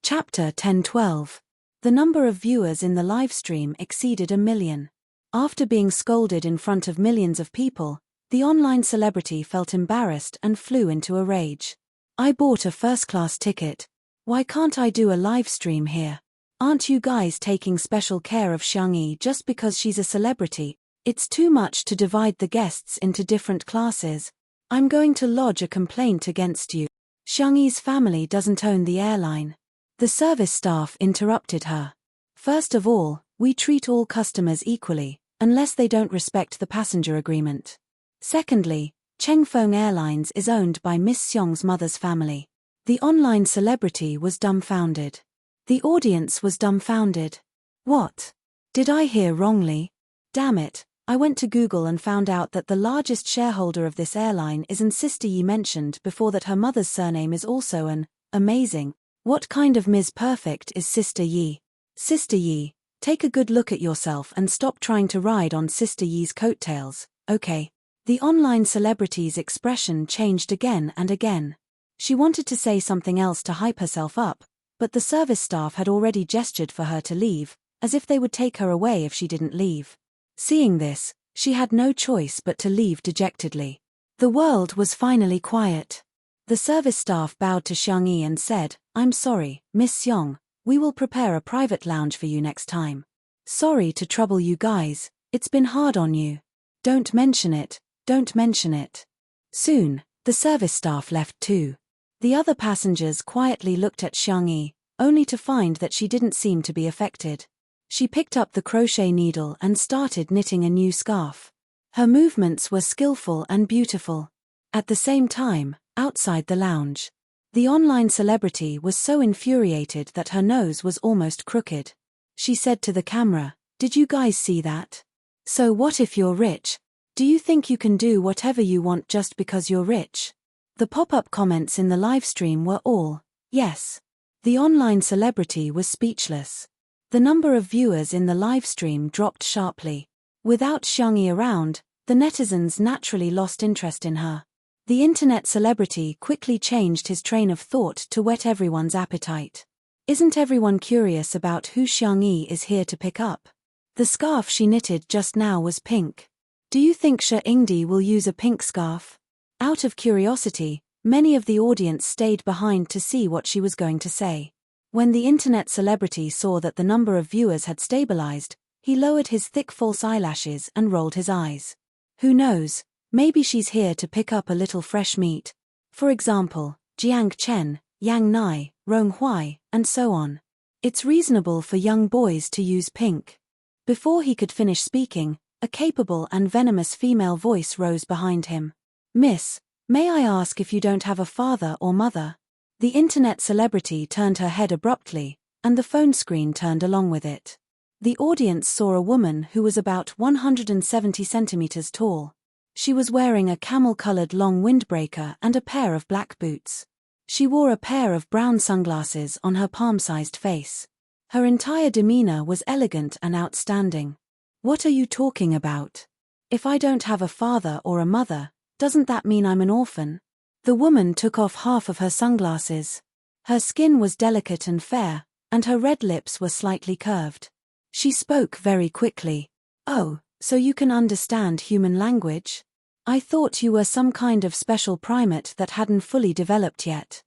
Chapter 10-12. The number of viewers in the livestream exceeded 1 million. After being scolded in front of millions of people, the online celebrity felt embarrassed and flew into a rage. "I bought a first-class ticket. Why can't I do a live stream here? Aren't you guys taking special care of Xiangyi just because she's a celebrity? It's too much to divide the guests into different classes. I'm going to lodge a complaint against you. Xiangyi's family doesn't own the airline." The service staff interrupted her. "First of all, we treat all customers equally, unless they don't respect the passenger agreement. Secondly, Chengfeng Airlines is owned by Miss Xiong's mother's family." The online celebrity was dumbfounded. The audience was dumbfounded. What? Did I hear wrongly? Damn it, I went to Google and found out that the largest shareholder of this airline is an Sister Yi, mentioned before that her mother's surname is also an amazing. What kind of Ms. Perfect is Sister Yi? Sister Yi, take a good look at yourself and stop trying to ride on Sister Yi's coattails, okay? The online celebrity's expression changed again and again. She wanted to say something else to hype herself up, but the service staff had already gestured for her to leave, as if they would take her away if she didn't leave. Seeing this, she had no choice but to leave dejectedly. The world was finally quiet. The service staff bowed to Xiangyi and said, "I'm sorry, Miss Xiong, we will prepare a private lounge for you next time. Sorry to trouble you guys, it's been hard on you. Don't mention it, don't mention it." Soon, the service staff left too. The other passengers quietly looked at Xiangyi, only to find that she didn't seem to be affected. She picked up the crochet needle and started knitting a new scarf. Her movements were skillful and beautiful. At the same time, outside the lounge, the online celebrity was so infuriated that her nose was almost crooked. She said to the camera, "Did you guys see that? So what if you're rich? Do you think you can do whatever you want just because you're rich?" The pop-up comments in the livestream were all, yes. The online celebrity was speechless. The number of viewers in the livestream dropped sharply. Without Xiangyi around, the netizens naturally lost interest in her. The internet celebrity quickly changed his train of thought to whet everyone's appetite. Isn't everyone curious about who Xiangyi is here to pick up? The scarf she knitted just now was pink. Do you think Shi Yingdi will use a pink scarf? Out of curiosity, many of the audience stayed behind to see what she was going to say. When the internet celebrity saw that the number of viewers had stabilized, he lowered his thick false eyelashes and rolled his eyes. Who knows? Maybe she's here to pick up a little fresh meat. For example, Jiang Chen, Yang Nai, Rong Huai, and so on. It's reasonable for young boys to use pink. Before he could finish speaking, a capable and venomous female voice rose behind him. "Miss, may I ask if you don't have a father or mother?" The internet celebrity turned her head abruptly, and the phone screen turned along with it. The audience saw a woman who was about 170 centimeters tall. She was wearing a camel-colored long windbreaker and a pair of black boots. She wore a pair of brown sunglasses on her palm-sized face. Her entire demeanor was elegant and outstanding. "What are you talking about? If I don't have a father or a mother, doesn't that mean I'm an orphan?" The woman took off half of her sunglasses. Her skin was delicate and fair, and her red lips were slightly curved. She spoke very quickly. "Oh, so you can understand human language? I thought you were some kind of special primate that hadn't fully developed yet."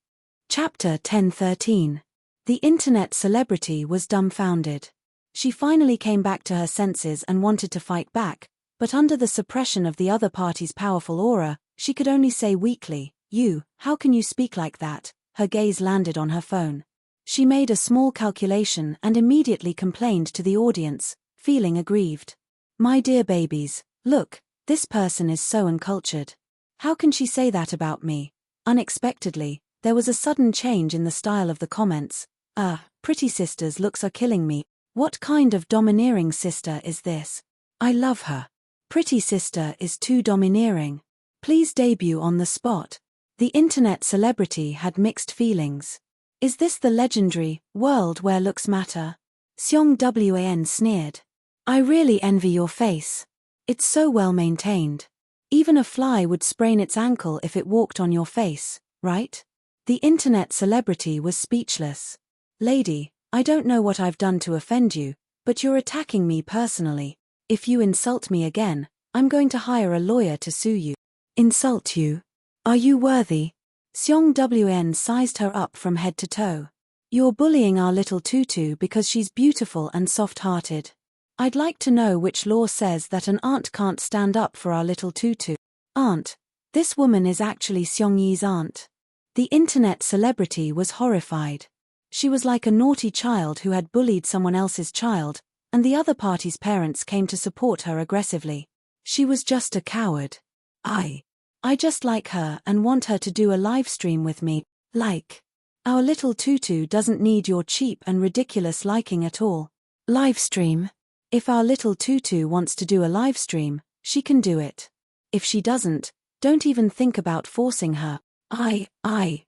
Chapter 10-13. The internet celebrity was dumbfounded. She finally came back to her senses and wanted to fight back, but under the suppression of the other party's powerful aura, she could only say weakly, how can you speak like that?" Her gaze landed on her phone. She made a small calculation and immediately complained to the audience, feeling aggrieved. "My dear babies, look, this person is so uncultured. How can she say that about me?" Unexpectedly, there was a sudden change in the style of the comments. Pretty sister's looks are killing me. What kind of domineering sister is this? I love her. Pretty sister is too domineering. Please debut on the spot." The internet celebrity had mixed feelings. Is this the legendary world where looks matter? Xiong Wan sneered. "I really envy your face. It's so well maintained. Even a fly would sprain its ankle if it walked on your face, right?" The internet celebrity was speechless. Lady, I don't know what I've done to offend you, but you're attacking me personally. If you insult me again, I'm going to hire a lawyer to sue you. Insult you? Are you worthy? Seong Wn sized her up from head to toe. You're bullying our little tutu because she's beautiful and soft-hearted. I'd like to know which law says that an aunt can't stand up for our little tutu. Aunt? This woman is actually Seong Yi's aunt. The internet celebrity was horrified. She was like a naughty child who had bullied someone else's child, and the other party's parents came to support her aggressively. She was just a coward. I just like her and want her to do a live stream with me, like. Our little tutu doesn't need your cheap and ridiculous liking at all. Live stream? If our little tutu wants to do a live stream, she can do it. If she doesn't, don't even think about forcing her.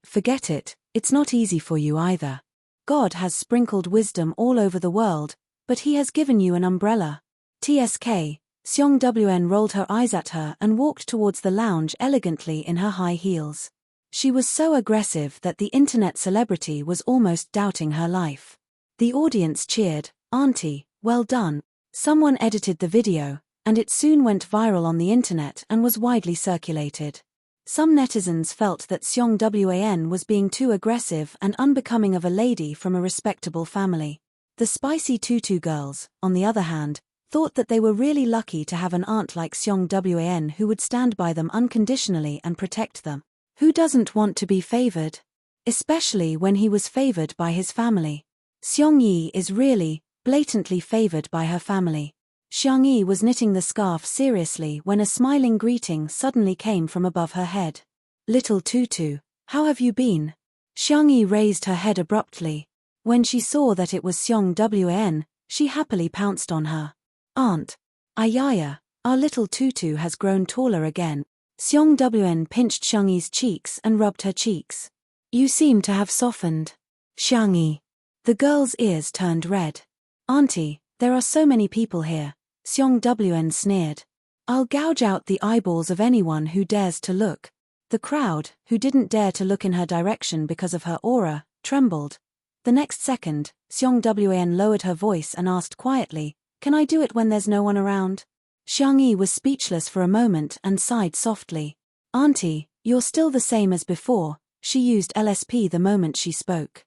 Forget it, it's not easy for you either. God has sprinkled wisdom all over the world, but he has given you an umbrella. TSK, Seong Wn rolled her eyes at her and walked towards the lounge elegantly in her high heels. She was so aggressive that the internet celebrity was almost doubting her life. The audience cheered, "Auntie, well done." Someone edited the video, and it soon went viral on the internet and was widely circulated. Some netizens felt that Seong Wn was being too aggressive and unbecoming of a lady from a respectable family. The spicy tutu girls, on the other hand, thought that they were really lucky to have an aunt like Seong Wn who would stand by them unconditionally and protect them. Who doesn't want to be favored? Especially when he was favored by his family. Seong Yi is really, blatantly favored by her family. Xiang Yi was knitting the scarf seriously when a smiling greeting suddenly came from above her head. "Little tutu, how have you been?" Xiang Yi raised her head abruptly. When she saw that it was Seong Wn, she happily pounced on her. "Aunt, Ayaya, our little tutu has grown taller again." Seong Wn pinched Xiang Yi's cheeks and rubbed her cheeks. "You seem to have softened." Xiang Yi. The girl's ears turned red. "Auntie, there are so many people here," Seong Wn sneered. "I'll gouge out the eyeballs of anyone who dares to look." The crowd, who didn't dare to look in her direction because of her aura, trembled. The next second, Seong Wn lowered her voice and asked quietly, "Can I do it when there's no one around?" Xiang Yi was speechless for a moment and sighed softly. "Auntie, you're still the same as before." She used LSP the moment she spoke.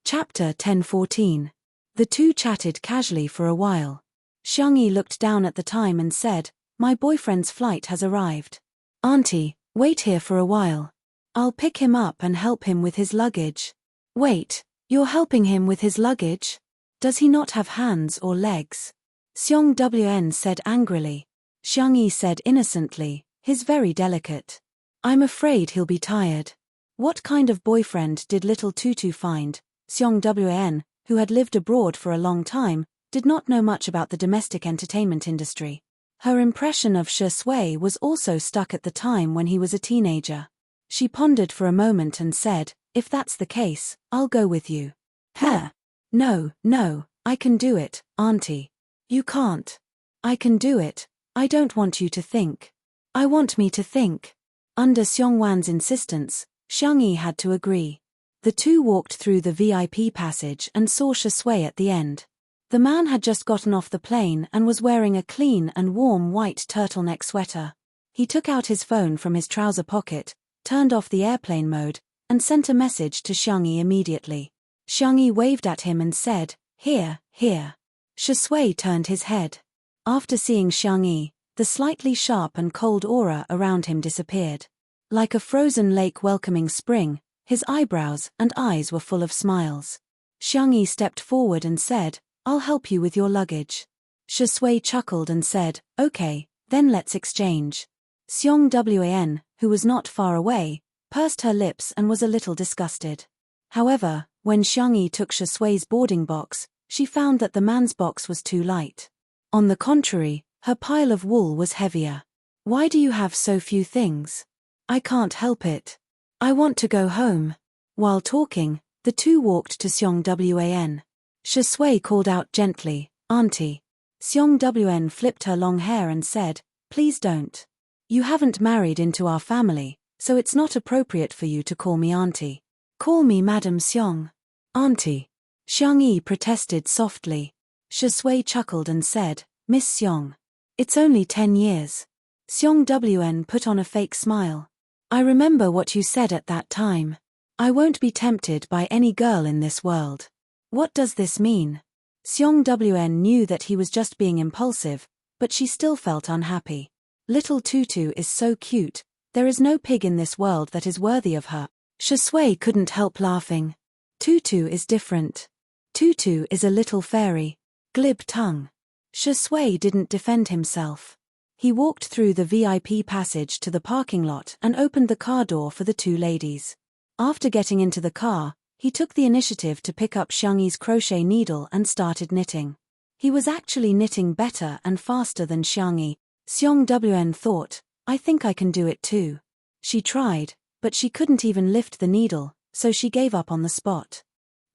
Chapter 10:14. The two chatted casually for a while. Xiang Yi looked down at the time and said, "My boyfriend's flight has arrived. Auntie, wait here for a while. I'll pick him up and help him with his luggage." "Wait, you're helping him with his luggage? Does he not have hands or legs?" Seong Wn said angrily. Xiang Yi said innocently, "He's very delicate. I'm afraid he'll be tired." What kind of boyfriend did little tutu find? Seong Wn, who had lived abroad for a long time, did not know much about the domestic entertainment industry. Her impression of Shi Sui was also stuck at the time when he was a teenager. She pondered for a moment and said, "If that's the case, I'll go with you." "Huh? No, I can do it, Auntie." "You can't." "I can do it. I don't want you to think." "I want me to think." Under Seongwan's insistence, Xiang Yi had to agree. The two walked through the VIP passage and saw Shi Sui at the end. The man had just gotten off the plane and was wearing a clean and warm white turtleneck sweater. He took out his phone from his trouser pocket, turned off the airplane mode, and sent a message to Xiang Yi immediately. Xiang Yi waved at him and said, Here. Shi Sui turned his head. After seeing Xiang Yi, the slightly sharp and cold aura around him disappeared. Like a frozen lake welcoming spring, his eyebrows and eyes were full of smiles. Xiang Yi stepped forward and said, "I'll help you with your luggage." Shi Sui chuckled and said, "Okay, then let's exchange." Seong Wan, who was not far away, pursed her lips and was a little disgusted. However, when Xiang Yi took Shi Sui's boarding box, she found that the man's box was too light. On the contrary, her pile of wool was heavier. "Why do you have so few things?" "I can't help it. I want to go home." While talking, the two walked to Seong Wan. Shi Sui called out gently, "Auntie." Seong Wan flipped her long hair and said, "Please don't. You haven't married into our family, so it's not appropriate for you to call me auntie. Call me Madam Seong." "Auntie." Xiang Yi protested softly. Shui chuckled and said, Miss Xiong. It's only 10 years. Xiong Wn put on a fake smile. I remember what you said at that time. I won't be tempted by any girl in this world. What does this mean? Xiong Wn knew that he was just being impulsive, but she still felt unhappy. Little Tutu is so cute, there is no pig in this world that is worthy of her. Shui couldn't help laughing. Tutu is different. Tutu is a little fairy. Glib tongue. Shui didn't defend himself. He walked through the VIP passage to the parking lot and opened the car door for the two ladies. After getting into the car, he took the initiative to pick up Xiang Yi's crochet needle and started knitting. He was actually knitting better and faster than Xiang Yi. Xiong Wn thought, I think I can do it too. She tried, but she couldn't even lift the needle, so she gave up on the spot.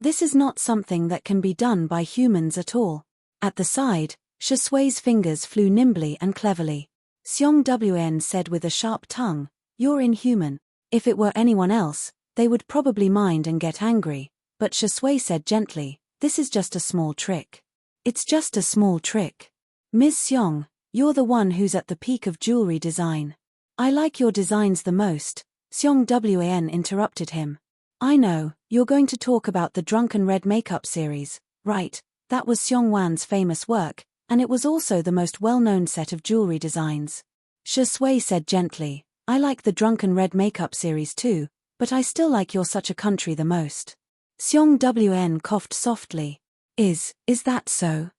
This is not something that can be done by humans at all. At the side, Shui's fingers flew nimbly and cleverly. Xiong Wn said with a sharp tongue, You're inhuman. If it were anyone else, they would probably mind and get angry, but Shui said gently, This is just a small trick. It's just a small trick. Ms. Xiong, you're the one who's at the peak of jewelry design. I like your designs the most. Xiong Wn interrupted him. I know, you're going to talk about the Drunken Red Makeup series, right? That was Xiong Wan's famous work, and it was also the most well-known set of jewelry designs. Shui said gently, I like the Drunken Red Makeup series too, but I still like You're Such a Country the most. Xiong Wn coughed softly. Is that so?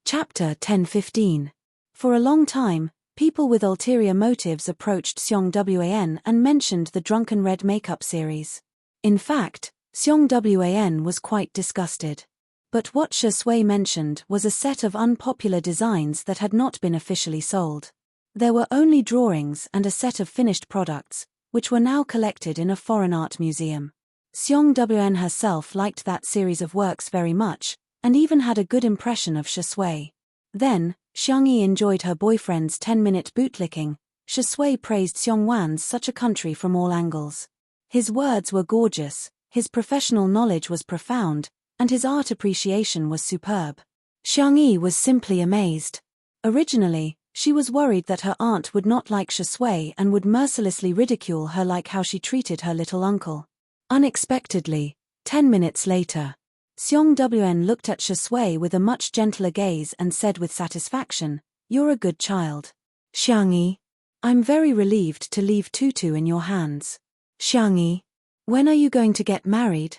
Chapter 10-15. For a long time, people with ulterior motives approached Xiong Wn and mentioned the Drunken Red Makeup series. In fact, Xiong Wn was quite disgusted. But what Shui mentioned was a set of unpopular designs that had not been officially sold. There were only drawings and a set of finished products, which were now collected in a foreign art museum. Xiong Wn herself liked that series of works very much, and even had a good impression of Shui. Then, Xiang Yi enjoyed her boyfriend's 10-minute bootlicking. Shui praised Xiong Wan's Such a Country from all angles. His words were gorgeous, his professional knowledge was profound, and his art appreciation was superb. Xiang Yi was simply amazed. Originally, she was worried that her aunt would not like Shui and would mercilessly ridicule her like how she treated her little uncle. Unexpectedly, 10 minutes later, Xiong Wn looked at Shui with a much gentler gaze and said with satisfaction, You're a good child. Xiang Yi, I'm very relieved to leave Tutu in your hands. Xiang Yi, when are you going to get married?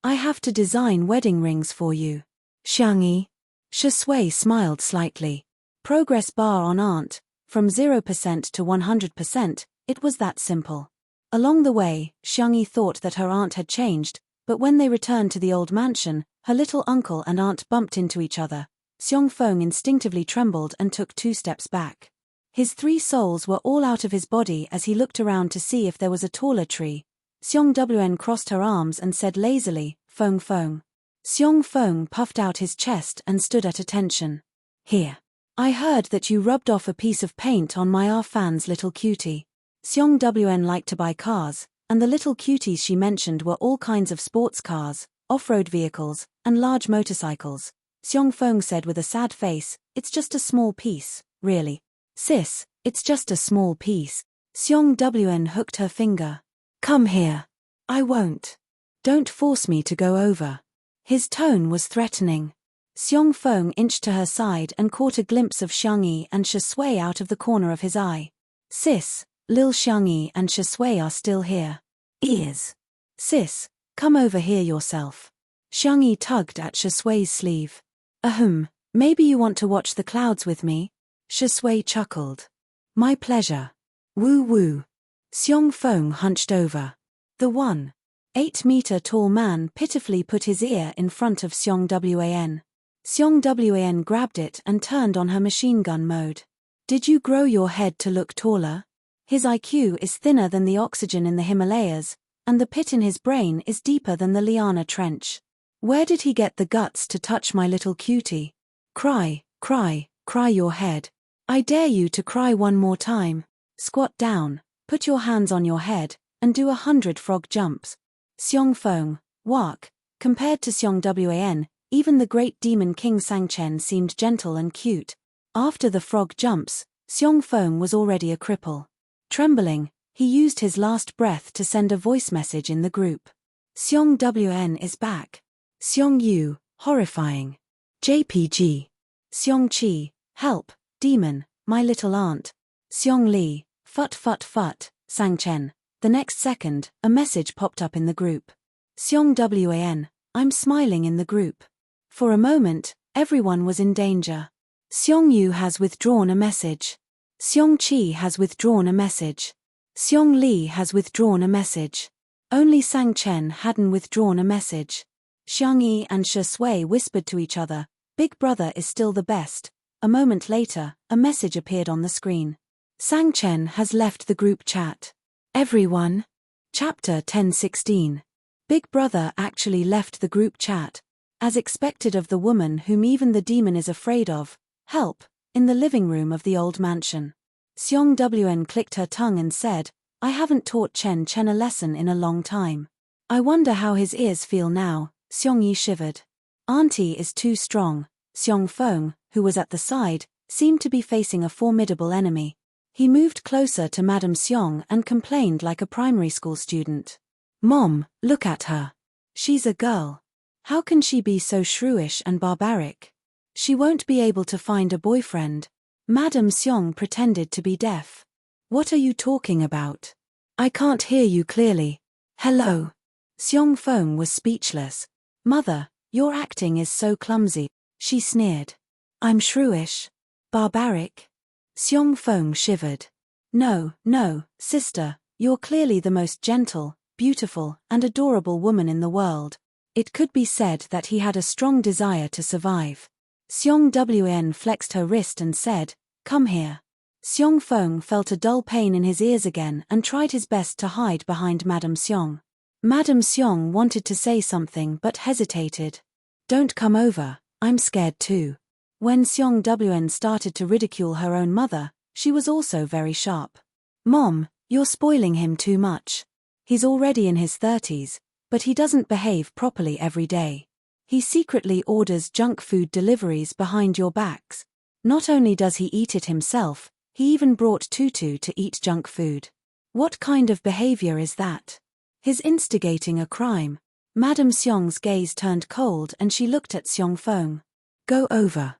I have to design wedding rings for you. Xiang Yi. Shui smiled slightly. Progress bar on aunt, from 0% to 100%, it was that simple. Along the way, Xiang Yi thought that her aunt had changed, but when they returned to the old mansion, her little uncle and aunt bumped into each other. Xiong Feng instinctively trembled and took 2 steps back. His 3 souls were all out of his body as he looked around to see if there was a taller tree. Xiong Wn crossed her arms and said lazily, Feng Feng. Xiong Feng puffed out his chest and stood at attention. Here. I heard that you rubbed off a piece of paint on my fan's little cutie. Xiong Wn liked to buy cars, and the little cuties she mentioned were all kinds of sports cars, off-road vehicles, and large motorcycles. Xiong Feng said with a sad face, It's just a small piece, really. Sis, it's just a small piece. Xiong Wn hooked her finger. Come here. I won't. Don't force me to go over. His tone was threatening. Xiong Feng inched to her side and caught a glimpse of Xiang Yi and Shui out of the corner of his eye. Sis, Lil Xiang Yi and Shui are still here. Ears. Sis, come over here yourself. Xiang Yi tugged at Shui's sleeve. Maybe you want to watch the clouds with me? Shui chuckled. My pleasure. Woo woo. Xiong Feng hunched over. The 1.8-meter-tall man pitifully put his ear in front of Xiong Wan. Xiong Wan grabbed it and turned on her machine gun mode. Did you grow your head to look taller? His IQ is thinner than the oxygen in the Himalayas, and the pit in his brain is deeper than the Liana Trench. Where did he get the guts to touch my little cutie? Cry, cry, cry your head. I dare you to cry one more time. Squat down, put your hands on your head, and do 100 frog jumps. Xiong Feng, Wak, compared to Xiong Wan, Even the great demon King Sangchen seemed gentle and cute. After the frog jumps, Xiong Feng was already a cripple. Trembling, he used his last breath to send a voice message in the group. Xiong Wn is back. Xiong Yu, horrifying. JPG. Xiong Qi, help, demon, my little aunt. Xiong Li, fut fut fut, Sangchen. The next second, a message popped up in the group. Xiong Wan, I'm smiling in the group. For a moment, everyone was in danger. Xiong Yu has withdrawn a message. Xiong Qi has withdrawn a message. Xiong Li has withdrawn a message. Only Sangchen hadn't withdrawn a message. Xiang Yi and Shi Sui whispered to each other, Big Brother is still the best. A moment later, a message appeared on the screen. Sangchen has left the group chat. Everyone. Chapter 1016. Big Brother actually left the group chat. As expected of the woman whom even the demon is afraid of. Help, in the living room of the old mansion. Xiong Wn clicked her tongue and said, I haven't taught Chen Chen a lesson in a long time. I wonder how his ears feel now. Xiong Yi shivered. Auntie is too strong. Xiong Feng, who was at the side, seemed to be facing a formidable enemy. He moved closer to Madame Xiong and complained like a primary school student. Mom, look at her. She's a girl. How can she be so shrewish and barbaric? She won't be able to find a boyfriend. Madame Xiong pretended to be deaf. What are you talking about? I can't hear you clearly. Hello. Xiong Feng was speechless. Mother, your acting is so clumsy, she sneered. I'm shrewish. Barbaric. Xiong Feng shivered. No, sister, you're clearly the most gentle, beautiful, and adorable woman in the world. It could be said that he had a strong desire to survive. Xiong Wn flexed her wrist and said, Come here. Xiong Feng felt a dull pain in his ears again and tried his best to hide behind Madame Xiong. Madame Xiong wanted to say something but hesitated. Don't come over, I'm scared too. When Xiong Wn started to ridicule her own mother, she was also very sharp. Mom, you're spoiling him too much. He's already in his 30s, but he doesn't behave properly every day. He secretly orders junk food deliveries behind your backs. Not only does he eat it himself, he even brought Tutu to eat junk food. What kind of behavior is that? He's instigating a crime. Madame Xiong's gaze turned cold and she looked at Xiong Feng. Go over.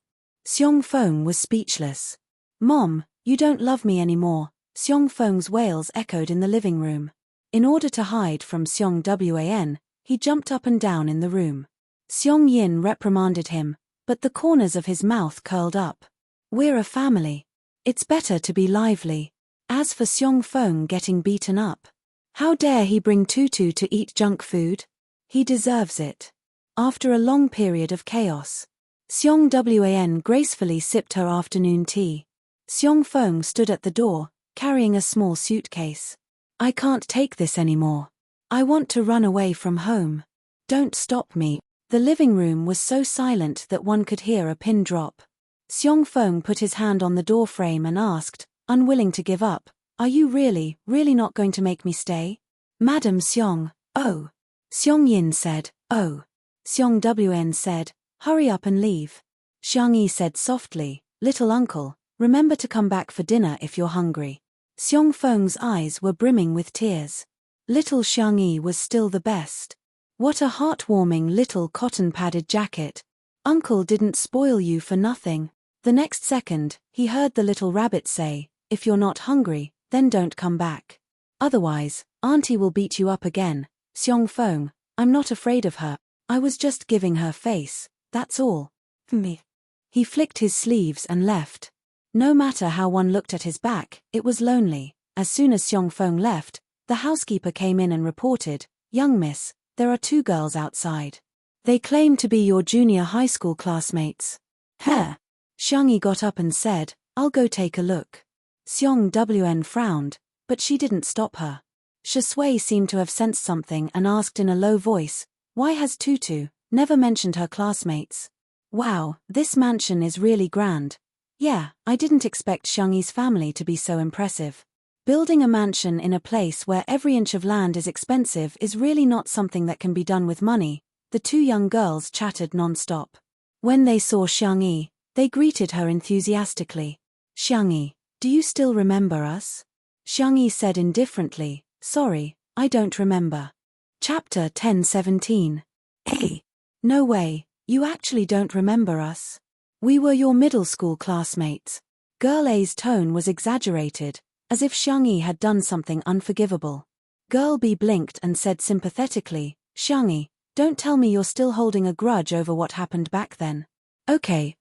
Xiong Feng was speechless. Mom, you don't love me anymore. Xiong Feng's wails echoed in the living room. In order to hide from Xiong Wan, he jumped up and down in the room. Xiong Yin reprimanded him, but the corners of his mouth curled up. We're a family. It's better to be lively. As for Xiong Feng getting beaten up, how dare he bring Tutu to eat junk food? He deserves it. After a long period of chaos, Xiong Wan gracefully sipped her afternoon tea. Xiong Feng stood at the door, carrying a small suitcase. I can't take this anymore. I want to run away from home. Don't stop me. The living room was so silent that one could hear a pin drop. Xiong Feng put his hand on the door frame and asked, unwilling to give up, Are you really not going to make me stay? Madame Xiong, oh. Xiong Yin said, oh. Xiong Wn said, hurry up and leave. Xiang Yi said softly, Little uncle, remember to come back for dinner if you're hungry. Xiong Feng's eyes were brimming with tears. Little Xiang Yi was still the best. What a heartwarming little cotton-padded jacket. Uncle didn't spoil you for nothing. The next second, he heard the little rabbit say, If you're not hungry, then don't come back. Otherwise, Auntie will beat you up again. Xiong Feng, I'm not afraid of her. I was just giving her face, that's all. Me. He flicked his sleeves and left. No matter how one looked at his back, it was lonely. As soon as Xiong Feng left, the housekeeper came in and reported, Young miss, there are 2 girls outside. They claim to be your junior high school classmates. Heh. Xiang Yi got up and said, I'll go take a look. Xiong Wn frowned, but she didn't stop her. Shi Sui seemed to have sensed something and asked in a low voice, Why has Tutu never mentioned her classmates? Wow, this mansion is really grand. Yeah, I didn't expect Xiang Yi's family to be so impressive. Building a mansion in a place where every inch of land is expensive is really not something that can be done with money. the two young girls chattered non-stop. When they saw Xiangyi, they greeted her enthusiastically. "Xiangyi, do you still remember us?" Xiangyi said indifferently, "Sorry, I don't remember." Chapter 10:17. Hey! No way, you actually don't remember us? We were your middle school classmates. Girl A's tone was exaggerated, as if Xiangyi had done something unforgivable. Girl B blinked and said sympathetically, "Xiangyi, don't tell me you're still holding a grudge over what happened back then." Okay,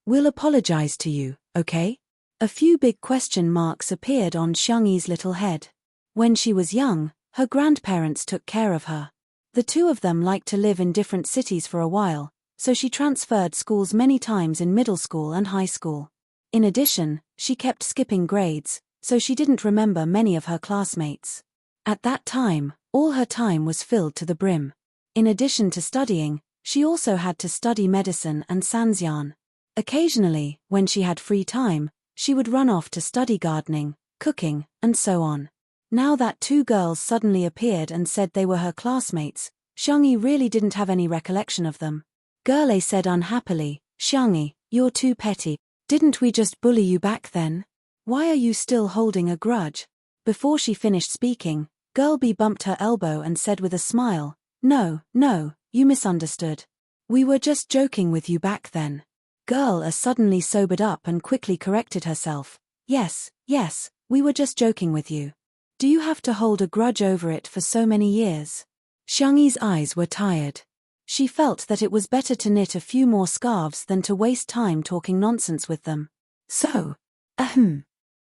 we'll apologize to you, okay? A few big question marks appeared on Xiangyi's little head. When she was young, her grandparents took care of her. The two of them liked to live in different cities for a while, so she transferred schools many times in middle school and high school. In addition, she kept skipping grades, so she didn't remember many of her classmates. At that time, all her time was filled to the brim. In addition to studying, she also had to study medicine and Sanxian. Occasionally, when she had free time, she would run off to study gardening, cooking, and so on. Now that two girls suddenly appeared and said they were her classmates, Xiangyi really didn't have any recollection of them. Girl A said unhappily, "Xiangyi, you're too petty. Didn't we just bully you back then? Why are you still holding a grudge?" Before she finished speaking, Girl B bumped her elbow and said with a smile, No, you misunderstood. We were just joking with you back then." Girl A suddenly sobered up and quickly corrected herself. Yes, we were just joking with you. Do you have to hold a grudge over it for so many years? Xiangyi's eyes were tired. She felt that it was better to knit a few more scarves than to waste time talking nonsense with them. So,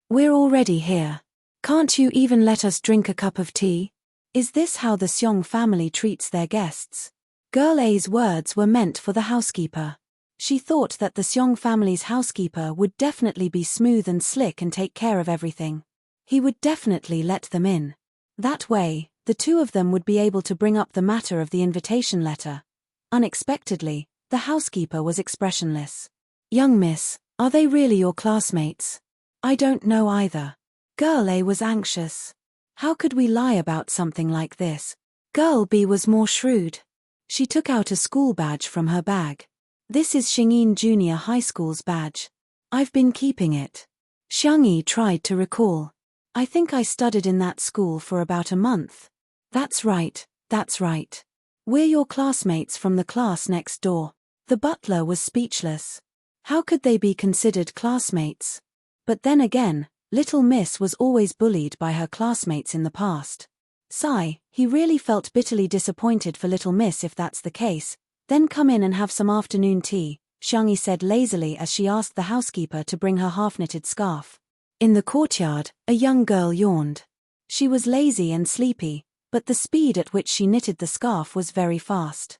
we're already here. Can't you even let us drink a cup of tea? Is this how the Xiong family treats their guests? Girl A's words were meant for the housekeeper. She thought that the Xiong family's housekeeper would definitely be smooth and slick and take care of everything. He would definitely let them in. That way, the two of them would be able to bring up the matter of the invitation letter. Unexpectedly, the housekeeper was expressionless. "Young miss, are they really your classmates?" "I don't know either." Girl A was anxious. How could we lie about something like this? Girl B was more shrewd. She took out a school badge from her bag. "This is Xingyin Junior High School's badge. I've been keeping it." Xiangyi tried to recall. "I think I studied in that school for about a month." That's right. We're your classmates from the class next door." The butler was speechless. How could they be considered classmates? But then again, Little Miss was always bullied by her classmates in the past. Sigh, he really felt bitterly disappointed for Little Miss if that's the case. "Then come in and have some afternoon tea," Xiangyi said lazily as she asked the housekeeper to bring her half-knitted scarf. In the courtyard, a young girl yawned. She was lazy and sleepy, but the speed at which she knitted the scarf was very fast.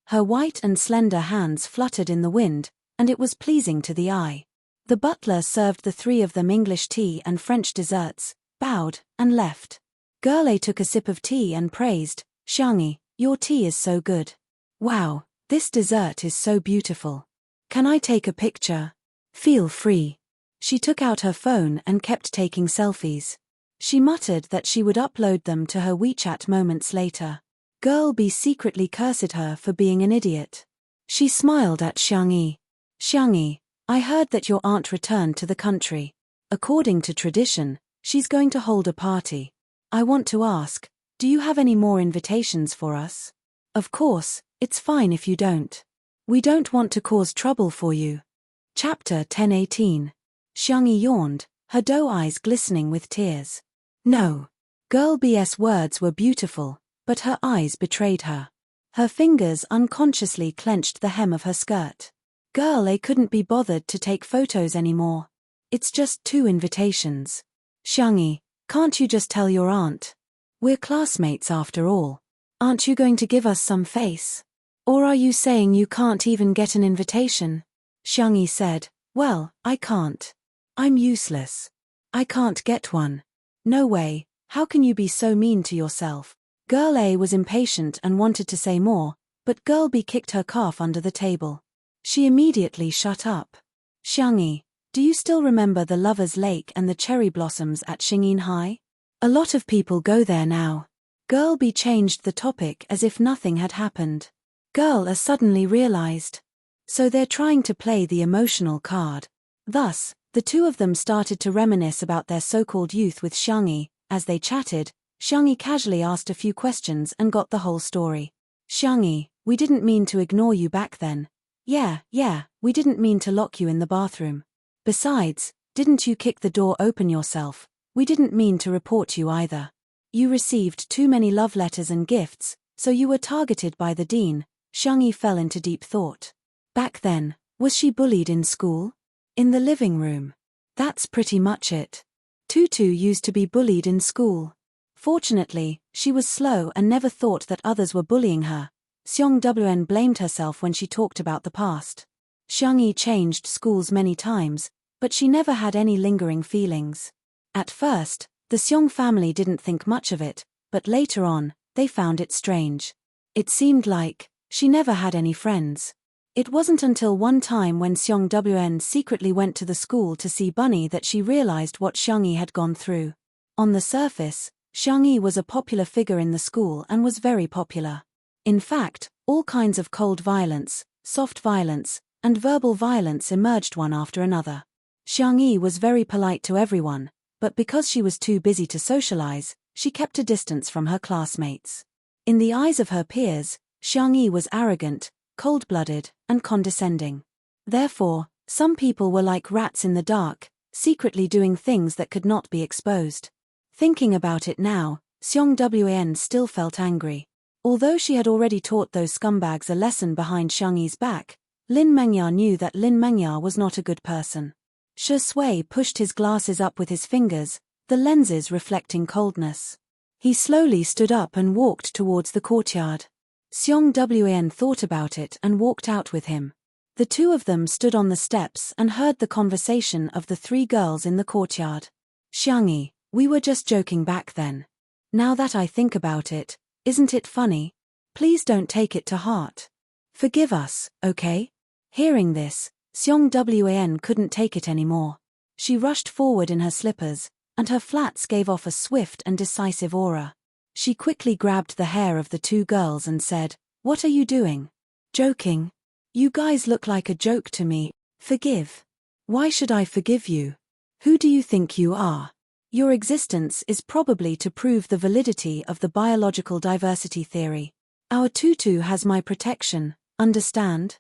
Her white and slender hands fluttered in the wind, and it was pleasing to the eye. The butler served the three of them English tea and French desserts, bowed, and left. Girl A took a sip of tea and praised, "Xiangyi, your tea is so good. Wow, this dessert is so beautiful. Can I take a picture?" "Feel free." She took out her phone and kept taking selfies. She muttered that she would upload them to her WeChat moments later. Girl B secretly cursed her for being an idiot. She smiled at Xiangyi. "Xiangyi, I heard that your aunt returned to the country. According to tradition, she's going to hold a party. I want to ask, do you have any more invitations for us? Of course, it's fine if you don't. We don't want to cause trouble for you." Chapter 10:18. Xiangyi yawned, her doe eyes glistening with tears. No. Girl B's words were beautiful, but her eyes betrayed her. Her fingers unconsciously clenched the hem of her skirt. Girl A couldn't be bothered to take photos anymore. "It's just 2 invitations. Xiangyi, can't you just tell your aunt? We're classmates after all. Aren't you going to give us some face? Or are you saying you can't even get an invitation?" Xiangyi said, "Well, I can't. I'm useless. I can't get one." "No way, how can you be so mean to yourself?" Girl A was impatient and wanted to say more, but Girl B kicked her calf under the table. She immediately shut up. "Xiangyi, do you still remember the Lover's Lake and the cherry blossoms at Xingyin High? A lot of people go there now." Girl B changed the topic as if nothing had happened. Girl A suddenly realized. So they're trying to play the emotional card. Thus, the two of them started to reminisce about their so-called youth with Xiangyi. As they chatted, Xiangyi casually asked a few questions and got the whole story. Xiangyi, we didn't mean to ignore you back then. Yeah, we didn't mean to lock you in the bathroom. Besides, didn't you kick the door open yourself? We didn't mean to report you either. You received too many love letters and gifts, so you were targeted by the dean. Xiangyi fell into deep thought. Back then, was she bullied in school? In the living room? That's pretty much it. Tutu used to be bullied in school. Fortunately, she was slow and never thought that others were bullying her. Xiong Wn blamed herself when she talked about the past. Xiangyi changed schools many times, but she never had any lingering feelings. At first, the Xiong family didn't think much of it, but later on, they found it strange. It seemed like she never had any friends. It wasn't until one time when Xiong Wn secretly went to the school to see Bunny that she realized what Xiangyi had gone through. On the surface, Xiangyi was a popular figure in the school and was very popular. In fact, all kinds of cold violence, soft violence, and verbal violence emerged one after another. Xiangyi was very polite to everyone, but because she was too busy to socialize, she kept a distance from her classmates. In the eyes of her peers, Xiangyi was arrogant, cold-blooded, and condescending. Therefore, some people were like rats in the dark, secretly doing things that could not be exposed. Thinking about it now, Xiong Wn still felt angry. Although she had already taught those scumbags a lesson behind Xiangyi's back, Lin Mengyar knew that Lin Mengyar was not a good person. Shi Sui pushed his glasses up with his fingers, the lenses reflecting coldness. He slowly stood up and walked towards the courtyard. Xiong Wn thought about it and walked out with him. The two of them stood on the steps and heard the conversation of the three girls in the courtyard. Xiangyi, we were just joking back then. Now that I think about it, isn't it funny? Please don't take it to heart. Forgive us, okay? Hearing this, Xiong Wn couldn't take it anymore. She rushed forward in her slippers, and her flats gave off a swift and decisive aura. She quickly grabbed the hair of the two girls and said, "What are you doing?" "Joking. You guys look like a joke to me. Forgive." "Why should I forgive you? Who do you think you are? Your existence is probably to prove the validity of the biological diversity theory. Our tutu has my protection, understand?"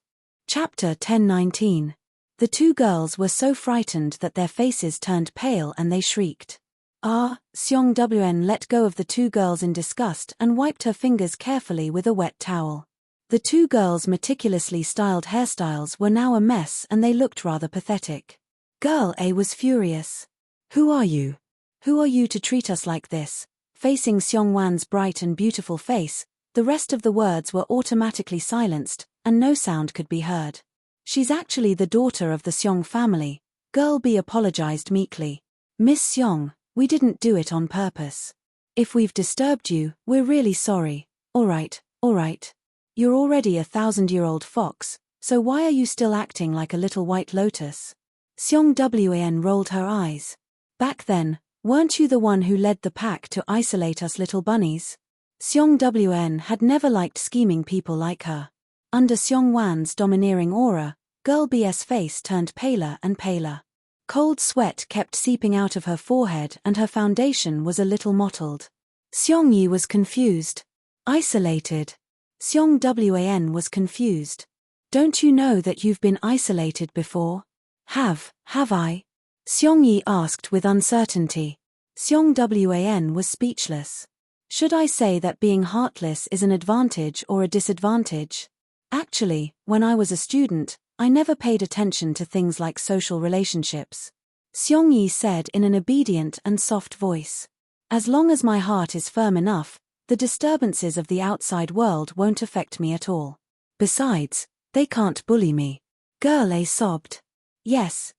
Chapter 10:19. The two girls were so frightened that their faces turned pale and they shrieked. Xiong Wn let go of the two girls in disgust and wiped her fingers carefully with a wet towel. The two girls' meticulously styled hairstyles were now a mess and they looked rather pathetic. Girl A was furious. "Who are you? Who are you to treat us like this?" Facing Xiong Wan's bright and beautiful face, the rest of the words were automatically silenced, and no sound could be heard. "She's actually the daughter of the Xiong family." Girl B apologized meekly. "Miss Xiong, we didn't do it on purpose. If we've disturbed you, we're really sorry." All right. You're already a 1,000-year-old fox, so why are you still acting like a little white lotus?" Xiong Wn rolled her eyes. "Back then, weren't you the one who led the pack to isolate us little bunnies?" Xiong Wn had never liked scheming people like her. Under Xiong Wan's domineering aura, Girl B's face turned paler and paler. Cold sweat kept seeping out of her forehead and her foundation was a little mottled. Xiongyi was confused. Isolated. Xiong Wn was confused. "Don't you know that you've been isolated before?" Have I?" Xiongyi asked with uncertainty. Xiong Wn was speechless. "Should I say that being heartless is an advantage or a disadvantage? Actually, when I was a student, I never paid attention to things like social relationships," Xiongyi said in an obedient and soft voice. "As long as my heart is firm enough, the disturbances of the outside world won't affect me at all. Besides, they can't bully me." Girl A sobbed. Yes,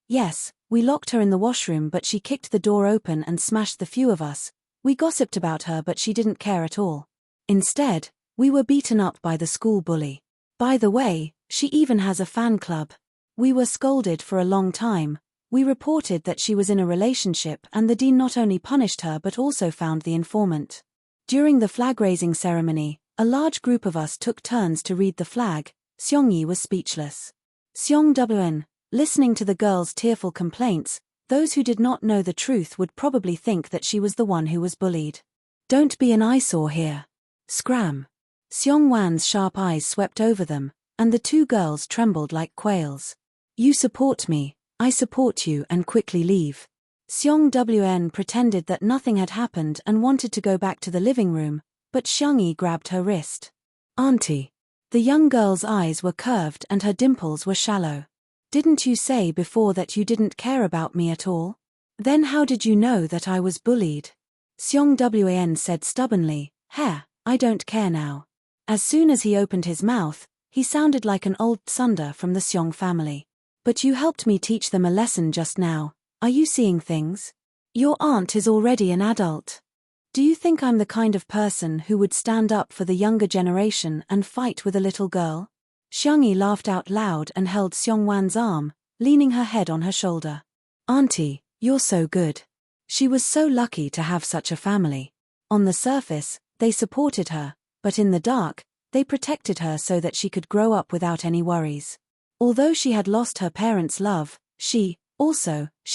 we locked her in the washroom but she kicked the door open and smashed the few of us. We gossiped about her but she didn't care at all. Instead, we were beaten up by the school bully. By the way, she even has a fan club. We were scolded for a long time. We reported that she was in a relationship and the dean not only punished her but also found the informant. During the flag-raising ceremony, A large group of us took turns to read the flag. Seongyi was speechless. Seong Wn, listening to the girl's tearful complaints, those who did not know the truth would probably think that she was the one who was bullied. Don't be an eyesore here. Scram. Seong Wan's sharp eyes swept over them, and the two girls trembled like quails. You support me, I support you, and quickly leave. Seong Wn pretended that nothing had happened and wanted to go back to the living room, but Seongyi grabbed her wrist. Auntie. The young girl's eyes were curved and her dimples were shallow. Didn't you say before that you didn't care about me at all? Then how did you know that I was bullied? Seong Wan said stubbornly, I don't care now. As soon as he opened his mouth, he sounded like an old tsunder from the Seong family. But you helped me teach them a lesson just now. Are you seeing things? Your aunt is already an adult. Do you think I'm the kind of person who would stand up for the younger generation and fight with a little girl? Seongyi laughed out loud and held Seong Wan's arm, leaning her head on her shoulder. Auntie, you're so good. She was so lucky to have such a family. On the surface, they supported her, but in the dark, they protected her so that she could grow up without any worries. Although she had lost her parents' love, she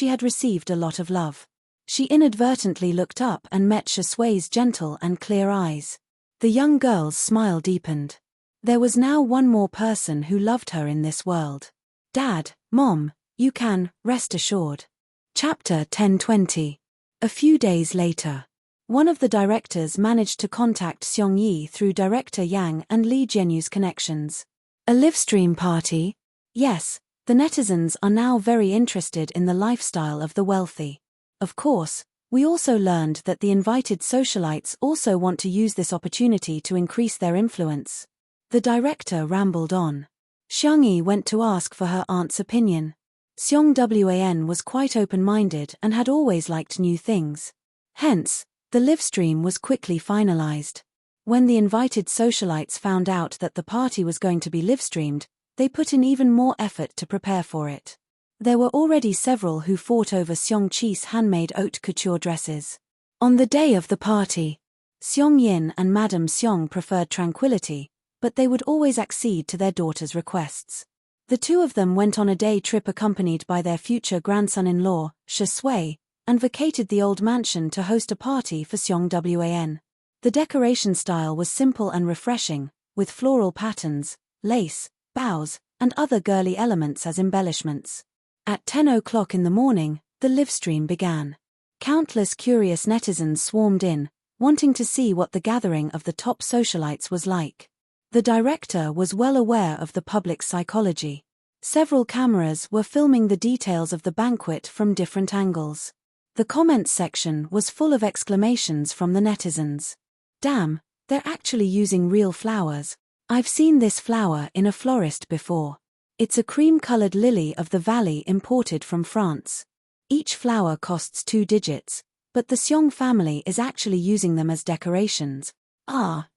had received a lot of love. She inadvertently looked up and met Shui's gentle and clear eyes. The young girl's smile deepened. There was now one more person who loved her in this world. Dad, Mom, you can rest assured. Chapter 1020. A few days later. One of the directors managed to contact Seongyi through director Yang and Lee Jianyu's connections. A livestream party? Yes, the netizens are now very interested in the lifestyle of the wealthy. Of course, we also learned that the invited socialites also want to use this opportunity to increase their influence. The director rambled on. Seongyi went to ask for her aunt's opinion. Seong Wan was quite open-minded and had always liked new things. Hence, the livestream was quickly finalized. When the invited socialites found out that the party was going to be livestreamed, they put in even more effort to prepare for it. There were already several who fought over Seong Chi's handmade haute couture dresses. On the day of the party, Seong Yin and Madame Seong preferred tranquility, but they would always accede to their daughter's requests. The two of them went on a day trip accompanied by their future grandson-in-law, Shui, and vacated the old mansion to host a party for Seong Wan. The decoration style was simple and refreshing, with floral patterns, lace, bows, and other girly elements as embellishments. At 10 o'clock in the morning, the livestream began. Countless curious netizens swarmed in, wanting to see what the gathering of the top socialites was like. The director was well aware of the public's psychology. Several cameras were filming the details of the banquet from different angles. The comments section was full of exclamations from the netizens. Damn, they're actually using real flowers. I've seen this flower in a florist before. It's a cream-colored lily of the valley imported from France. Each flower costs 2 digits, but the Seong family is actually using them as decorations.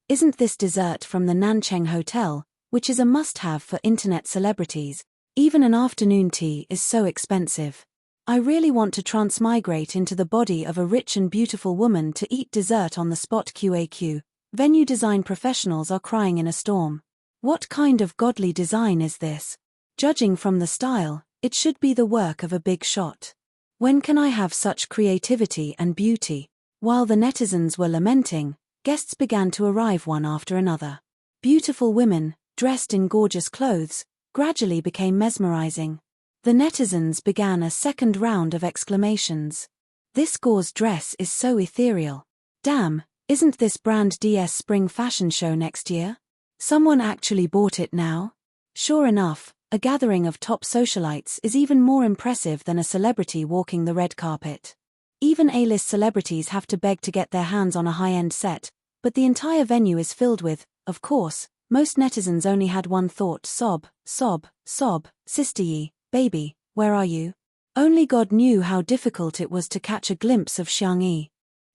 Isn't this dessert from the Nancheng Hotel, which is a must-have for internet celebrities? Even an afternoon tea is so expensive. I really want to transmigrate into the body of a rich and beautiful woman to eat dessert on the spot. QAQ. Venue design professionals are crying in a storm. What kind of godly design is this? Judging from the style, it should be the work of a big shot. When can I have such creativity and beauty? While the netizens were lamenting, guests began to arrive one after another. Beautiful women, dressed in gorgeous clothes, gradually became mesmerizing. The netizens began a second round of exclamations. This gauze dress is so ethereal. Damn, isn't this brand DS spring fashion show next year? Someone actually bought it now? Sure enough, a gathering of top socialites is even more impressive than a celebrity walking the red carpet. Even A-list celebrities have to beg to get their hands on a high-end set, but the entire venue is filled with, of course, most netizens only had one thought: sob, sob, sob, sister Yi, baby, where are you? Only God knew how difficult it was to catch a glimpse of Xiangyi.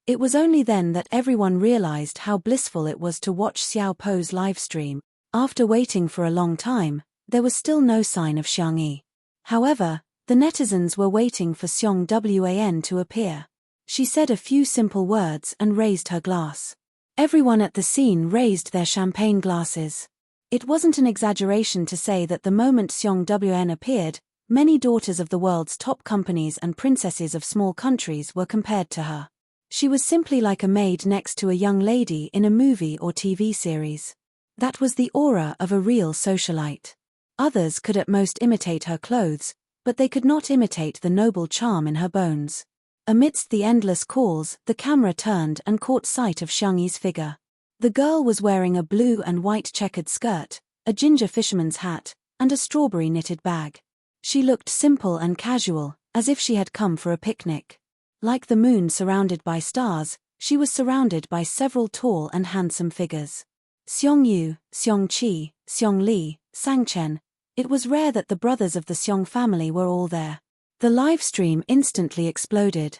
It was only then that everyone realized how blissful it was to watch Xiao Po's livestream. After waiting for a long time, there was still no sign of Xiangyi. However, the netizens were waiting for Seong Wan to appear. She said a few simple words and raised her glass. Everyone at the scene raised their champagne glasses. It wasn't an exaggeration to say that the moment Seong Wn appeared, many daughters of the world's top companies and princesses of small countries were compared to her. She was simply like a maid next to a young lady in a movie or TV series. That was the aura of a real socialite. Others could at most imitate her clothes, but they could not imitate the noble charm in her bones. Amidst the endless calls, the camera turned and caught sight of Xiangyi's figure. The girl was wearing a blue and white checkered skirt, a ginger fisherman's hat, and a strawberry knitted bag. She looked simple and casual, as if she had come for a picnic. Like the moon surrounded by stars, she was surrounded by several tall and handsome figures. Seong Yu, Seong Chi, Seong Li, Sang Chen. It was rare that the brothers of the Seong family were all there. The live stream instantly exploded.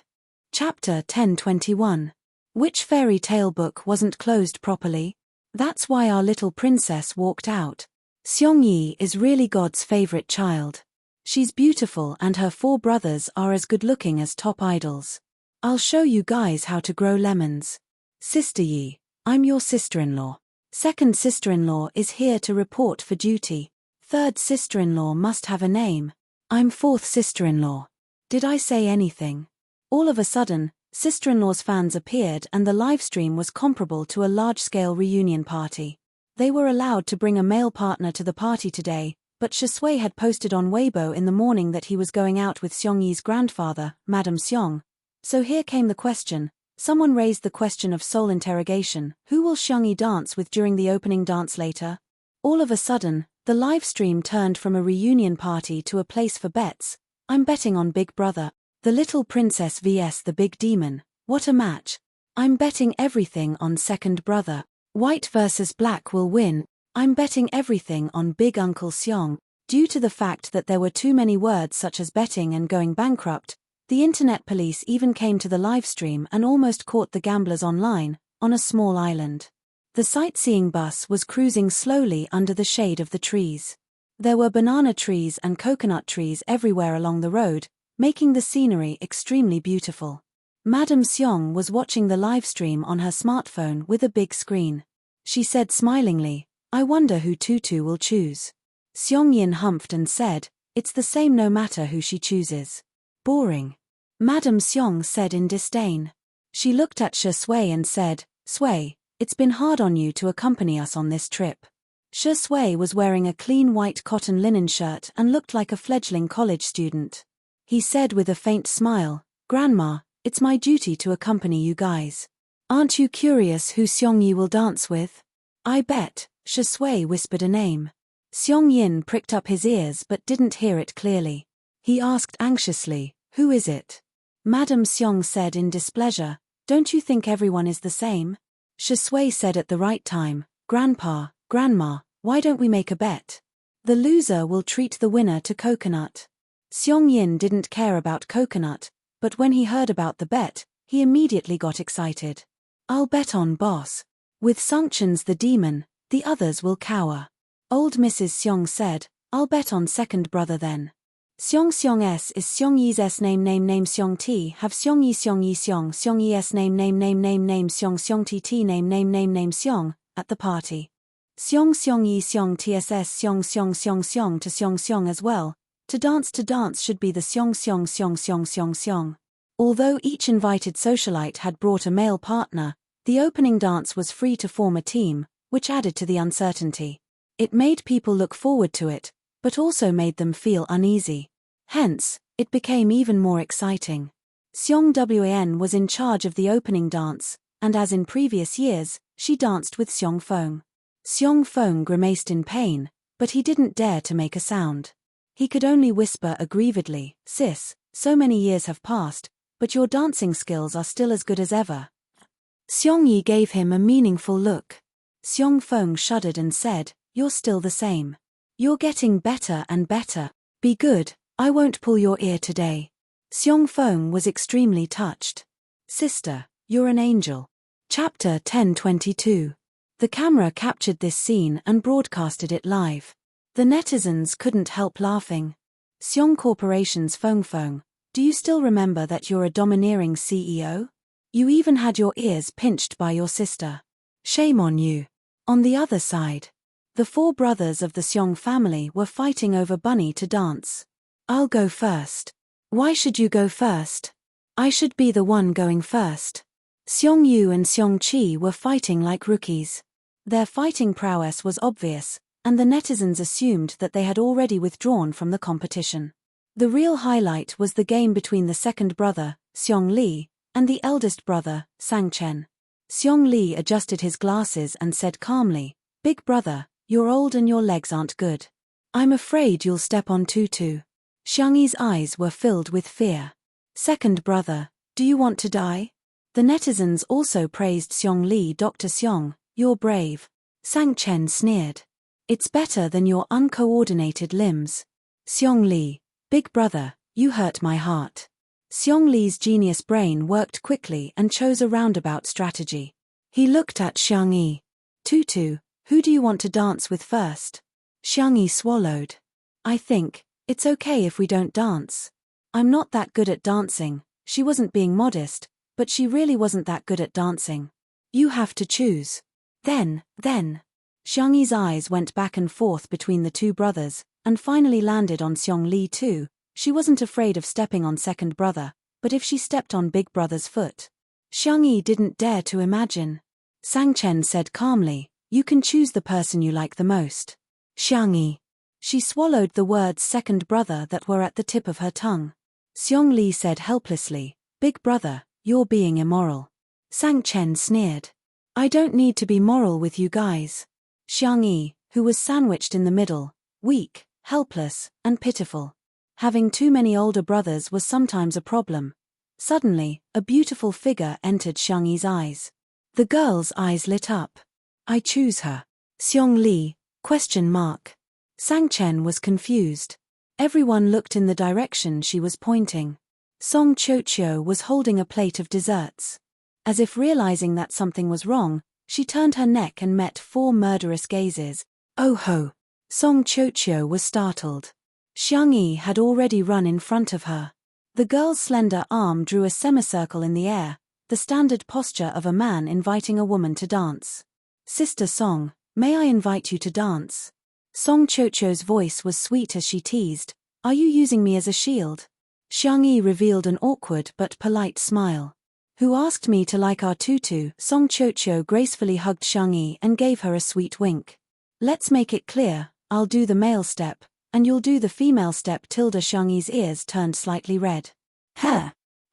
Chapter 1021. Which fairy tale book wasn't closed properly? That's why our little princess walked out. Seong Yi is really God's favorite child. She's beautiful and her 4 brothers are as good-looking as top idols. I'll show you guys how to grow lemons. Sister Yi, I'm your sister-in-law. Second sister-in-law is here to report for duty. Third sister-in-law must have a name. I'm fourth sister-in-law. Did I say anything? All of a sudden, sister-in-law's fans appeared and the livestream was comparable to a large-scale reunion party. They were allowed to bring a male partner to the party today, but Shisui had posted on Weibo in the morning that he was going out with Seongyi's grandfather, Madam Seong. So here came the question. Someone raised the question of soul interrogation. Who will Seongyi dance with during the opening dance later? All of a sudden, the live stream turned from a reunion party to a place for bets. I'm betting on Big Brother. The Little Princess vs the Big Demon. What a match. I'm betting everything on Second Brother. White versus Black will win. I'm betting everything on Big Uncle Seong. Due to the fact that there were too many words such as betting and going bankrupt, the internet police even came to the livestream and almost caught the gamblers online, on a small island. The sightseeing bus was cruising slowly under the shade of the trees. There were banana trees and coconut trees everywhere along the road, making the scenery extremely beautiful. Madam Seong was watching the livestream on her smartphone with a big screen. She said smilingly, I wonder who Tutu will choose. Seong Yin humphed and said, it's the same no matter who she chooses. Boring. Madam Seong said in disdain. She looked at Shui and said, Sui, it's been hard on you to accompany us on this trip. Shui was wearing a clean white cotton linen shirt and looked like a fledgling college student. He said with a faint smile, Grandma, it's my duty to accompany you guys. Aren't you curious who Seongyi will dance with? I bet. Shui whispered a name. Seong Yin pricked up his ears but didn't hear it clearly. He asked anxiously, who is it? Madam Seong said in displeasure, don't you think everyone is the same? Shui said at the right time, Grandpa, Grandma, why don't we make a bet? The loser will treat the winner to coconut. Seong Yin didn't care about coconut, but when he heard about the bet, he immediately got excited. I'll bet on boss. With Sungchen's the demon, the others will cower. Old Mrs. Seong said, I'll bet on Second Brother then. Seong S is Seongyi's S name Seong T have Seongyi Seong S name Seong T name Seong, at the party. Seongyi Seong TSS Seong to Seong as well. To dance should be the Seong. Although each invited socialite had brought a male partner, the opening dance was free to form a team, which added to the uncertainty. It made people look forward to it, but also made them feel uneasy. Hence, it became even more exciting. Seong Wan was in charge of the opening dance, and as in previous years, she danced with Seong Fong. Seong Fong grimaced in pain, but he didn't dare to make a sound. He could only whisper aggrievedly, Sis, so many years have passed, but your dancing skills are still as good as ever. Seongyi gave him a meaningful look. Seong Fong shuddered and said, You're still the same. You're getting better and better. Be good, I won't pull your ear today. Seong Fong was extremely touched. Sister, you're an angel. Chapter 1022. The camera captured this scene and broadcasted it live. The netizens couldn't help laughing. Seong Corporation's Fong, do you still remember that you're a domineering CEO? You even had your ears pinched by your sister. Shame on you. On the other side, the four brothers of the Seong family were fighting over Bunny to dance. I'll go first. Why should you go first? I should be the one going first. Seong Yu and Seong Chi were fighting like rookies. Their fighting prowess was obvious, and the netizens assumed that they had already withdrawn from the competition. The real highlight was the game between the second brother, Seong Lee, and the eldest brother, Sang Chen. Seong Lee adjusted his glasses and said calmly, "Big brother, you're old and your legs aren't good. I'm afraid you'll step on Tutu." Xiangyi's eyes were filled with fear. "Second brother, do you want to die?" The netizens also praised Seong Lee. "Dr. Seong, you're brave." Sang Chen sneered. "It's better than your uncoordinated limbs." Seong Lee, "Big brother, you hurt my heart." Seong Lee's genius brain worked quickly and chose a roundabout strategy. He looked at Xiangyi. "Tutu, who do you want to dance with first?" Xiangyi swallowed. "I think it's okay if we don't dance. I'm not that good at dancing." She wasn't being modest, but she really wasn't that good at dancing. "You have to choose." Then. Xiangyi's eyes went back and forth between the two brothers, and finally landed on Seong Lee too. She wasn't afraid of stepping on second brother, but if she stepped on big brother's foot? Xiangyi didn't dare to imagine. Sang Chen said calmly, "You can choose the person you like the most." Xiangyi. She swallowed the words second brother that were at the tip of her tongue. Seong Lee said helplessly, "Big brother, you're being immoral." Sang Chen sneered. "I don't need to be moral with you guys." Xiangyi, who was sandwiched in the middle, weak, helpless, and pitiful. Having too many older brothers was sometimes a problem. Suddenly, a beautiful figure entered Xiangyi's eyes. The girl's eyes lit up. "I choose her." Seong Lee? Sang Chen was confused. Everyone looked in the direction she was pointing. Song Chochio was holding a plate of desserts. As if realizing that something was wrong, she turned her neck and met 4 murderous gazes. "Oh ho!" Song Chochio was startled. Xiangyi had already run in front of her. The girl's slender arm drew a semicircle in the air, the standard posture of a man inviting a woman to dance. "Sister Song, may I invite you to dance?" Song Chocho's voice was sweet as she teased, "Are you using me as a shield?" Xiangyi revealed an awkward but polite smile. "Who asked me to like our tutu?" Song Chocho gracefully hugged Xiangyi and gave her a sweet wink. "Let's make it clear, I'll do the male step, and you'll do the female step." Xiangyi's ears turned slightly red.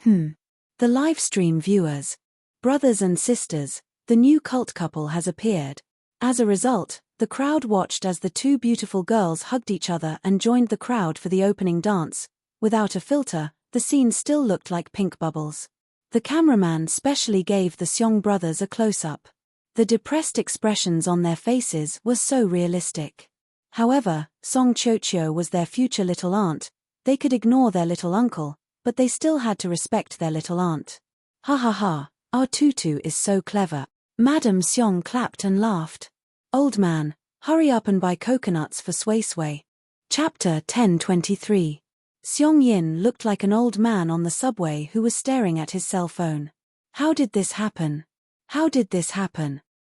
The live stream viewers. Brothers and sisters, the new cult couple has appeared. As a result, the crowd watched as the two beautiful girls hugged each other and joined the crowd for the opening dance. Without a filter, the scene still looked like pink bubbles. The cameraman specially gave the Seong brothers a close-up. The depressed expressions on their faces were so realistic. However, Song Chochio was their future little aunt. They could ignore their little uncle, but they still had to respect their little aunt. "Ha ha ha, our tutu is so clever." Madam Seong clapped and laughed. "Old man, hurry up and buy coconuts for Sway Sway." Chapter 10:23. Seong Yin looked like an old man on the subway who was staring at his cell phone. How did this happen?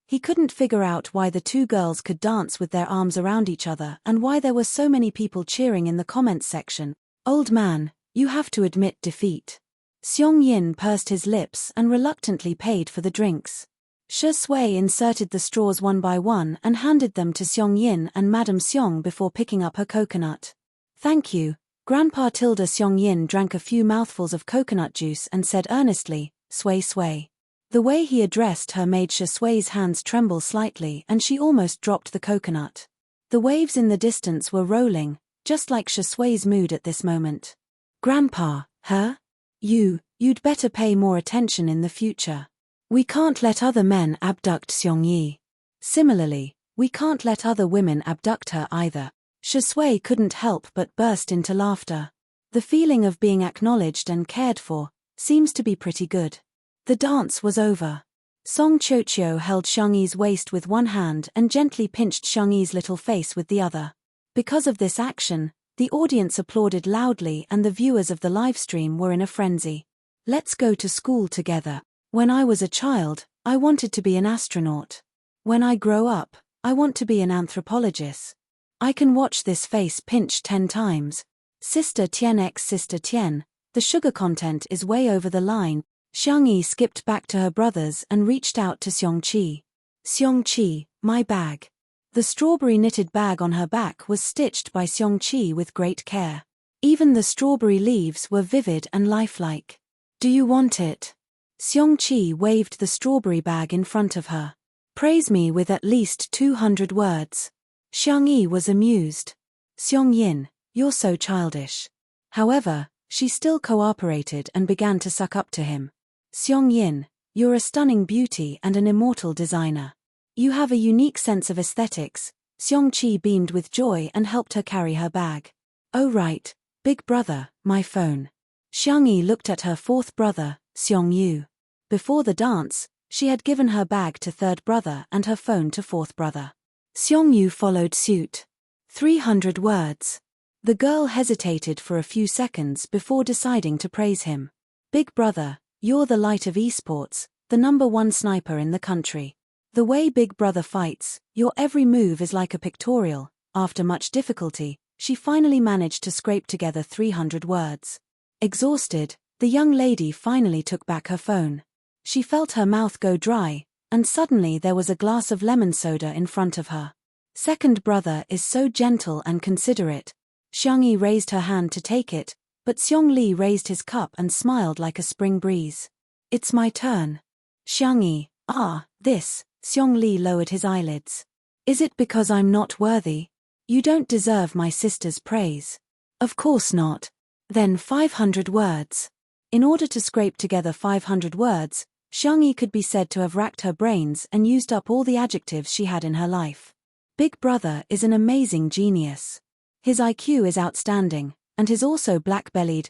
He couldn't figure out why the two girls could dance with their arms around each other and why there were so many people cheering in the comments section. "Old man, you have to admit defeat." Seong Yin pursed his lips and reluctantly paid for the drinks. Shi Sui inserted the straws one by one and handed them to Seong Yin and Madam Seong before picking up her coconut. "Thank you, Grandpa." Seong Yin drank a few mouthfuls of coconut juice and said earnestly, "Sway Sway." The way he addressed her made Shi Sui's hands tremble slightly and she almost dropped the coconut. The waves in the distance were rolling, just like Shi Sui's mood at this moment. "Grandpa, huh? You'd better pay more attention in the future. We can't let other men abduct Seong Yi. Similarly, we can't let other women abduct her either." Shi Sui couldn't help but burst into laughter. The feeling of being acknowledged and cared for seems to be pretty good. The dance was over. Song Chochio held Xiangyi's waist with one hand and gently pinched Xiangyi's little face with the other. Because of this action, the audience applauded loudly and the viewers of the livestream were in a frenzy. "Let's go to school together. When I was a child, I wanted to be an astronaut." When I grow up, I want to be an anthropologist. I can watch this face pinch 10 times. Sister Tian x Sister Tian, the sugar content is way over the line. Xiangyi skipped back to her brothers and reached out to Xiongqi. Xiongqi, my bag. The strawberry knitted bag on her back was stitched by Xiongqi with great care. Even the strawberry leaves were vivid and lifelike. Do you want it? Xiongqi waved the strawberry bag in front of her. Praise me with at least 200 words. Xiangyi was amused. Xiongyin, you're so childish. However, she still cooperated and began to suck up to him. Xiongyin, you're a stunning beauty and an immortal designer. You have a unique sense of aesthetics. Xiongqi beamed with joy and helped her carry her bag. Oh right, big brother, my phone. Xiangyi looked at her fourth brother, Xiongyu. Before the dance, she had given her bag to third brother and her phone to fourth brother. Xiongyu followed suit. 300 words. The girl hesitated for a few seconds before deciding to praise him. Big brother, you're the light of esports, the #1 sniper in the country. The way Big Brother fights, your every move is like a pictorial. After much difficulty, she finally managed to scrape together 300 words. Exhausted, the young lady finally took back her phone. She felt her mouth go dry, and suddenly there was a glass of lemon soda in front of her. Second brother is so gentle and considerate. Xiangyi raised her hand to take it, but Xiongli raised his cup and smiled like a spring breeze. It's my turn. Xiangyi, this. Xiongli lowered his eyelids. Is it because I'm not worthy? You don't deserve my sister's praise. Of course not. Then 500 words. In order to scrape together 500 words, Xiangyi could be said to have racked her brains and used up all the adjectives she had in her life. Big brother is an amazing genius. His IQ is outstanding, and his also black-bellied,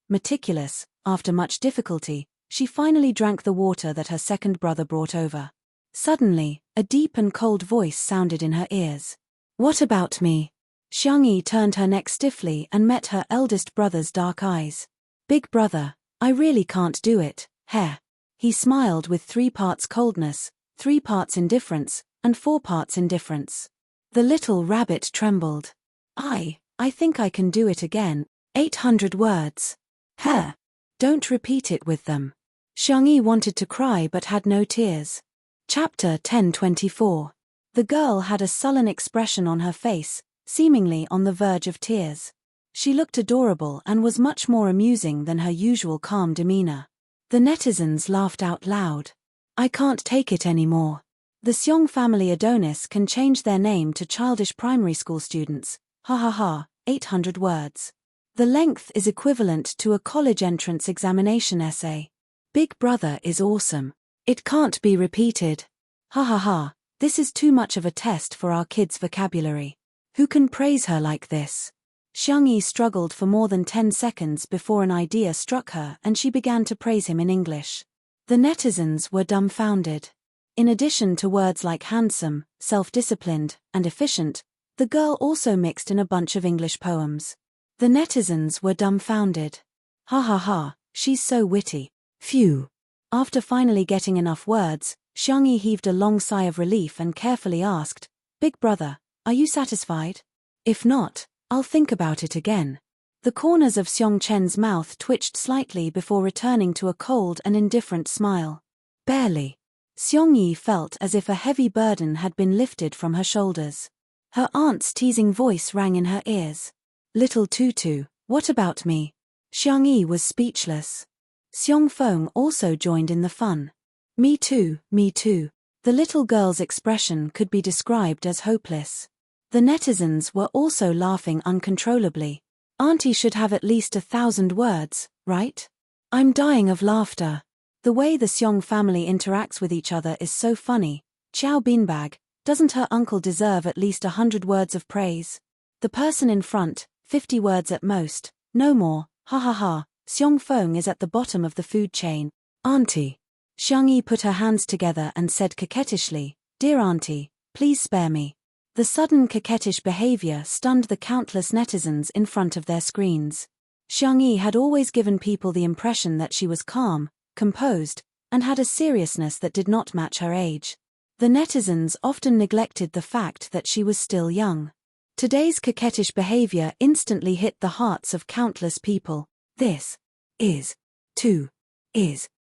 meticulous. After much difficulty, she finally drank the water that her second brother brought over. Suddenly, a deep and cold voice sounded in her ears. What about me? Xiangyi turned her neck stiffly and met her eldest brother's dark eyes. Big brother, I really can't do it, heh. He smiled with 3 parts coldness, 3 parts indifference, and 4 parts indifference. The little rabbit trembled. I think I can do it again. 800 words. Heh. Don't repeat it with them. Xiangyi wanted to cry but had no tears. Chapter 10:24. The girl had a sullen expression on her face, seemingly on the verge of tears. She looked adorable and was much more amusing than her usual calm demeanor. The netizens laughed out loud. I can't take it anymore. The Xiong family Adonis can change their name to childish primary school students. Ha ha ha, 800 words. The length is equivalent to a college entrance examination essay. Big brother is awesome. It can't be repeated. Ha ha ha, this is too much of a test for our kids' vocabulary. Who can praise her like this? Xiangyi struggled for more than 10 seconds before an idea struck her and she began to praise him in English. The netizens were dumbfounded. In addition to words like handsome, self-disciplined, and efficient, the girl also mixed in a bunch of English poems. The netizens were dumbfounded. Ha ha ha, she's so witty. Phew. After finally getting enough words, Xiangyi heaved a long sigh of relief and carefully asked, Big brother, are you satisfied? If not, I'll think about it again. The corners of Xiong Chen's mouth twitched slightly before returning to a cold and indifferent smile. Barely. Xiongyi felt as if a heavy burden had been lifted from her shoulders. Her aunt's teasing voice rang in her ears. Little Tutu, what about me? Xiangyi was speechless. Xiong Feng also joined in the fun. Me too, me too. The little girl's expression could be described as hopeless. The netizens were also laughing uncontrollably. Auntie should have at least 1,000 words, right? I'm dying of laughter. The way the Xiong family interacts with each other is so funny. Xiao Beanbag, doesn't her uncle deserve at least 100 words of praise? The person in front, 50 words at most, no more, ha ha ha. Xiong Feng is at the bottom of the food chain. Auntie. Xiangyi put her hands together and said coquettishly, Dear auntie, please spare me. The sudden coquettish behavior stunned the countless netizens in front of their screens. Xiangyi had always given people the impression that she was calm, composed, and had a seriousness that did not match her age. The netizens often neglected the fact that she was still young. Today's coquettish behavior instantly hit the hearts of countless people. This is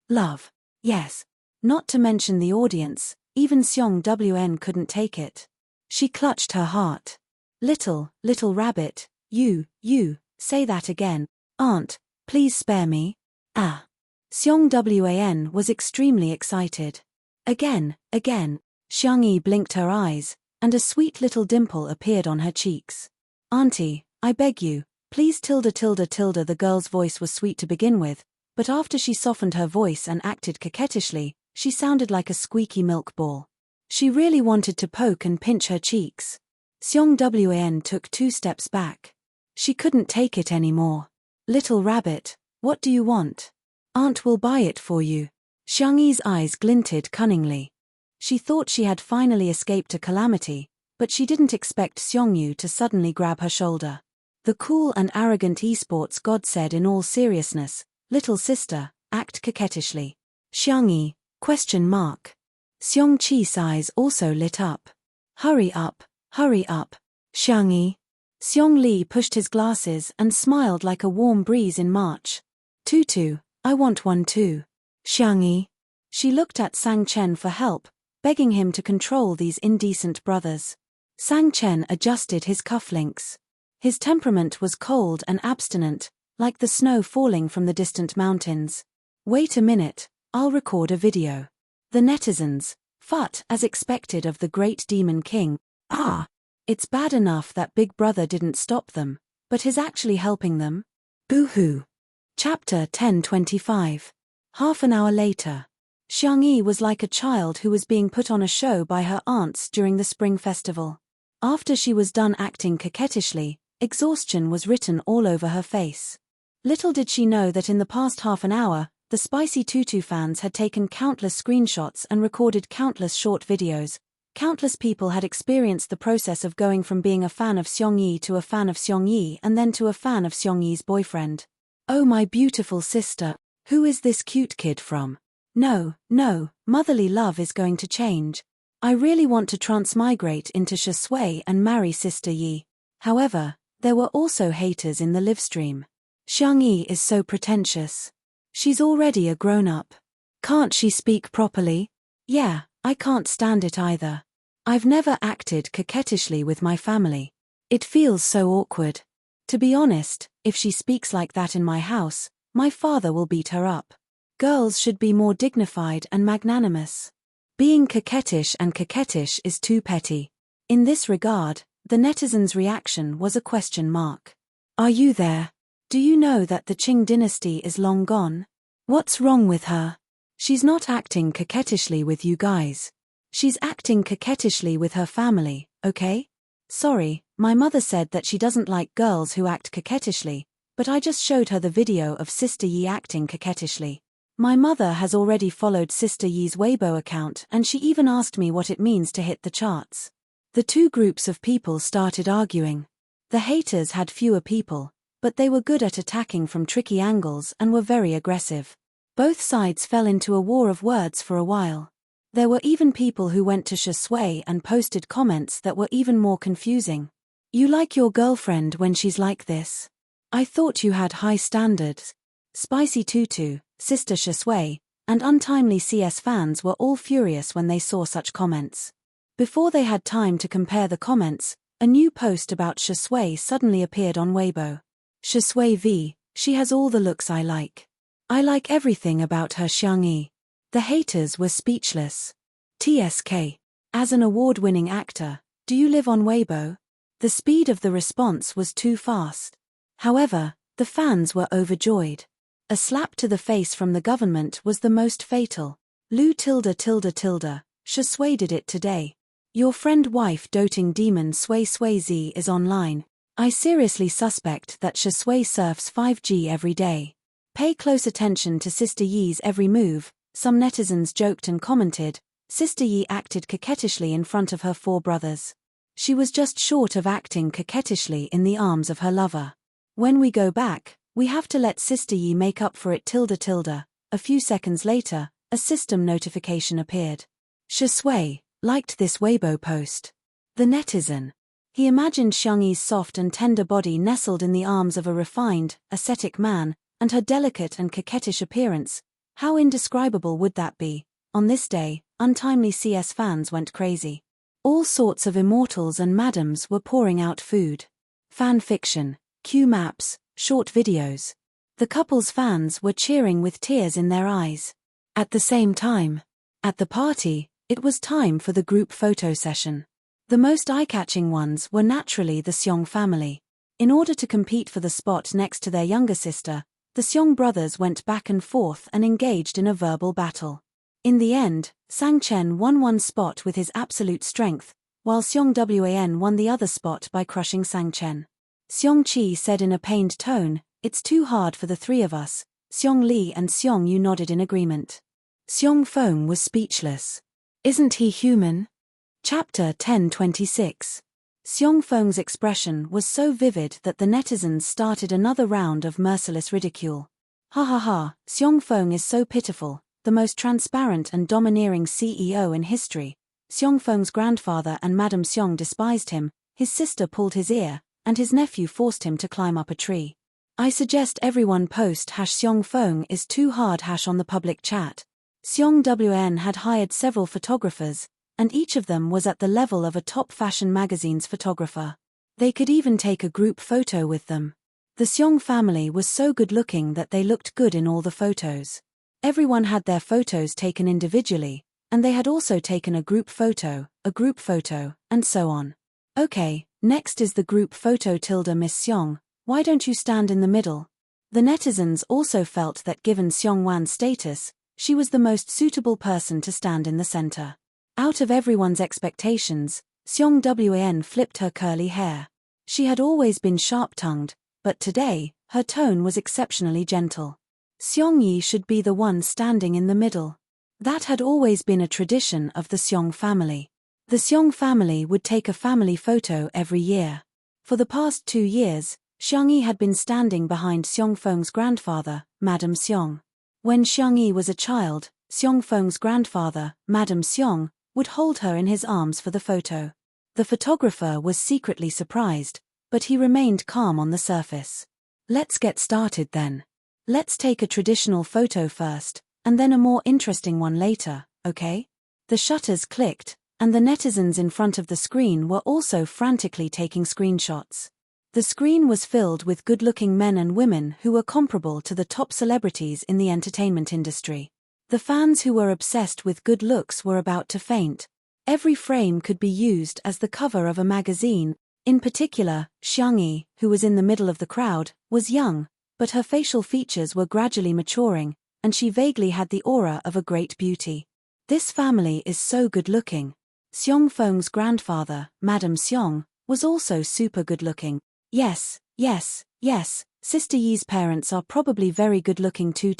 love. Yes. Not to mention the audience, even Seong WN couldn't take it. She clutched her heart. Little rabbit, you, say that again. Aunt, please spare me. Ah. Seong WAN was extremely excited. Again. Xiangyi blinked her eyes, and a sweet little dimple appeared on her cheeks. Auntie, I beg you, please tilde. The girl's voice was sweet to begin with, but after she softened her voice and acted coquettishly, she sounded like a squeaky milk ball. She really wanted to poke and pinch her cheeks. Seong WAN took 2 steps back. She couldn't take it anymore. Little rabbit, what do you want? Aunt will buy it for you. Xiangyi's eyes glinted cunningly. She thought she had finally escaped a calamity, but she didn't expect Seongyu to suddenly grab her shoulder. The cool and arrogant esports god said in all seriousness, little sister, act coquettishly. Xiangyi, ? Seong Chi's eyes also lit up. Hurry up, Xiangyi. Seong Li pushed his glasses and smiled like a warm breeze in March. Tutu, I want one too. Xiangyi. She looked at Sang Chen for help, begging him to control these indecent brothers. Sang Chen adjusted his cufflinks. His temperament was cold and abstinent, like the snow falling from the distant mountains. Wait a minute, I'll record a video. The netizens, fut as expected of the great demon king. It's bad enough that Big Brother didn't stop them, but he's actually helping them? Boo-hoo. Chapter 10:25. Half an hour later. Xiangyi was like a child who was being put on a show by her aunts during the spring festival. After she was done acting coquettishly, exhaustion was written all over her face. Little did she know that in the past half an hour, the Spicy Tutu fans had taken countless screenshots and recorded countless short videos. Countless people had experienced the process of going from being a fan of Seongyi to a fan of Seongyi and then to a fan of Seongyi's boyfriend. Oh my beautiful sister, who is this cute kid from? No, motherly love is going to change. I really want to transmigrate into Shui and marry Sister Yi. However, there were also haters in the livestream. Xiangyi is so pretentious. She's already a grown-up. Can't she speak properly? Yeah, I can't stand it either. I've never acted coquettishly with my family. It feels so awkward. To be honest, if she speaks like that in my house, my father will beat her up. Girls should be more dignified and magnanimous. Being coquettish is too petty. In this regard, the netizens' reaction was a question mark. Are you there? Do you know that the Qing dynasty is long gone? What's wrong with her? She's not acting coquettishly with you guys. She's acting coquettishly with her family, okay? Sorry, my mother said that she doesn't like girls who act coquettishly, but I just showed her the video of Sister Yi acting coquettishly. My mother has already followed Sister Yi's Weibo account and she even asked me what it means to hit the charts. The two groups of people started arguing. The haters had fewer people, but they were good at attacking from tricky angles and were very aggressive. Both sides fell into a war of words for a while. There were even people who went to Shui and posted comments that were even more confusing. You like your girlfriend when she's like this? I thought you had high standards. Spicy Tutu, Sister Shui, and Untimely CS fans were all furious when they saw such comments. Before they had time to compare the comments, a new post about Shui suddenly appeared on Weibo. Shui V, she has all the looks I like. I like everything about her Xiangyi. The haters were speechless. TSK. As an award-winning actor, do you live on Weibo? The speed of the response was too fast. However, the fans were overjoyed. A slap to the face from the government was the most fatal. Lu tilde. Shui did it today. Your friend wife doting demon Sui Z is online. I seriously suspect that Shui surfs 5G every day. Pay close attention to Sister Yi's every move, some netizens joked and commented. Sister Yi acted coquettishly in front of her 4 brothers. She was just short of acting coquettishly in the arms of her lover. When we go back, we have to let Sister Yi make up for it tilde. A few seconds later, a system notification appeared. Shui, liked this Weibo post. The netizen. He imagined Xiangyi's soft and tender body nestled in the arms of a refined, ascetic man, and her delicate and coquettish appearance. How indescribable would that be? On this day, untimely CS fans went crazy. All sorts of immortals and madams were pouring out food. Fan fiction, Q maps, short videos. The couple's fans were cheering with tears in their eyes. At the same time, at the party, it was time for the group photo session. The most eye-catching ones were naturally the Seong family. In order to compete for the spot next to their younger sister, the Seong brothers went back and forth and engaged in a verbal battle. In the end, Sang Chen won one spot with his absolute strength, while Seong Wan won the other spot by crushing Sang Chen. Seong Chi said in a pained tone, "It's too hard for the three of us." Seong Li and Seong Yu nodded in agreement. Seong Feng was speechless. Isn't he human? Chapter 10:26. Seong Feng's expression was so vivid that the netizens started another round of merciless ridicule. Ha ha ha, Seong Feng is so pitiful, the most transparent and domineering CEO in history. Seong Feng's grandfather and Madame Seong despised him, his sister pulled his ear, and his nephew forced him to climb up a tree. I suggest everyone post #Seong Feng is too hard on the public chat. Seong Wan had hired several photographers, and each of them was at the level of a top fashion magazine's photographer. They could even take a group photo with them. The Seong family was so good-looking that they looked good in all the photos. Everyone had their photos taken individually, and they had also taken a group photo, and so on. Okay, next is the group photo. Miss Seong, why don't you stand in the middle? The netizens also felt that given Seong Wan's status, she was the most suitable person to stand in the center. Out of everyone's expectations, Seong Wan flipped her curly hair. She had always been sharp-tongued, but today, her tone was exceptionally gentle. Seong Yi should be the one standing in the middle. That had always been a tradition of the Seong family. The Seong family would take a family photo every year. For the past 2 years, Xiangyi had been standing behind Seong Feng's grandfather, Madame Seong. When Xiangyi was a child, Seong Feng's grandfather, Madame Seong, would hold her in his arms for the photo. The photographer was secretly surprised, but he remained calm on the surface. Let's get started then. Let's take a traditional photo first, and then a more interesting one later, okay? The shutters clicked, and the netizens in front of the screen were also frantically taking screenshots. The screen was filled with good-looking men and women who were comparable to the top celebrities in the entertainment industry. The fans who were obsessed with good looks were about to faint. Every frame could be used as the cover of a magazine. In particular, Xiangyi, who was in the middle of the crowd, was young, but her facial features were gradually maturing, and she vaguely had the aura of a great beauty. This family is so good-looking. Seong Feng's grandfather, Madame Seong, was also super good-looking. Yes, Sister Yi's parents are probably very good-looking too.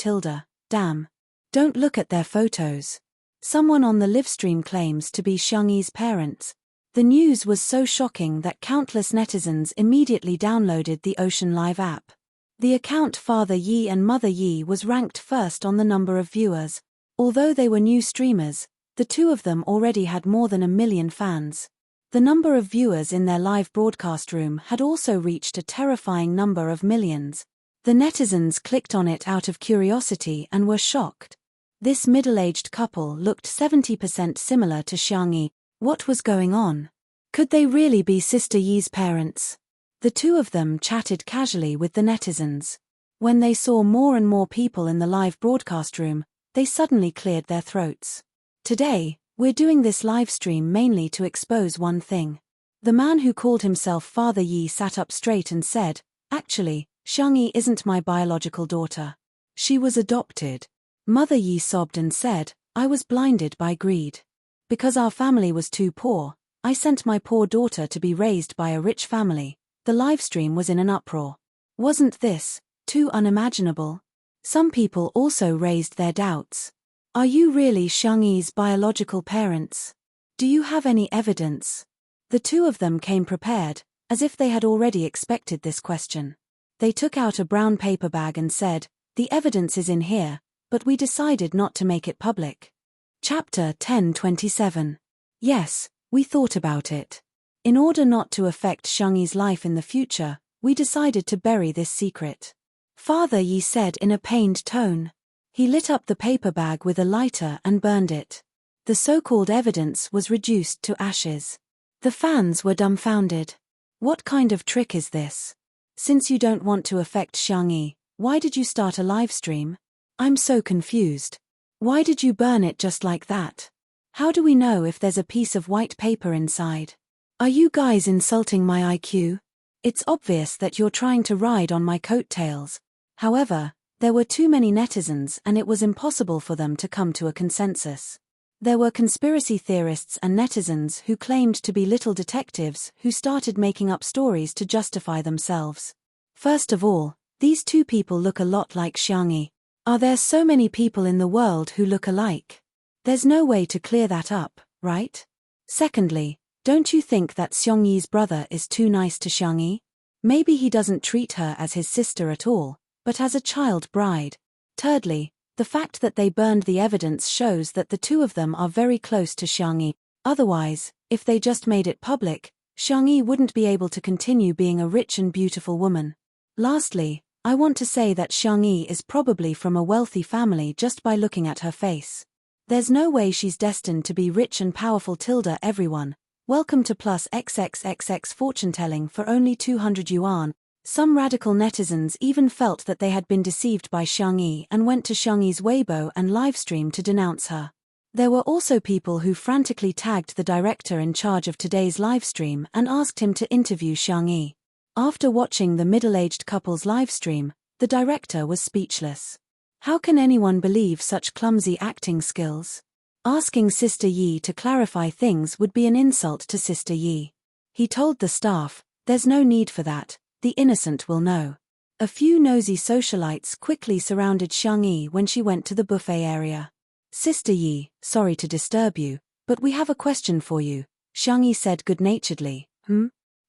Damn. Don't look at their photos. Someone on the livestream claims to be Xiangyi's parents. The news was so shocking that countless netizens immediately downloaded the Ocean Live app. The account Father Yi and Mother Yi was ranked first on the number of viewers. Although they were new streamers, the two of them already had more than 1 million fans. The number of viewers in their live broadcast room had also reached a terrifying number of millions. The netizens clicked on it out of curiosity and were shocked. This middle-aged couple looked 70% similar to Xiangyi. What was going on? Could they really be Sister Yi's parents? The two of them chatted casually with the netizens. When they saw more and more people in the live broadcast room, they suddenly cleared their throats. Today, we're doing this live stream mainly to expose one thing. The man who called himself Father Yi sat up straight and said, "Actually, Xiangyi isn't my biological daughter. She was adopted." Mother Yi sobbed and said, "I was blinded by greed. Because our family was too poor, I sent my poor daughter to be raised by a rich family." The livestream was in an uproar. Wasn't this too unimaginable? Some people also raised their doubts. Are you really Xiangyi's biological parents? Do you have any evidence? The two of them came prepared, as if they had already expected this question. They took out a brown paper bag and said, "The evidence is in here, but we decided not to make it public." Chapter 10:27. Yes, we thought about it. In order not to affect Xiangyi's life in the future, we decided to bury this secret. Father Yi said in a pained tone. He lit up the paper bag with a lighter and burned it. The so-called evidence was reduced to ashes. The fans were dumbfounded. What kind of trick is this? Since you don't want to affect Xiangyi, why did you start a live stream? I'm so confused. Why did you burn it just like that? How do we know if there's a piece of white paper inside? Are you guys insulting my IQ? It's obvious that you're trying to ride on my coattails. However, there were too many netizens and it was impossible for them to come to a consensus. There were conspiracy theorists and netizens who claimed to be little detectives who started making up stories to justify themselves. First of all, these two people look a lot like Xiangyi. Are there so many people in the world who look alike? There's no way to clear that up, right? Secondly, don't you think that Xiangyi's brother is too nice to Xiangyi? Maybe he doesn't treat her as his sister at all, but as a child bride. Thirdly, the fact that they burned the evidence shows that the two of them are very close to Xiangyi. Otherwise, if they just made it public, Xiangyi wouldn't be able to continue being a rich and beautiful woman. Lastly, I want to say that Xiangyi is probably from a wealthy family just by looking at her face. There's no way she's destined to be rich and powerful. Tilda everyone. Welcome to plus XXXX fortune-telling for only 200 yuan. Some radical netizens even felt that they had been deceived by Xiangyi and went to Xiangyi's Weibo and livestream to denounce her. There were also people who frantically tagged the director in charge of today's livestream and asked him to interview Xiangyi. After watching the middle-aged couple's livestream, the director was speechless. How can anyone believe such clumsy acting skills? Asking Sister Yi to clarify things would be an insult to Sister Yi. He told the staff, "There's no need for that. The innocent will know." A few nosy socialites quickly surrounded Xiangyi when she went to the buffet area. "Sister Yi, sorry to disturb you, but we have a question for you," Xiangyi said good-naturedly.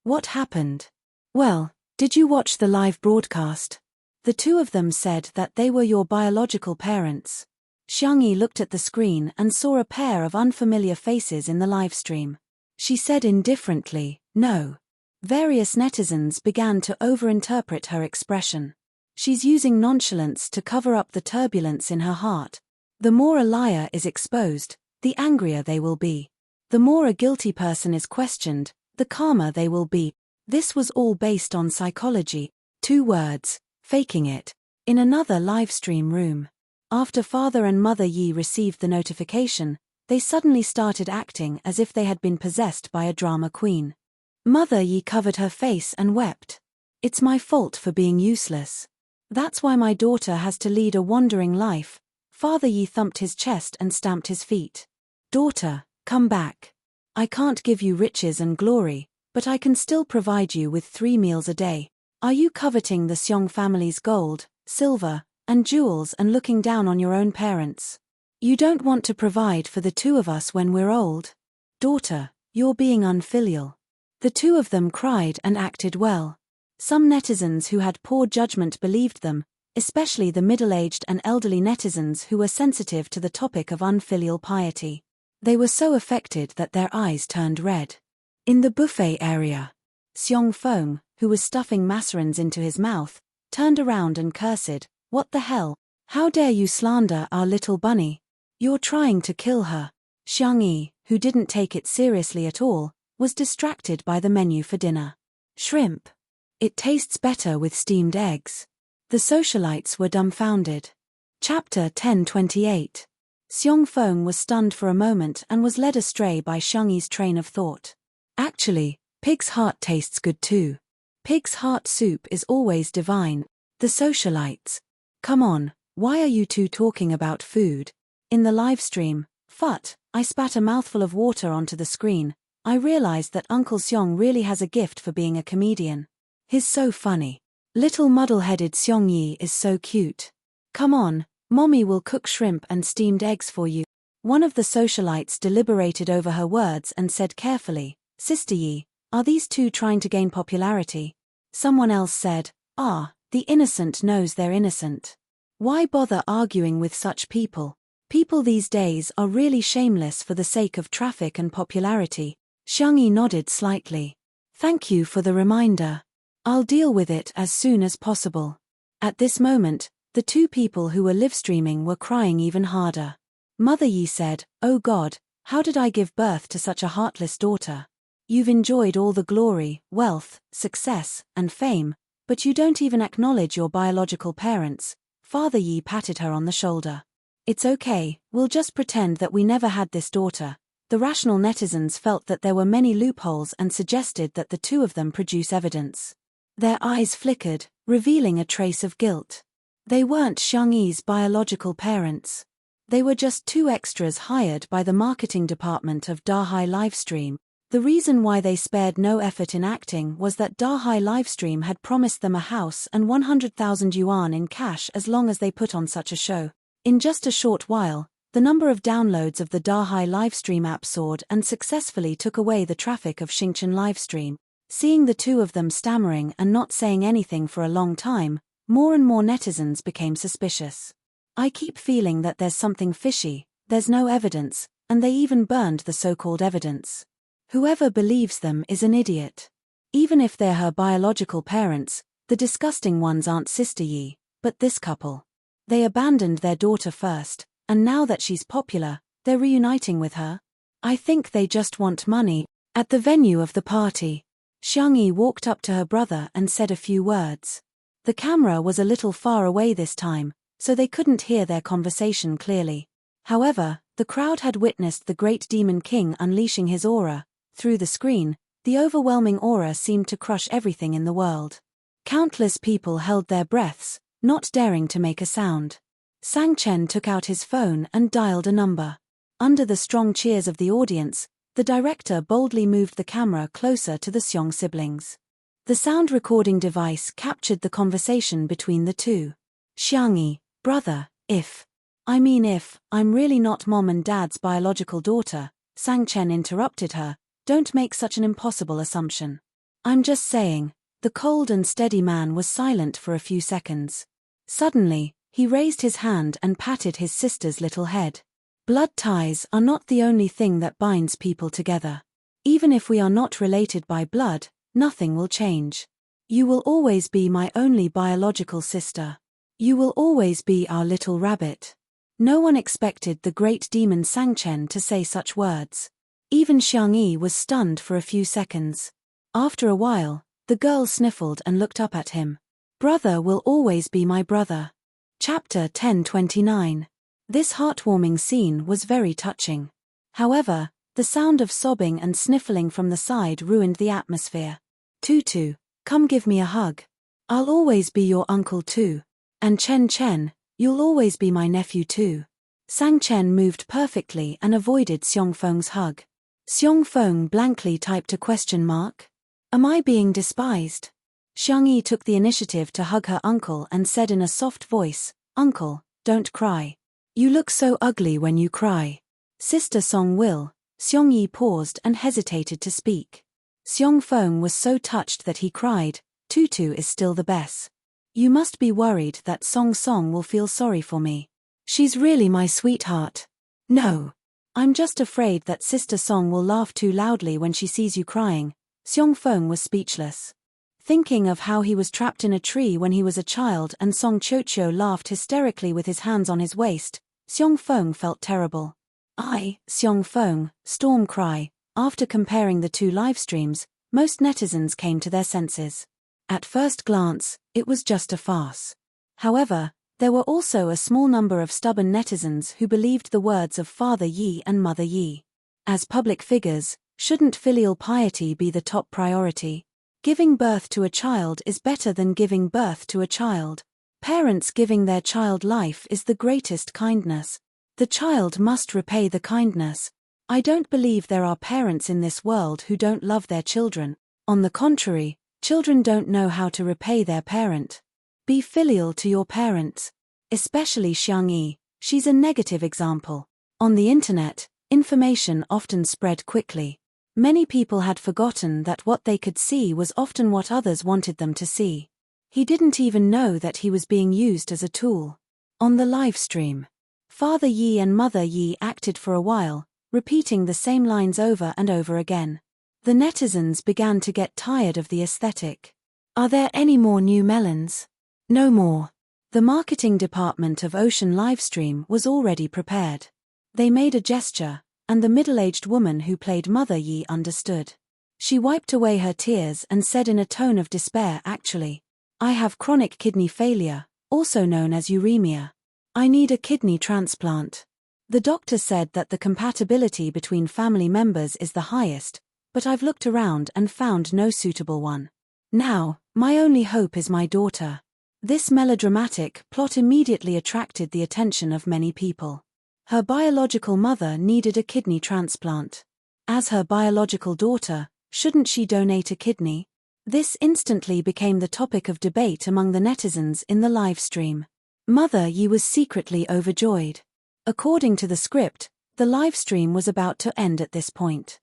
What happened? Well, did you watch the live broadcast? The two of them said that they were your biological parents. Xiangyi looked at the screen and saw a pair of unfamiliar faces in the livestream. She said indifferently, "No." Various netizens began to overinterpret her expression. She's using nonchalance to cover up the turbulence in her heart. The more a liar is exposed, the angrier they will be. The more a guilty person is questioned, the calmer they will be. This was all based on psychology. 2 words, faking it. In another livestream room. After Father and Mother Yi received the notification, they suddenly started acting as if they had been possessed by a drama queen. Mother Yi covered her face and wept. "It's my fault for being useless. That's why my daughter has to lead a wandering life." Father Yi thumped his chest and stamped his feet. "Daughter, come back. I can't give you riches and glory, but I can still provide you with 3 meals a day. Are you coveting the Xiong family's gold, silver, and jewels and looking down on your own parents? You don't want to provide for the two of us when we're old? Daughter, you're being unfilial." The two of them cried and acted well. Some netizens who had poor judgment believed them, especially the middle-aged and elderly netizens who were sensitive to the topic of unfilial piety. They were so affected that their eyes turned red. In the buffet area, Xiong Feng, who was stuffing macarons into his mouth, turned around and cursed, "What the hell? How dare you slander our little bunny? You're trying to kill her." Xiangyi, who didn't take it seriously at all, was distracted by the menu for dinner. Shrimp. It tastes better with steamed eggs. The socialites were dumbfounded. Chapter 10:28. Xiong Feng was stunned for a moment and was led astray by Xiangyi's train of thought. "Actually, pig's heart tastes good too. Pig's heart soup is always divine." The socialites. "Come on, why are you two talking about food?" In the livestream, I spat a mouthful of water onto the screen. I realized that Uncle Xiong really has a gift for being a comedian. He's so funny. Little muddle-headed Xiongyi is so cute. "Come on, Mommy will cook shrimp and steamed eggs for you." One of the socialites deliberated over her words and said carefully, "Sister Yi, are these two trying to gain popularity?" Someone else said, "The innocent knows they're innocent. Why bother arguing with such people? People these days are really shameless for the sake of traffic and popularity. Xiangyi nodded slightly. Thank you for the reminder. I'll deal with it as soon as possible. At this moment, the two people who were live streaming were crying even harder. Mother Yi said, "Oh God, how did I give birth to such a heartless daughter? You've enjoyed all the glory, wealth, success, and fame, but you don't even acknowledge your biological parents." Father Yi patted her on the shoulder. It's okay, we'll just pretend that we never had this daughter. The rational netizens felt that there were many loopholes and suggested that the two of them produce evidence. Their eyes flickered, revealing a trace of guilt. They weren't Xiangyi's biological parents. They were just two extras hired by the marketing department of Dahai Livestream. The reason why they spared no effort in acting was that Dahai Livestream had promised them a house and 100,000 yuan in cash as long as they put on such a show. In just a short while, the number of downloads of the Dahai Livestream app soared and successfully took away the traffic of Xingchen Livestream. Seeing the two of them stammering and not saying anything for a long time, more and more netizens became suspicious. I keep feeling that there's something fishy, there's no evidence, and they even burned the so-called evidence. Whoever believes them is an idiot. Even if they're her biological parents, the disgusting ones aren't Sister Yi, but this couple. They abandoned their daughter first, and now that she's popular, they're reuniting with her. I think they just want money. At the venue of the party, Xiangyi walked up to her brother and said a few words. The camera was a little far away this time, so they couldn't hear their conversation clearly. However, the crowd had witnessed the great Demon King unleashing his aura. Through the screen, the overwhelming aura seemed to crush everything in the world. Countless people held their breaths, not daring to make a sound. Sang Chen took out his phone and dialed a number. Under the strong cheers of the audience, the director boldly moved the camera closer to the Xiong siblings. The sound recording device captured the conversation between the two. Xiangyi, brother, if I'm really not mom and dad's biological daughter, Sang Chen interrupted her, don't make such an impossible assumption. I'm just saying. The cold and steady man was silent for a few seconds. Suddenly, he raised his hand and patted his sister's little head. Blood ties are not the only thing that binds people together. Even if we are not related by blood, nothing will change. You will always be my only biological sister. You will always be our little rabbit. No one expected the great demon Sangchen to say such words. Even Xiangyi was stunned for a few seconds. After a while, the girl sniffled and looked up at him. Brother will always be my brother. Chapter 1029. This heartwarming scene was very touching. However, the sound of sobbing and sniffling from the side ruined the atmosphere. Tutu, come give me a hug. I'll always be your uncle too. And Chen, you'll always be my nephew too. Sang Chen moved perfectly and avoided Xiong Feng's hug. Xiong Feng blankly typed a question mark. Am I being despised? Xiangyi took the initiative to hug her uncle and said in a soft voice, Uncle, don't cry. You look so ugly when you cry. Sister Song will. Xiongyi paused and hesitated to speak. Xiong Feng was so touched that he cried, Tutu is still the best. You must be worried that Song will feel sorry for me. She's really my sweetheart. No. I'm just afraid that Sister Song will laugh too loudly when she sees you crying. Xiong Feng was speechless. Thinking of how he was trapped in a tree when he was a child and Song Qiuqiu laughed hysterically with his hands on his waist, Xiong Feng felt terrible. Xiong Feng, storm cry. After comparing the two live streams, most netizens came to their senses. At first glance, it was just a farce. However, there were also a small number of stubborn netizens who believed the words of Father Yi and Mother Yi. As public figures, shouldn't filial piety be the top priority? Giving birth to a child is better than giving birth to a child. Parents giving their child life is the greatest kindness. The child must repay the kindness. I don't believe there are parents in this world who don't love their children. On the contrary, children don't know how to repay their parent. Be filial to your parents. Especially Xiangyi, she's a negative example. On the internet, information often spread quickly. Many people had forgotten that what they could see was often what others wanted them to see. He didn't even know that he was being used as a tool. On the live stream, Father Yi and Mother Yi acted for a while, repeating the same lines over and over again. The netizens began to get tired of the aesthetic. Are there any more new melons? No more. The marketing department of Ocean Livestream was already prepared. They made a gesture, and the middle-aged woman who played Mother Yi understood. She wiped away her tears and said in a tone of despair, actually, I have chronic kidney failure, also known as uremia. I need a kidney transplant. The doctor said that the compatibility between family members is the highest, but I've looked around and found no suitable one. Now, my only hope is my daughter. This melodramatic plot immediately attracted the attention of many people. Her biological mother needed a kidney transplant. As her biological daughter, shouldn't she donate a kidney? This instantly became the topic of debate among the netizens in the live stream. Mother Yi was secretly overjoyed. According to the script, the live stream was about to end at this point.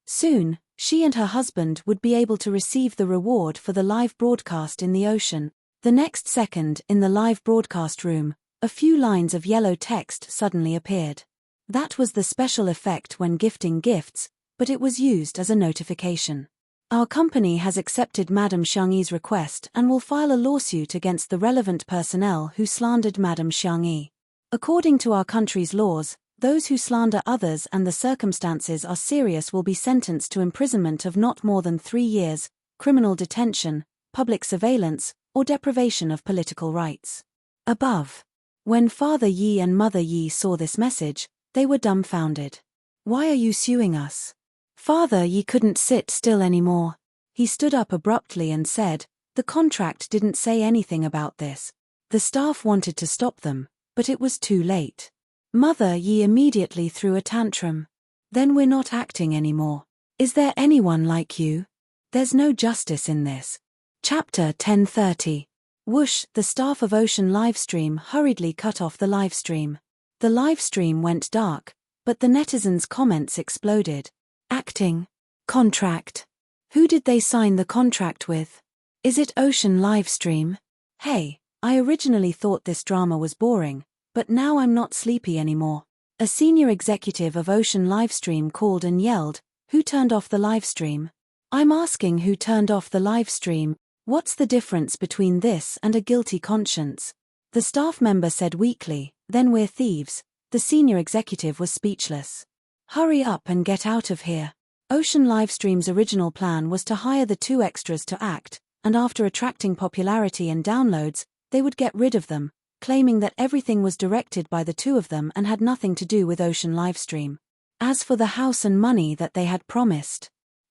Soon, she and her husband would be able to receive the reward for the live broadcast in the ocean. The next second, in the live broadcast room, a few lines of yellow text suddenly appeared. That was the special effect when gifting gifts, but it was used as a notification. Our company has accepted Madame Xiangyi's request and will file a lawsuit against the relevant personnel who slandered Madame Xiangyi. According to our country's laws, those who slander others and the circumstances are serious will be sentenced to imprisonment of not more than 3 years, criminal detention, public surveillance, or deprivation of political rights. Above. When Father Yi and Mother Yi saw this message, they were dumbfounded. Why are you suing us? Father Yi couldn't sit still anymore. He stood up abruptly and said, the contract didn't say anything about this. The staff wanted to stop them, but it was too late. Mother Yi immediately threw a tantrum. Then we're not acting anymore. Is there anyone like you? There's no justice in this. Chapter 1030. Whoosh, the staff of Ocean Livestream hurriedly cut off the livestream. The livestream went dark, but the netizens' comments exploded. Acting. Contract. Who did they sign the contract with? Is it Ocean Livestream? Hey, I originally thought this drama was boring, but now I'm not sleepy anymore. A senior executive of Ocean Livestream called and yelled, who turned off the livestream? I'm asking who turned off the livestream. What's the difference between this and a guilty conscience? The staff member said weakly, then we're thieves. The senior executive was speechless. Hurry up and get out of here. Ocean Livestream's original plan was to hire the 2 extras to act, and after attracting popularity and downloads, they would get rid of them, claiming that everything was directed by the 2 of them and had nothing to do with Ocean Livestream. As for the house and money that they had promised,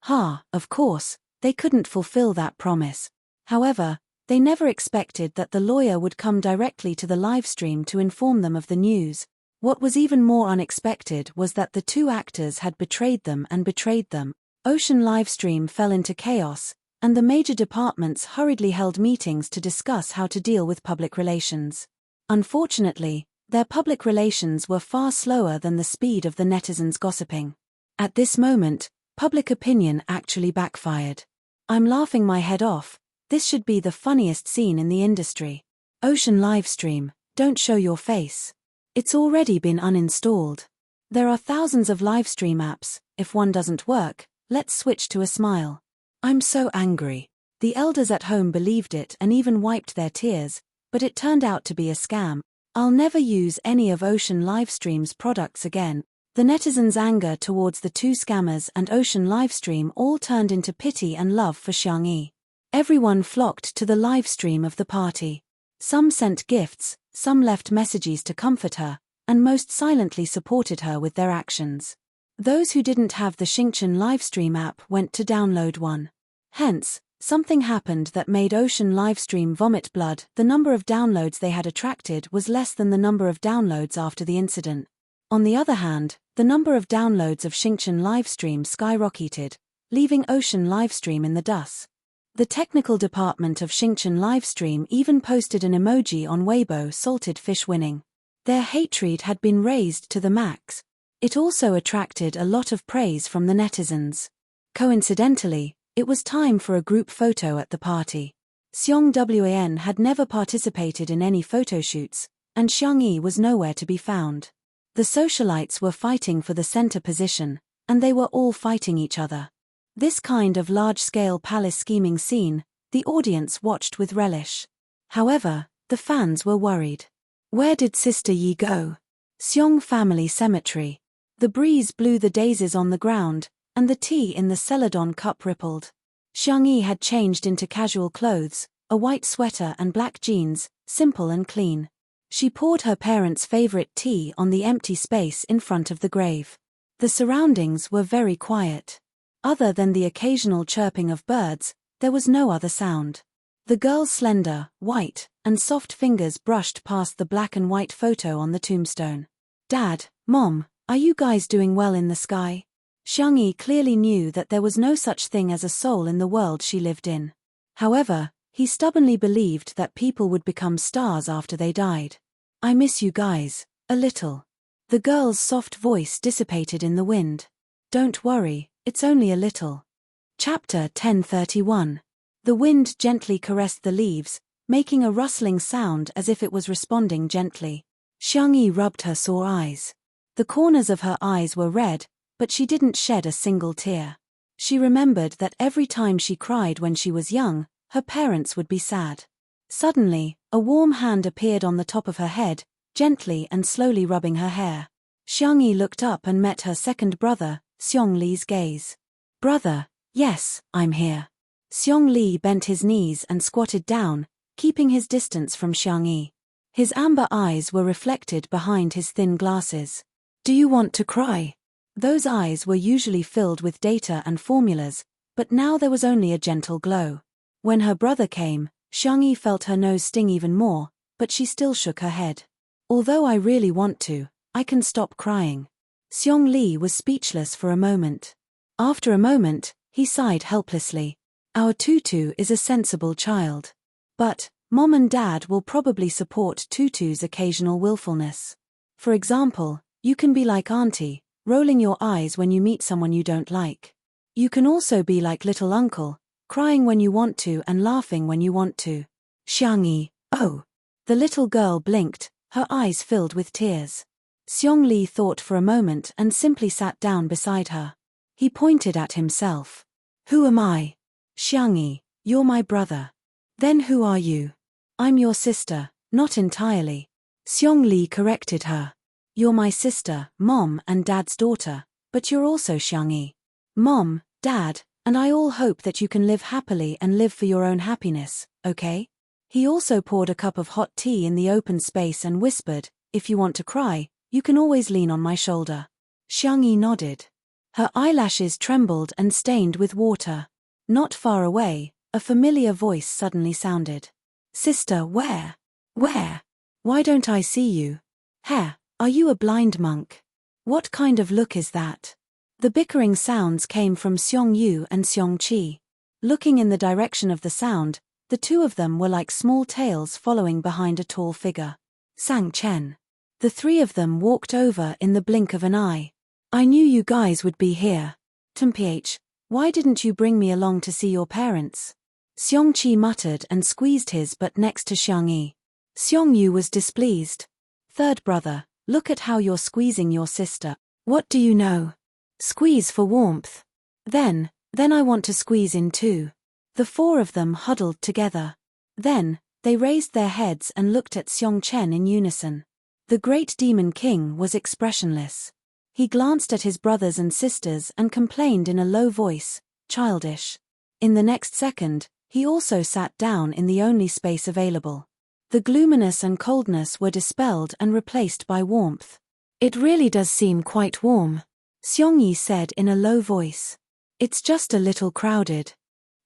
of course, they couldn't fulfill that promise. However, they never expected that the lawyer would come directly to the livestream to inform them of the news. What was even more unexpected was that the 2 actors had betrayed them. Ocean Livestream fell into chaos, and the major departments hurriedly held meetings to discuss how to deal with public relations. Unfortunately, their public relations were far slower than the speed of the netizens' gossiping. At this moment, public opinion actually backfired. I'm laughing my head off. This should be the funniest scene in the industry. Ocean Livestream, don't show your face. It's already been uninstalled. There are thousands of livestream apps. If one doesn't work, let's switch to a smile. I'm so angry. The elders at home believed it and even wiped their tears, but it turned out to be a scam. I'll never use any of Ocean Livestream's products again. The netizens' anger towards the 2 scammers and Ocean Livestream all turned into pity and love for Xiangyi. Everyone flocked to the livestream of the party. Some sent gifts, some left messages to comfort her, and most silently supported her with their actions. Those who didn't have the Xingchen livestream app went to download one. Hence, something happened that made Ocean Livestream vomit blood. The number of downloads they had attracted was less than the number of downloads after the incident. On the other hand, the number of downloads of Xingchen Livestream skyrocketed, leaving Ocean Livestream in the dust. The technical department of Xingchen Livestream even posted an emoji on Weibo, salted fish winning. Their hatred had been raised to the max. It also attracted a lot of praise from the netizens. Coincidentally, it was time for a group photo at the party. Xiong Wan had never participated in any photoshoots, and Xiangyi was nowhere to be found. The socialites were fighting for the center position, and they were all fighting each other. This kind of large-scale palace scheming scene, the audience watched with relish. However, the fans were worried. Where did Sister Yi go? Xiong family cemetery. The breeze blew the daisies on the ground, and the tea in the celadon cup rippled. Xiangyi had changed into casual clothes, a white sweater and black jeans, simple and clean. She poured her parents' favorite tea on the empty space in front of the grave. The surroundings were very quiet. Other than the occasional chirping of birds, there was no other sound. The girl's slender, white, and soft fingers brushed past the black and white photo on the tombstone. Dad, Mom, are you guys doing well in the sky? Xiangyi clearly knew that there was no such thing as a soul in the world she lived in. However, he stubbornly believed that people would become stars after they died. I miss you guys, a little. The girl's soft voice dissipated in the wind. Don't worry, it's only a little. Chapter 1031. The wind gently caressed the leaves, making a rustling sound as if it was responding gently. Xiangyi rubbed her sore eyes. The corners of her eyes were red, but she didn't shed a single tear. She remembered that every time she cried when she was young, her parents would be sad. Suddenly, a warm hand appeared on the top of her head, gently and slowly rubbing her hair. Xiangyi looked up and met her second brother, Xiong Li's gaze. Brother, yes, I'm here. Xiong Li bent his knees and squatted down, keeping his distance from Xiangyi. His amber eyes were reflected behind his thin glasses. Do you want to cry? Those eyes were usually filled with data and formulas, but now there was only a gentle glow. When her brother came, Xiangyi felt her nose sting even more, but she still shook her head. Although I really want to, I can stop crying. Xiong Li was speechless for a moment. After a moment, he sighed helplessly. Our Tutu is a sensible child. But, Mom and Dad will probably support Tutu's occasional willfulness. For example, you can be like Auntie, rolling your eyes when you meet someone you don't like. You can also be like little uncle, crying when you want to and laughing when you want to. Xiangyi, oh. The little girl blinked, her eyes filled with tears. Xiong Li thought for a moment and simply sat down beside her. He pointed at himself. Who am I? Xiangyi, you're my brother. Then who are you? I'm your sister, not entirely. Xiong Li corrected her. You're my sister, Mom and Dad's daughter, but you're also Xiangyi. Mom, Dad, and I all hope that you can live happily and live for your own happiness, okay? He also poured a cup of hot tea in the open space and whispered, if you want to cry, you can always lean on my shoulder. Xiangyi nodded. Her eyelashes trembled and stained with water. Not far away, a familiar voice suddenly sounded. Sister, where? Where? Why don't I see you? Heh, are you a blind monk? What kind of look is that? The bickering sounds came from Xiong Yu and Xiong Qi. Looking in the direction of the sound, the two of them were like small tails following behind a tall figure. Sang Chen. The three of them walked over in the blink of an eye. I knew you guys would be here. Mph, why didn't you bring me along to see your parents? Xiong Qi muttered and squeezed his butt next to Xiangyi. Xiong Yu was displeased. Third brother, look at how you're squeezing your sister. What do you know? Squeeze for warmth. Then I want to squeeze in too. The four of them huddled together. Then, they raised their heads and looked at Xiong Chen in unison. The great demon king was expressionless. He glanced at his brothers and sisters and complained in a low voice, childish. In the next second, he also sat down in the only space available. The gloominess and coldness were dispelled and replaced by warmth. It really does seem quite warm, Xiongyi said in a low voice. It's just a little crowded.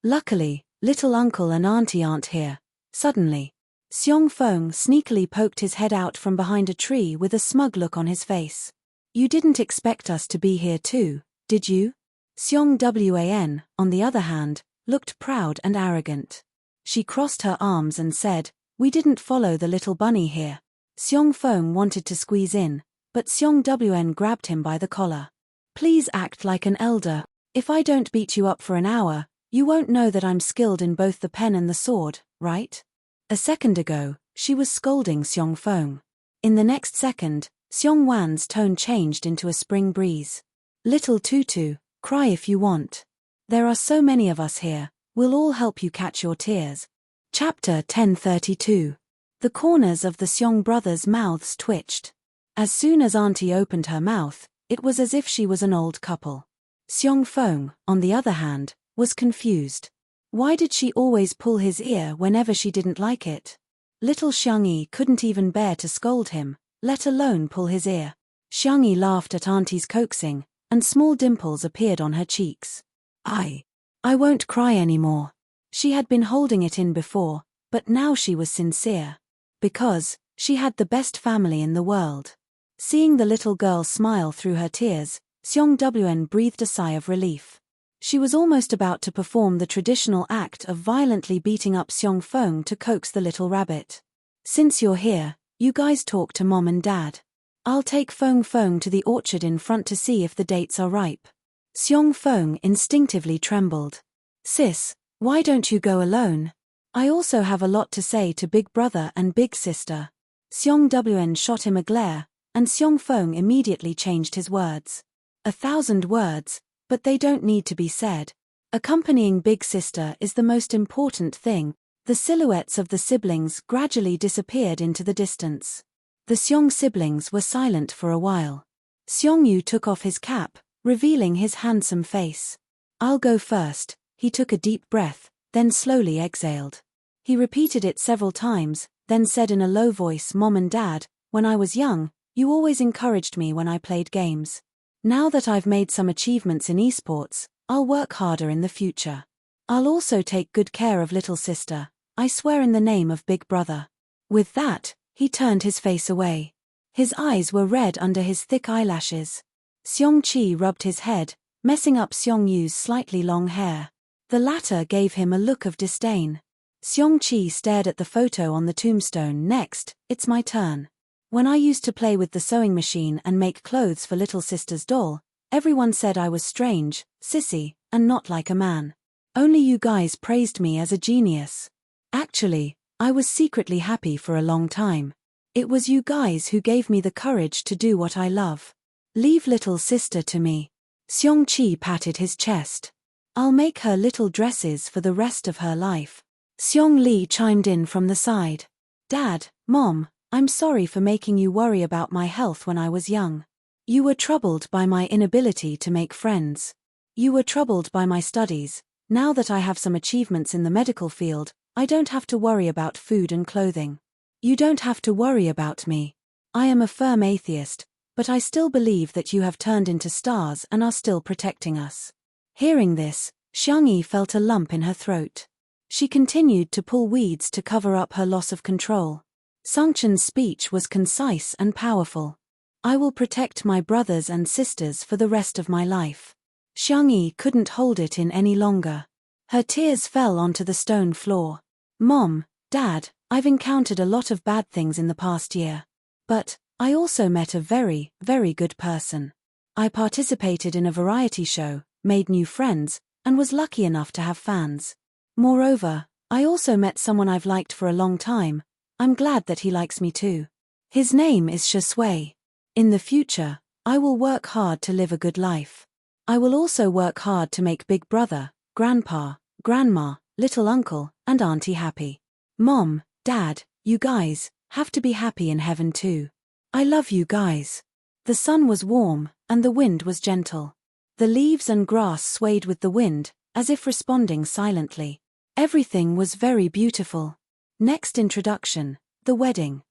Luckily, little uncle and auntie aren't here. Suddenly, Xiong Feng sneakily poked his head out from behind a tree with a smug look on his face. You didn't expect us to be here too, did you? Xiong Wan, on the other hand, looked proud and arrogant. She crossed her arms and said, we didn't follow the little bunny here. Xiong Feng wanted to squeeze in, but Xiong Wan grabbed him by the collar. Please act like an elder. If I don't beat you up for an hour, you won't know that I'm skilled in both the pen and the sword, right? A second ago, she was scolding Xiong Feng. In the next second, Xiong Wan's tone changed into a spring breeze. Little Tutu, cry if you want. There are so many of us here, we'll all help you catch your tears. Chapter 1032. The corners of the Xiong brothers' mouths twitched. As soon as Auntie opened her mouth, it was as if she was an old couple. Xiong Feng, on the other hand, was confused. Why did she always pull his ear whenever she didn't like it? Little Xiangyi couldn't even bear to scold him, let alone pull his ear. Xiangyi laughed at Auntie's coaxing, and small dimples appeared on her cheeks. I won't cry anymore. She had been holding it in before, but now she was sincere. Because she had the best family in the world. Seeing the little girl smile through her tears, Xiong Wen breathed a sigh of relief. She was almost about to perform the traditional act of violently beating up Xiong Feng to coax the little rabbit. Since you're here, you guys talk to Mom and Dad. I'll take Feng to the orchard in front to see if the dates are ripe. Xiong Feng instinctively trembled. Sis, why don't you go alone? I also have a lot to say to Big Brother and Big Sister. Xiong Wen shot him a glare, and Xiong Feng immediately changed his words. 1,000 words, but they don't need to be said. Accompanying Big Sister is the most important thing. The silhouettes of the siblings gradually disappeared into the distance. The Xiong siblings were silent for a while. Xiongyu took off his cap, revealing his handsome face. I'll go first. He took a deep breath, then slowly exhaled. He repeated it several times, then said in a low voice, Mom and Dad, when I was young, you always encouraged me when I played games. Now that I've made some achievements in esports, I'll work harder in the future. I'll also take good care of little sister, I swear in the name of Big Brother. With that, he turned his face away. His eyes were red under his thick eyelashes. Xiong Qi rubbed his head, messing up Xiong Yu's slightly long hair. The latter gave him a look of disdain. Xiong Qi stared at the photo on the tombstone. Next, it's my turn. When I used to play with the sewing machine and make clothes for little sister's doll, everyone said I was strange, sissy, and not like a man. Only you guys praised me as a genius. Actually, I was secretly happy for a long time. It was you guys who gave me the courage to do what I love. Leave little sister to me. Xiong Qi patted his chest. I'll make her little dresses for the rest of her life. Xiong Li chimed in from the side. Dad, Mom, I'm sorry for making you worry about my health when I was young. You were troubled by my inability to make friends. You were troubled by my studies. Now that I have some achievements in the medical field, I don't have to worry about food and clothing. You don't have to worry about me. I am a firm atheist, but I still believe that you have turned into stars and are still protecting us. Hearing this, Xiangyi felt a lump in her throat. She continued to pull weeds to cover up her loss of control. Sungchen's speech was concise and powerful. I will protect my brothers and sisters for the rest of my life. Xiangyi couldn't hold it in any longer. Her tears fell onto the stone floor. Mom, Dad, I've encountered a lot of bad things in the past year. But I also met a very, very good person. I participated in a variety show, made new friends, and was lucky enough to have fans. Moreover, I also met someone I've liked for a long time. I'm glad that he likes me too. His name is Shui. In the future, I will work hard to live a good life. I will also work hard to make Big Brother, Grandpa, Grandma, Little Uncle, and Auntie happy. Mom, Dad, you guys, have to be happy in heaven too. I love you guys. The sun was warm, and the wind was gentle. The leaves and grass swayed with the wind, as if responding silently. Everything was very beautiful. Next introduction, the wedding.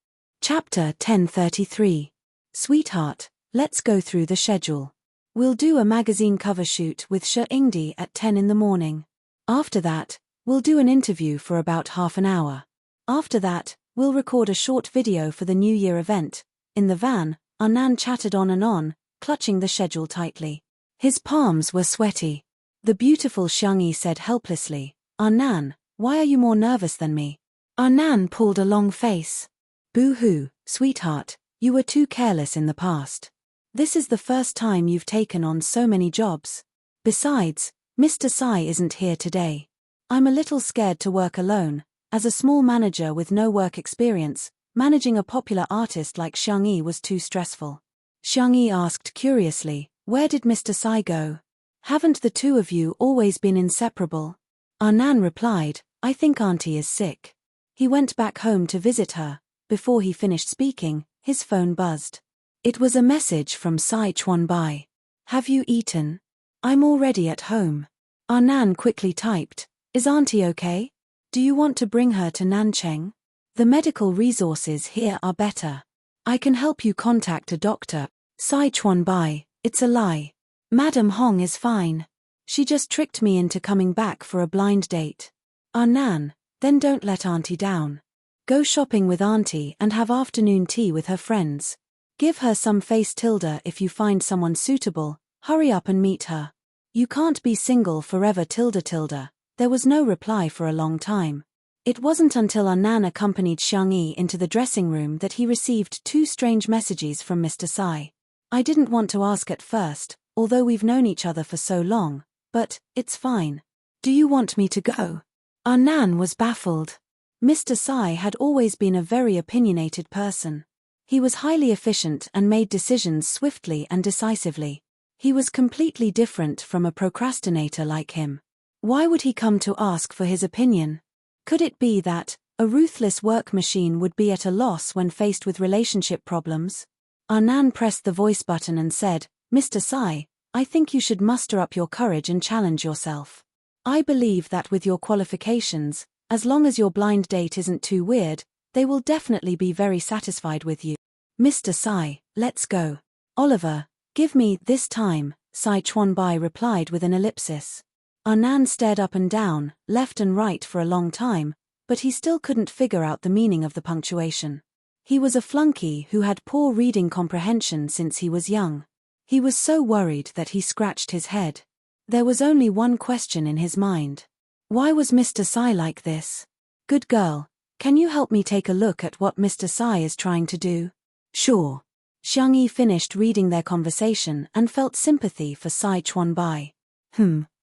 Chapter 1033. Sweetheart, let's go through the schedule. We'll do a magazine cover shoot with Shi Yingdi at 10 in the morning. After that, we'll do an interview for about half an hour. After that, we'll record a short video for the New Year event. In the van, Nan chatted on and on, clutching the schedule tightly. His palms were sweaty. The beautiful Xiangyi said helplessly, Nan, why are you more nervous than me? Nan pulled a long face. Boo-hoo, sweetheart, you were too careless in the past. This is the first time you've taken on so many jobs. Besides, Mr. Sai isn't here today. I'm a little scared to work alone. As a small manager with no work experience, Managing a popular artist like Xiang Yi was too stressful. Xiang Yi asked curiously, "Where did Mr. Sai go? Haven't the two of you always been inseparable?" Nan replied, "I think Auntie is sick." He went back home to visit her. Before he finished speaking, his phone buzzed. It was a message from Sai Chuanbai. "Have you eaten? I'm already at home." Nan quickly typed, "Is Auntie okay? Do you want to bring her to Nancheng? The medical resources here are better. I can help you contact a doctor." Sai Chuanbai, "It's a lie. Madam Hong is fine. She just tricked me into coming back for a blind date." Nan, "Then don't let Auntie down. Go shopping with Auntie and have afternoon tea with her friends. Give her some face tilde if you find someone suitable. Hurry up and meet her. You can't be single forever tilde tilde." There was no reply for a long time. It wasn't until Nan accompanied Xiang Yi into the dressing room that he received two strange messages from Mr. Sai. "I didn't want to ask at first, although we've known each other for so long, but it's fine. Do you want me to go?" Nan was baffled. Mr. Sai had always been a very opinionated person. He was highly efficient and made decisions swiftly and decisively. He was completely different from a procrastinator like him. Why would he come to ask for his opinion? Could it be that a ruthless work machine would be at a loss when faced with relationship problems? Nan pressed the voice button and said, "Mr. Sai, I think you should muster up your courage and challenge yourself. I believe that with your qualifications, as long as your blind date isn't too weird, they will definitely be very satisfied with you." "Mr. Sai, let's go." "Oliver, give me this time," Sai Chuanbai replied with an ellipsis. Nan stared up and down, left and right for a long time, but he still couldn't figure out the meaning of the punctuation. He was a flunky who had poor reading comprehension since he was young. He was so worried that he scratched his head. There was only one question in his mind. Why was Mr. Sai like this? "Good girl, can you help me take a look at what Mr. Sai is trying to do?" "Sure." Xiang Yi finished reading their conversation and felt sympathy for Sai Chuanbai.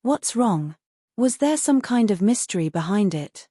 What's wrong? Was there some kind of mystery behind it?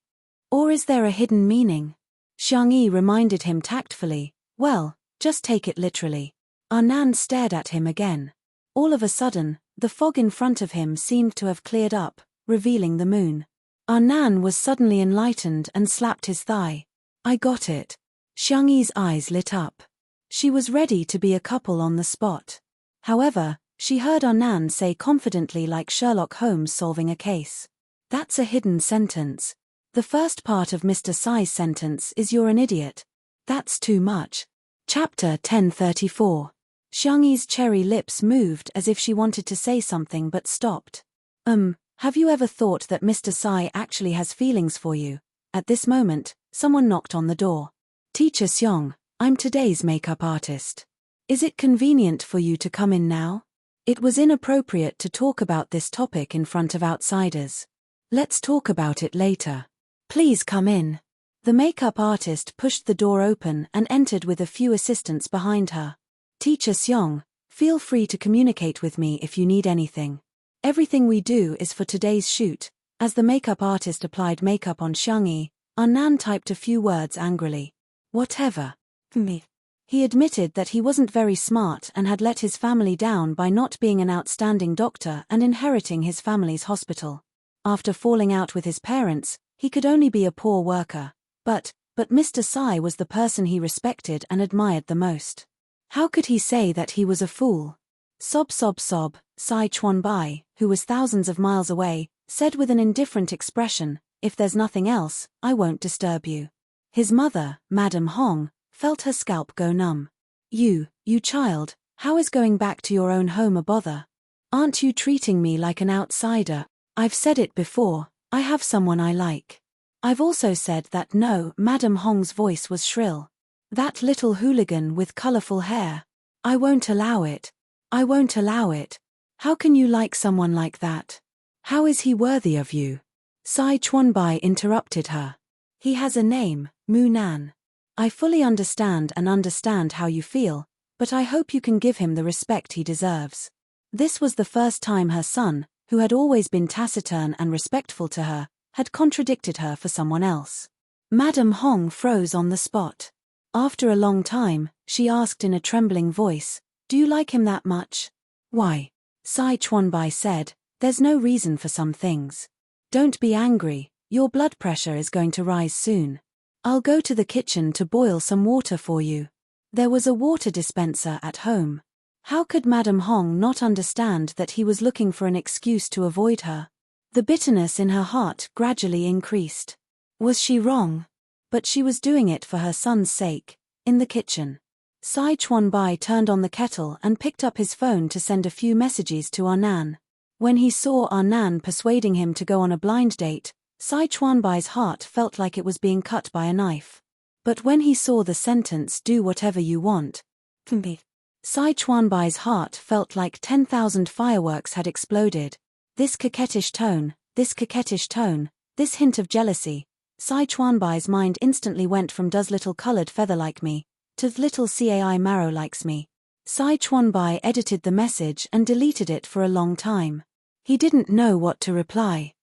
Or is there a hidden meaning? Xiang Yi reminded him tactfully, "Well, just take it literally." Nan stared at him again. All of a sudden, the fog in front of him seemed to have cleared up, revealing the moon. Nan was suddenly enlightened and slapped his thigh. "I got it." Xiang Yi's eyes lit up. She was ready to be a couple on the spot. However, she heard Nan say confidently, like Sherlock Holmes solving a case, "That's a hidden sentence. The first part of Mr. Sai's sentence is 'You're an idiot.' That's too much." Chapter 1034. Xiang Yi's cherry lips moved as if she wanted to say something but stopped. Have you ever thought that Mr. Sai actually has feelings for you?" At this moment, someone knocked on the door. "Teacher Xiong, I'm today's makeup artist. Is it convenient for you to come in now?" It was inappropriate to talk about this topic in front of outsiders. "Let's talk about it later. Please come in." The makeup artist pushed the door open and entered with a few assistants behind her. "Teacher Xiong, feel free to communicate with me if you need anything. Everything we do is for today's shoot." As the makeup artist applied makeup on Xiang Yi, Nan typed a few words angrily. "Whatever. Me." He admitted that he wasn't very smart and had let his family down by not being an outstanding doctor and inheriting his family's hospital. After falling out with his parents, he could only be a poor worker. But Mr. Sai was the person he respected and admired the most. How could he say that he was a fool? Sob sob sob, Sai Chuanbai, who was thousands of miles away, said with an indifferent expression, "If there's nothing else, I won't disturb you." His mother, Madam Hong, felt her scalp go numb. You child, how is going back to your own home a bother? Aren't you treating me like an outsider?" "I've said it before, I have someone I like." "I've also said that no." Madam Hong's voice was shrill. "That little hooligan with colorful hair. I won't allow it. I won't allow it. How can you like someone like that? How is he worthy of you?" Sai Chuanbai interrupted her. "He has a name, Mu Nan. I fully understand how you feel, but I hope you can give him the respect he deserves." This was the first time her son, who had always been taciturn and respectful to her, had contradicted her for someone else. Madam Hong froze on the spot. After a long time, she asked in a trembling voice, "Do you like him that much?" "Why?" Sai Chuanbai said, "There's no reason for some things. Don't be angry, your blood pressure is going to rise soon. I'll go to the kitchen to boil some water for you." There was a water dispenser at home. How could Madame Hong not understand that he was looking for an excuse to avoid her? The bitterness in her heart gradually increased. Was she wrong? But she was doing it for her son's sake. In the kitchen, Sai Chuanbai turned on the kettle and picked up his phone to send a few messages to Arnan. When he saw Arnan persuading him to go on a blind date, Sai Chuanbai's heart felt like it was being cut by a knife. But when he saw the sentence, "Do whatever you want," Sai Chuanbai's heart felt like 10,000 fireworks had exploded. This coquettish tone, this hint of jealousy. Sai Chuanbai's mind instantly went from "does little colored feather like me" to "little cai marrow likes me." Sai Chuanbai edited the message and deleted it for a long time. He didn't know what to reply.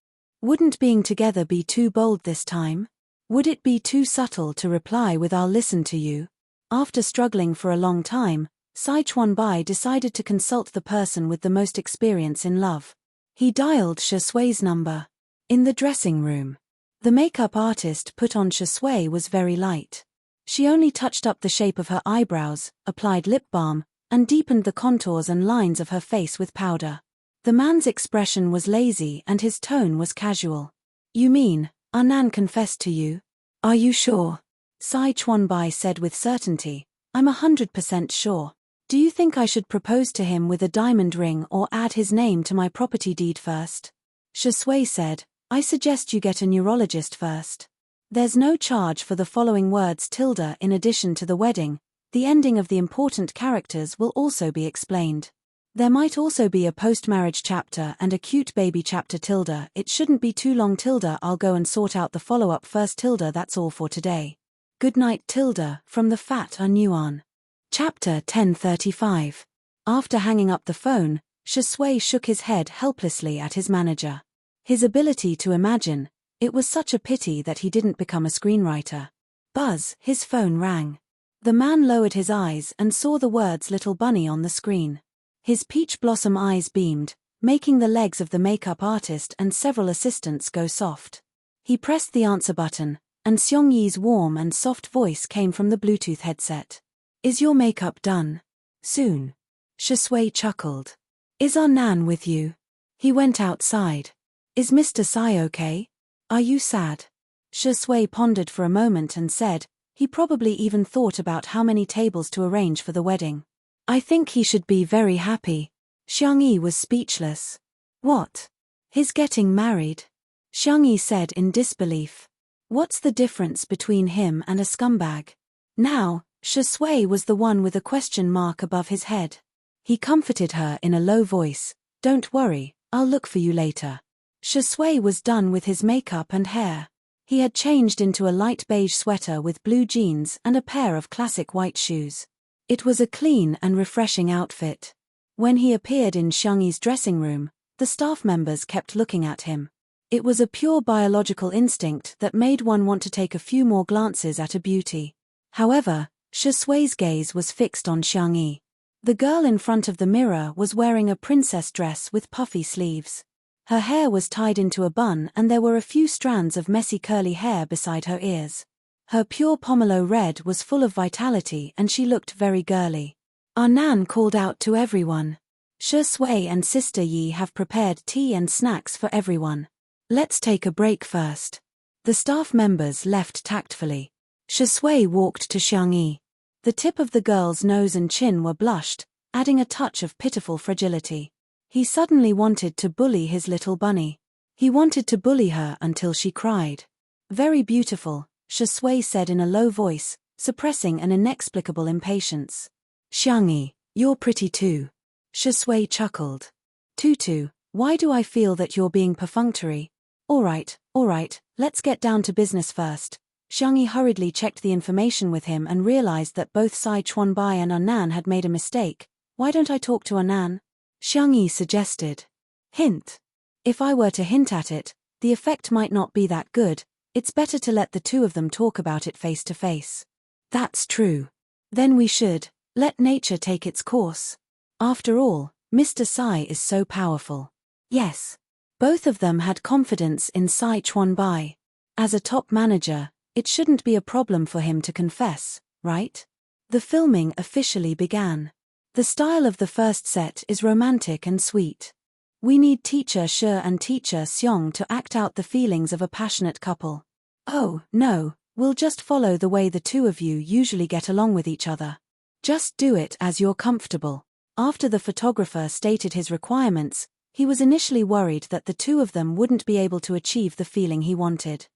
Wouldn't being together be too bold this time? Would it be too subtle to reply with "I'll listen to you"? After struggling for a long time, Sai Chuanbai decided to consult the person with the most experience in love. He dialed Shi Sui's number. In the dressing room, the makeup artist put on Shi Sui was very light. She only touched up the shape of her eyebrows, applied lip balm, and deepened the contours and lines of her face with powder. The man's expression was lazy and his tone was casual. "You mean, Arnan confessed to you? Are you sure?" Sai Chuanbai said with certainty, "I'm 100% sure. Do you think I should propose to him with a diamond ring or add his name to my property deed first?" Shi Sui said, "I suggest you get a neurologist first. There's no charge for the following words tilde in addition to the wedding. The ending of the important characters will also be explained. There might also be a post-marriage chapter and a cute baby chapter tilde. It shouldn't be too long tilde. I'll go and sort out the follow-up first tilde. That's all for today. Good night tilde from the Fat Nuan." Chapter 1035. After hanging up the phone, Shi Sui shook his head helplessly at his manager. His ability to imagine, it was such a pity that he didn't become a screenwriter. Buzz, his phone rang. The man lowered his eyes and saw the words "Little Bunny" on the screen. His peach blossom eyes beamed, making the legs of the makeup artist and several assistants go soft. He pressed the answer button, and Xiong Yi's warm and soft voice came from the Bluetooth headset. "Is your makeup done?" "Soon." Shi Sui chuckled. "Is Arnan with you?" "He went outside." "Is Mr. Sai okay? Are you sad?" Shi Sui pondered for a moment and said, he probably even thought about how many tables to arrange for the wedding. "I think he should be very happy." Xiang Yi was speechless. "What? He's getting married?" Xiang Yi said in disbelief. "What's the difference between him and a scumbag?" Now, Shi Sui was the one with a question mark above his head. He comforted her in a low voice, "Don't worry, I'll look for you later." Shi Sui was done with his makeup and hair. He had changed into a light beige sweater with blue jeans and a pair of classic white shoes. It was a clean and refreshing outfit. When he appeared in Xiang Yi's dressing room, the staff members kept looking at him. It was a pure biological instinct that made one want to take a few more glances at a beauty. However, Shi Sui's gaze was fixed on Xiang Yi. The girl in front of the mirror was wearing a princess dress with puffy sleeves. Her hair was tied into a bun and there were a few strands of messy curly hair beside her ears. Her pure pomelo red was full of vitality and she looked very girly. Arnan called out to everyone. "Shi Sui and Sister Yi have prepared tea and snacks for everyone. Let's take a break first." The staff members left tactfully. Shi Sui walked to Xiang Yi. The tip of the girl's nose and chin were blushed, adding a touch of pitiful fragility. He suddenly wanted to bully his little bunny. He wanted to bully her until she cried. "Very beautiful," Shi Sui said in a low voice, suppressing an inexplicable impatience. "Xiang Yi, you're pretty too." Shi Sui chuckled. "Tutu, why do I feel that you're being perfunctory?" All right, let's get down to business first." Xiang Yi hurriedly checked the information with him and realized that both Sai Chuanbai and Arnan had made a mistake. "Why don't I talk to Arnan?" Xiang Yi suggested. "Hint. If I were to hint at it, the effect might not be that good. It's better to let the two of them talk about it face to face." That's true. Then we should let nature take its course. After all, Mr. Sai is so powerful. Yes. Both of them had confidence in Sai Chuanbai. As a top manager, it shouldn't be a problem for him to confess, right? The filming officially began. The style of the first set is romantic and sweet. We need Teacher Shi and Teacher Xiong to act out the feelings of a passionate couple. Oh, no, we'll just follow the way the two of you usually get along with each other. Just do it as you're comfortable. After the photographer stated his requirements, he was initially worried that the two of them wouldn't be able to achieve the feeling he wanted.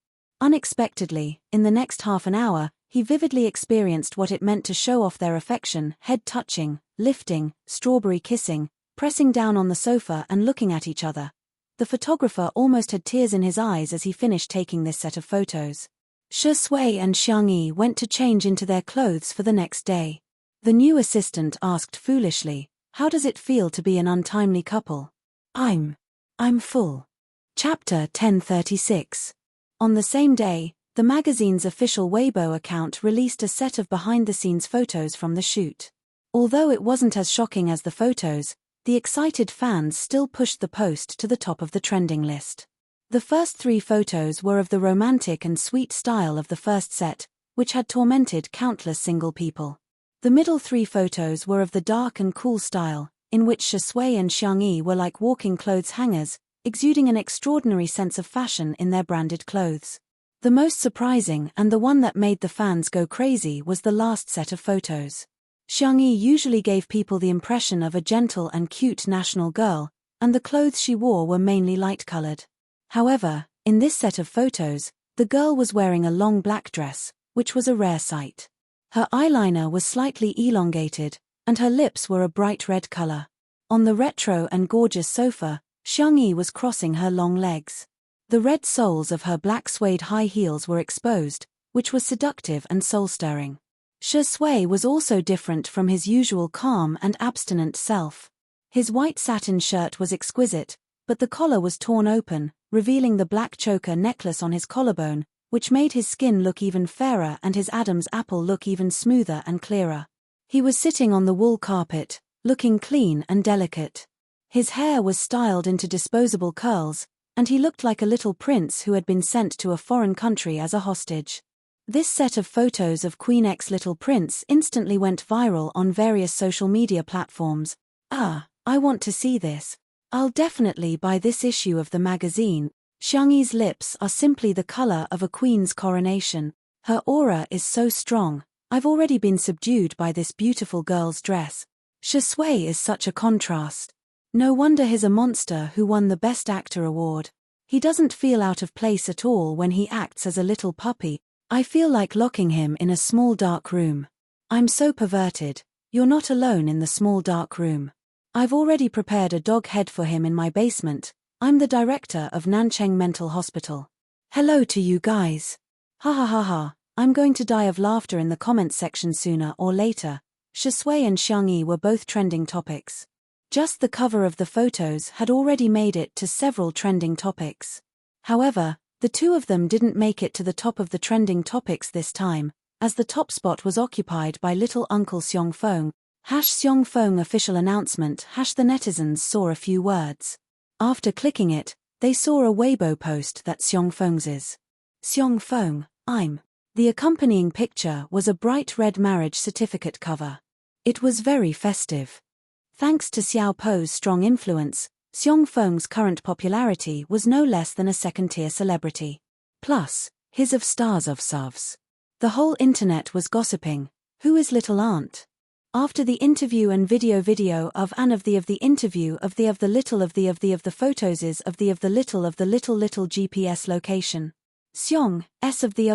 Unexpectedly, in the next half an hour, he vividly experienced what it meant to show off their affection, head touching, lifting, strawberry kissing, pressing down on the sofa and looking at each other. The photographer almost had tears in his eyes as he finished taking this set of photos. Shi Sui and Xiang Yi went to change into their clothes for the next day. The new assistant asked foolishly, "How does it feel to be an untimely couple?" I'm full. Chapter 1036. On the same day, the magazine's official Weibo account released a set of behind-the-scenes photos from the shoot. Although it wasn't as shocking as the photos, the excited fans still pushed the post to the top of the trending list. The first 3 photos were of the romantic and sweet style of the first set, which had tormented countless single people. The middle 3 photos were of the dark and cool style, in which Shi Sui and Xiang Yi were like walking clothes hangers, exuding an extraordinary sense of fashion in their branded clothes. The most surprising and the one that made the fans go crazy was the last set of photos. Xiang Yi usually gave people the impression of a gentle and cute national girl, and the clothes she wore were mainly light-colored. However, in this set of photos, the girl was wearing a long black dress, which was a rare sight. Her eyeliner was slightly elongated, and her lips were a bright red color. On the retro and gorgeous sofa, Xiang Yi was crossing her long legs. The red soles of her black suede high heels were exposed, which was seductive and soul-stirring. Shi Sui was also different from his usual calm and abstinent self. His white satin shirt was exquisite, but the collar was torn open, revealing the black choker necklace on his collarbone, which made his skin look even fairer and his Adam's apple look even smoother and clearer. He was sitting on the wool carpet, looking clean and delicate. His hair was styled into disposable curls, and he looked like a little prince who had been sent to a foreign country as a hostage. This set of photos of Queen X's little prince instantly went viral on various social media platforms. "Ah, I want to see this. I'll definitely buy this issue of the magazine." Xiang Yi's lips are simply the color of a queen's coronation. Her aura is so strong. I've already been subdued by this beautiful girl's dress. Shi Sui is such a contrast. No wonder he's a monster who won the Best Actor award. He doesn't feel out of place at all when he acts as a little puppy. I feel like locking him in a small dark room. I'm so perverted. You're not alone in the small dark room. I've already prepared a dog head for him in my basement. I'm the director of Nancheng Mental Hospital. Hello to you guys. Ha ha ha ha. I'm going to die of laughter in the comments section sooner or later. Shi Sui and Xiang Yi were both trending topics. Just the cover of the photos had already made it to several trending topics. However, the two of them didn't make it to the top of the trending topics this time, as the top spot was occupied by little Uncle Xiong Feng. Xiong Feng official announcement. The netizens saw a few words. After clicking it, they saw a Weibo post that Xiong Feng's is. Xiong Feng, I'm. The accompanying picture was a bright red marriage certificate cover. It was very festive. Thanks to Xiao Po's strong influence, Xiong Feng's current popularity was no less than a second-tier celebrity. Plus, his of stars of Suvs. The whole internet was gossiping. Who is little aunt? After the interview and video of the interview of the little of the photos is of the little GPS location. Xiong, s of the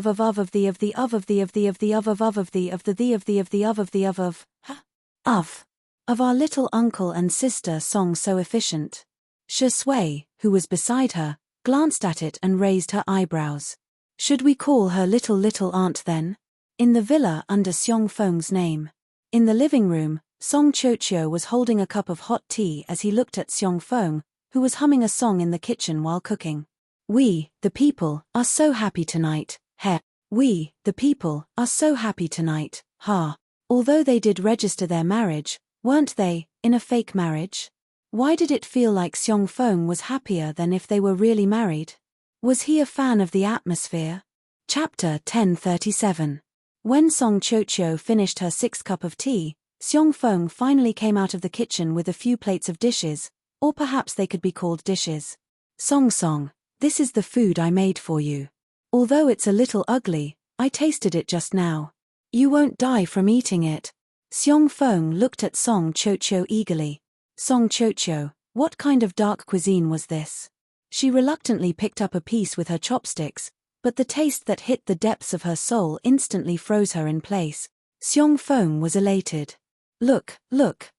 of our little uncle and sister song so efficient. Shi Sui, who was beside her, glanced at it and raised her eyebrows. Should we call her little aunt then? In the villa under Xiong Feng's name. In the living room, Song Chiochio was holding a cup of hot tea as he looked at Xiong Feng, who was humming a song in the kitchen while cooking. We, the people, are so happy tonight. We, the people, are so happy tonight, ha. Although they did register their marriage, weren't they, in a fake marriage? Why did it feel like Seong Fong was happier than if they were really married? Was he a fan of the atmosphere? Chapter 1037. When Song Chocho finished her 6th cup of tea, Seong Fong finally came out of the kitchen with a few plates of dishes, or perhaps they could be called dishes. Song, this is the food I made for you. Although it's a little ugly, I tasted it just now. You won't die from eating it. Seong Fong looked at Song Chocho eagerly. Song Chocho, what kind of dark cuisine was this? She reluctantly picked up a piece with her chopsticks, but the taste that hit the depths of her soul instantly froze her in place. Seong Fong was elated. Look,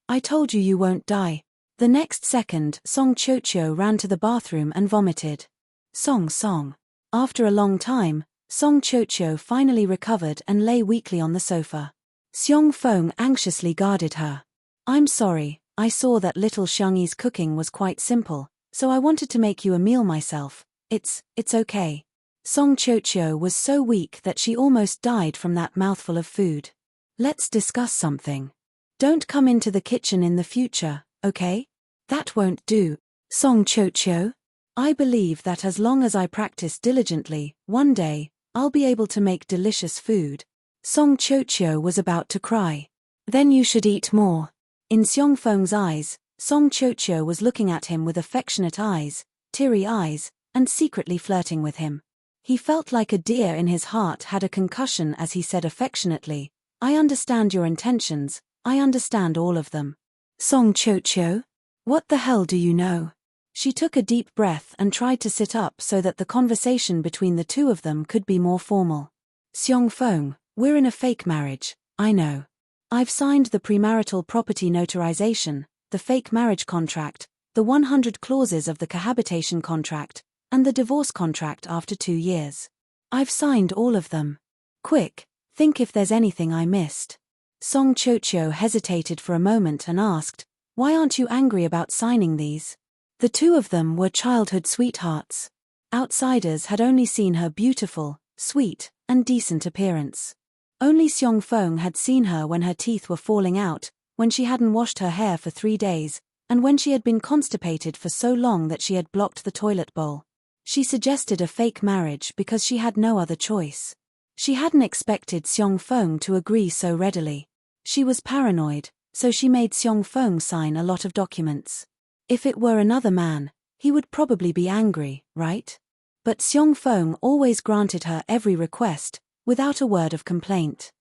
I told you won't die. The next second, Song Chocho ran to the bathroom and vomited. Song. After a long time, Song Chocho finally recovered and lay weakly on the sofa. Seong Fong anxiously guarded her. I'm sorry, I saw that little Xiangyi's cooking was quite simple, so I wanted to make you a meal myself. It's okay. Song Chocho was so weak that she almost died from that mouthful of food. Let's discuss something. Don't come into the kitchen in the future, okay? That won't do. Song Chocho? I believe that as long as I practice diligently, one day, I'll be able to make delicious food. Song Chocho was about to cry. Then you should eat more. In Seong Fong's eyes, Song Chocho was looking at him with affectionate eyes, teary eyes, and secretly flirting with him. He felt like a deer in his heart had a concussion as he said affectionately, I understand your intentions, I understand all of them. Song Chocho? What the hell do you know? She took a deep breath and tried to sit up so that the conversation between the two of them could be more formal. Seong Fong, we're in a fake marriage, I know. I've signed the premarital property notarization, the fake marriage contract, the 100 clauses of the cohabitation contract, and the divorce contract after 2 years. I've signed all of them. Quick, think if there's anything I missed. Song Chocho hesitated for a moment and asked, why aren't you angry about signing these? The two of them were childhood sweethearts. Outsiders had only seen her beautiful, sweet, and decent appearance. Only Seong Fong had seen her when her teeth were falling out, when she hadn't washed her hair for 3 days, and when she had been constipated for so long that she had blocked the toilet bowl. She suggested a fake marriage because she had no other choice. She hadn't expected Seong Fong to agree so readily. She was paranoid, so she made Seong Fong sign a lot of documents. If it were another man, he would probably be angry, right? But Seong Fong always granted her every request, without a word of complaint.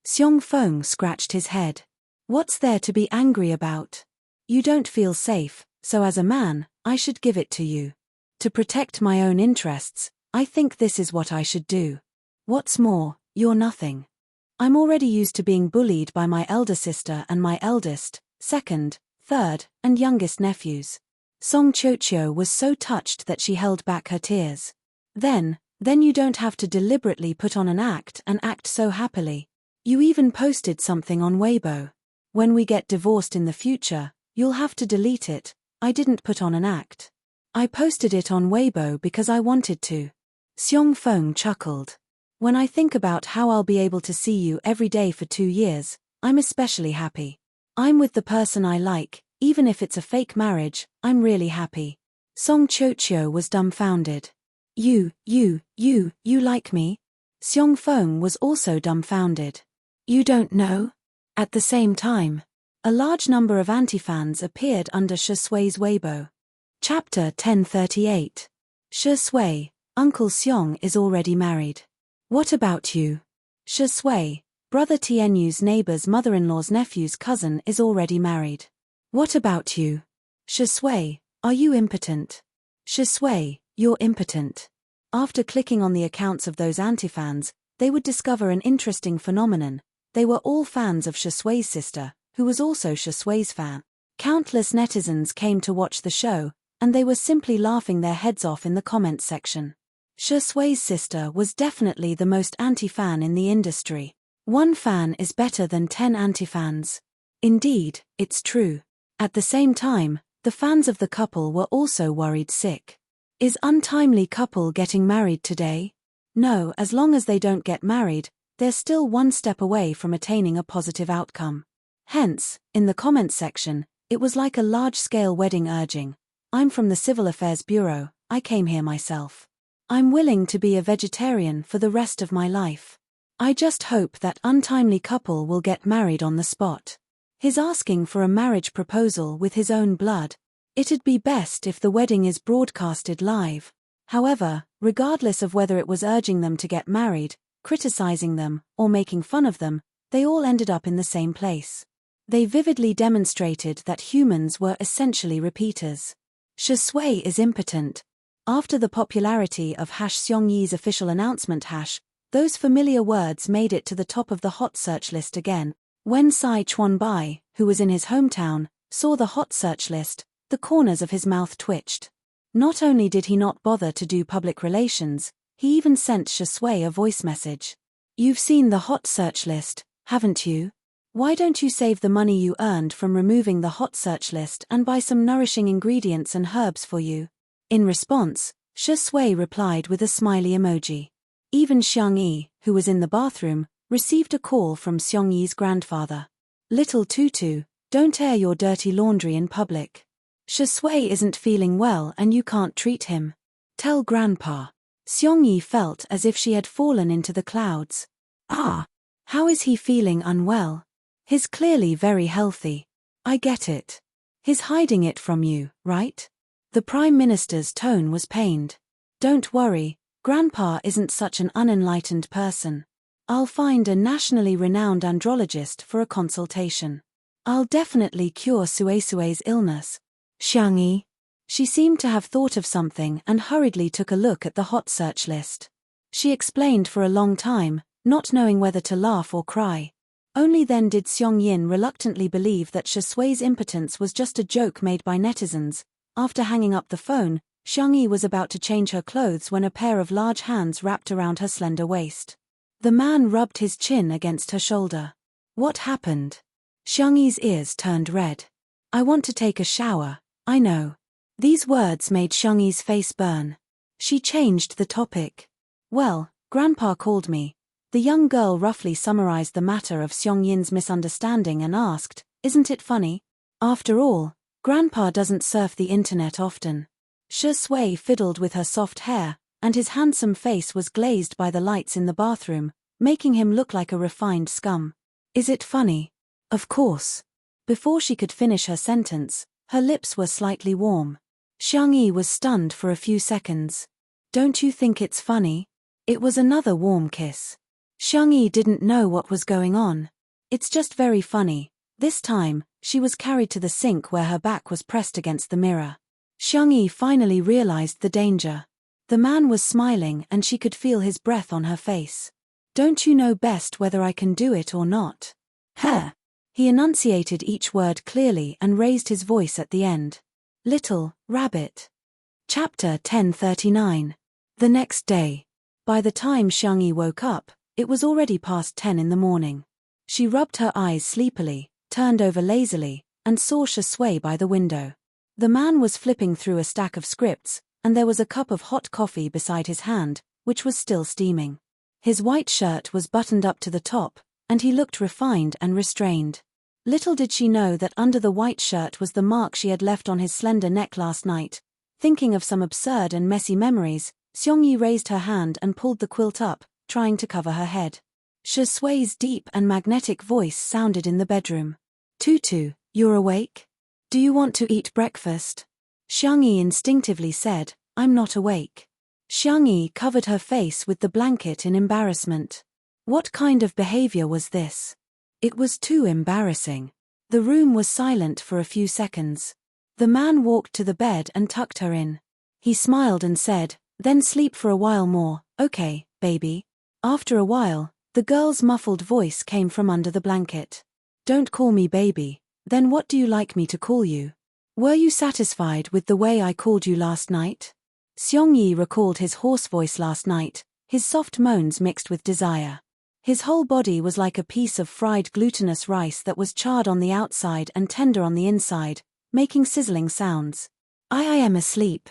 Seong Fong scratched his head. What's there to be angry about? You don't feel safe, so as a man, I should give it to you. To protect my own interests, I think this is what I should do. What's more, you're nothing. I'm already used to being bullied by my elder sister and my eldest, second, third, and youngest nephews. Song Chocho was so touched that she held back her tears. Then you don't have to deliberately put on an act and act so happily. You even posted something on Weibo. When we get divorced in the future, you'll have to delete it. I didn't put on an act. I posted it on Weibo because I wanted to. Seong Fong chuckled. When I think about how I'll be able to see you every day for 2 years, I'm especially happy. I'm with the person I like, even if it's a fake marriage, I'm really happy. Song Chocho was dumbfounded. You like me? Seong Fong was also dumbfounded. You don't know? At the same time, a large number of anti-fans appeared under Shi Sui's Weibo. Chapter 1038. Shi Sui, Uncle Seong is already married. What about you? Shi Sui, Brother Tianyu's neighbor's mother-in-law's nephew's cousin is already married. What about you? Shi Sui, are you impotent? Shi Sui, you're impotent. After clicking on the accounts of those anti-fans, they would discover an interesting phenomenon. They were all fans of Shi Sui's sister, who was also Shi Sui's fan. Countless netizens came to watch the show, and they were simply laughing their heads off in the comments section. Shi Sui's sister was definitely the most anti-fan in the industry. 1 fan is better than 10 anti-fans. Indeed, it's true. At the same time, the fans of the couple were also worried sick. Is untimely couple getting married today? No, as long as they don't get married, they're still one step away from attaining a positive outcome. Hence, in the comments section, it was like a large-scale wedding urging. I'm from the Civil Affairs Bureau, I came here myself. I'm willing to be a vegetarian for the rest of my life. I just hope that untimely couple will get married on the spot. He's asking for a marriage proposal with his own blood. It'd be best if the wedding is broadcasted live. However, regardless of whether it was urging them to get married, criticizing them, or making fun of them, they all ended up in the same place. They vividly demonstrated that humans were essentially repeaters. Shui is impotent. After the popularity of #Seongyi's official announcement those familiar words made it to the top of the hot search list again. When Sai Chuan-bai, who was in his hometown, saw the hot search list, the corners of his mouth twitched. Not only did he not bother to do public relations, he even sent Shui a voice message. You've seen the hot search list, haven't you? Why don't you save the money you earned from removing the hot search list and buy some nourishing ingredients and herbs for you? In response, Shui replied with a smiley emoji. Even Xiangyi, who was in the bathroom, received a call from Seongyi's grandfather. Little Tutu, don't air your dirty laundry in public. Shui isn't feeling well and you can't treat him. Tell Grandpa. Seongyi felt as if she had fallen into the clouds. Ah! How is he feeling unwell? He's clearly very healthy. I get it. He's hiding it from you, right? The Prime Minister's tone was pained. Don't worry, Grandpa isn't such an unenlightened person. I'll find a nationally renowned andrologist for a consultation. I'll definitely cure Sue's illness. Xiangyi. She seemed to have thought of something and hurriedly took a look at the hot search list. She explained for a long time, not knowing whether to laugh or cry. Only then did Seongyin reluctantly believe that Shui's impotence was just a joke made by netizens. After hanging up the phone, Xiangyi was about to change her clothes when a pair of large hands wrapped around her slender waist. The man rubbed his chin against her shoulder. What happened? Xiangyi's ears turned red. I want to take a shower, I know. These words made Xiangyi's face burn. She changed the topic. Well, Grandpa called me. The young girl roughly summarized the matter of Seongyin's misunderstanding and asked, isn't it funny? After all, Grandpa doesn't surf the internet often. Shui fiddled with her soft hair, and his handsome face was glazed by the lights in the bathroom, making him look like a refined scum. Is it funny? Of course. Before she could finish her sentence, her lips were slightly warm. Xiangyi was stunned for a few seconds. Don't you think it's funny? It was another warm kiss. Xiangyi didn't know what was going on. It's just very funny. This time, she was carried to the sink where her back was pressed against the mirror. Xiangyi finally realized the danger. The man was smiling and she could feel his breath on her face. Don't you know best whether I can do it or not? Huh. He enunciated each word clearly and raised his voice at the end. Little Rabbit. Chapter 1039. The next day. By the time Xiangyi woke up, it was already past 10 in the morning. She rubbed her eyes sleepily, turned over lazily, and saw Shui by the window. The man was flipping through a stack of scripts, and there was a cup of hot coffee beside his hand, which was still steaming. His white shirt was buttoned up to the top, and he looked refined and restrained. Little did she know that under the white shirt was the mark she had left on his slender neck last night. Thinking of some absurd and messy memories, Seongyi raised her hand and pulled the quilt up, trying to cover her head. Shui's deep and magnetic voice sounded in the bedroom. Tutu, you're awake? Do you want to eat breakfast? Xiangyi instinctively said, I'm not awake. Xiangyi covered her face with the blanket in embarrassment. What kind of behavior was this? It was too embarrassing. The room was silent for a few seconds. The man walked to the bed and tucked her in. He smiled and said, then sleep for a while more, okay, baby. After a while, the girl's muffled voice came from under the blanket. Don't call me baby, then what do you like me to call you? Were you satisfied with the way I called you last night? Seongyi recalled his hoarse voice last night, his soft moans mixed with desire. His whole body was like a piece of fried glutinous rice that was charred on the outside and tender on the inside, making sizzling sounds. I am asleep.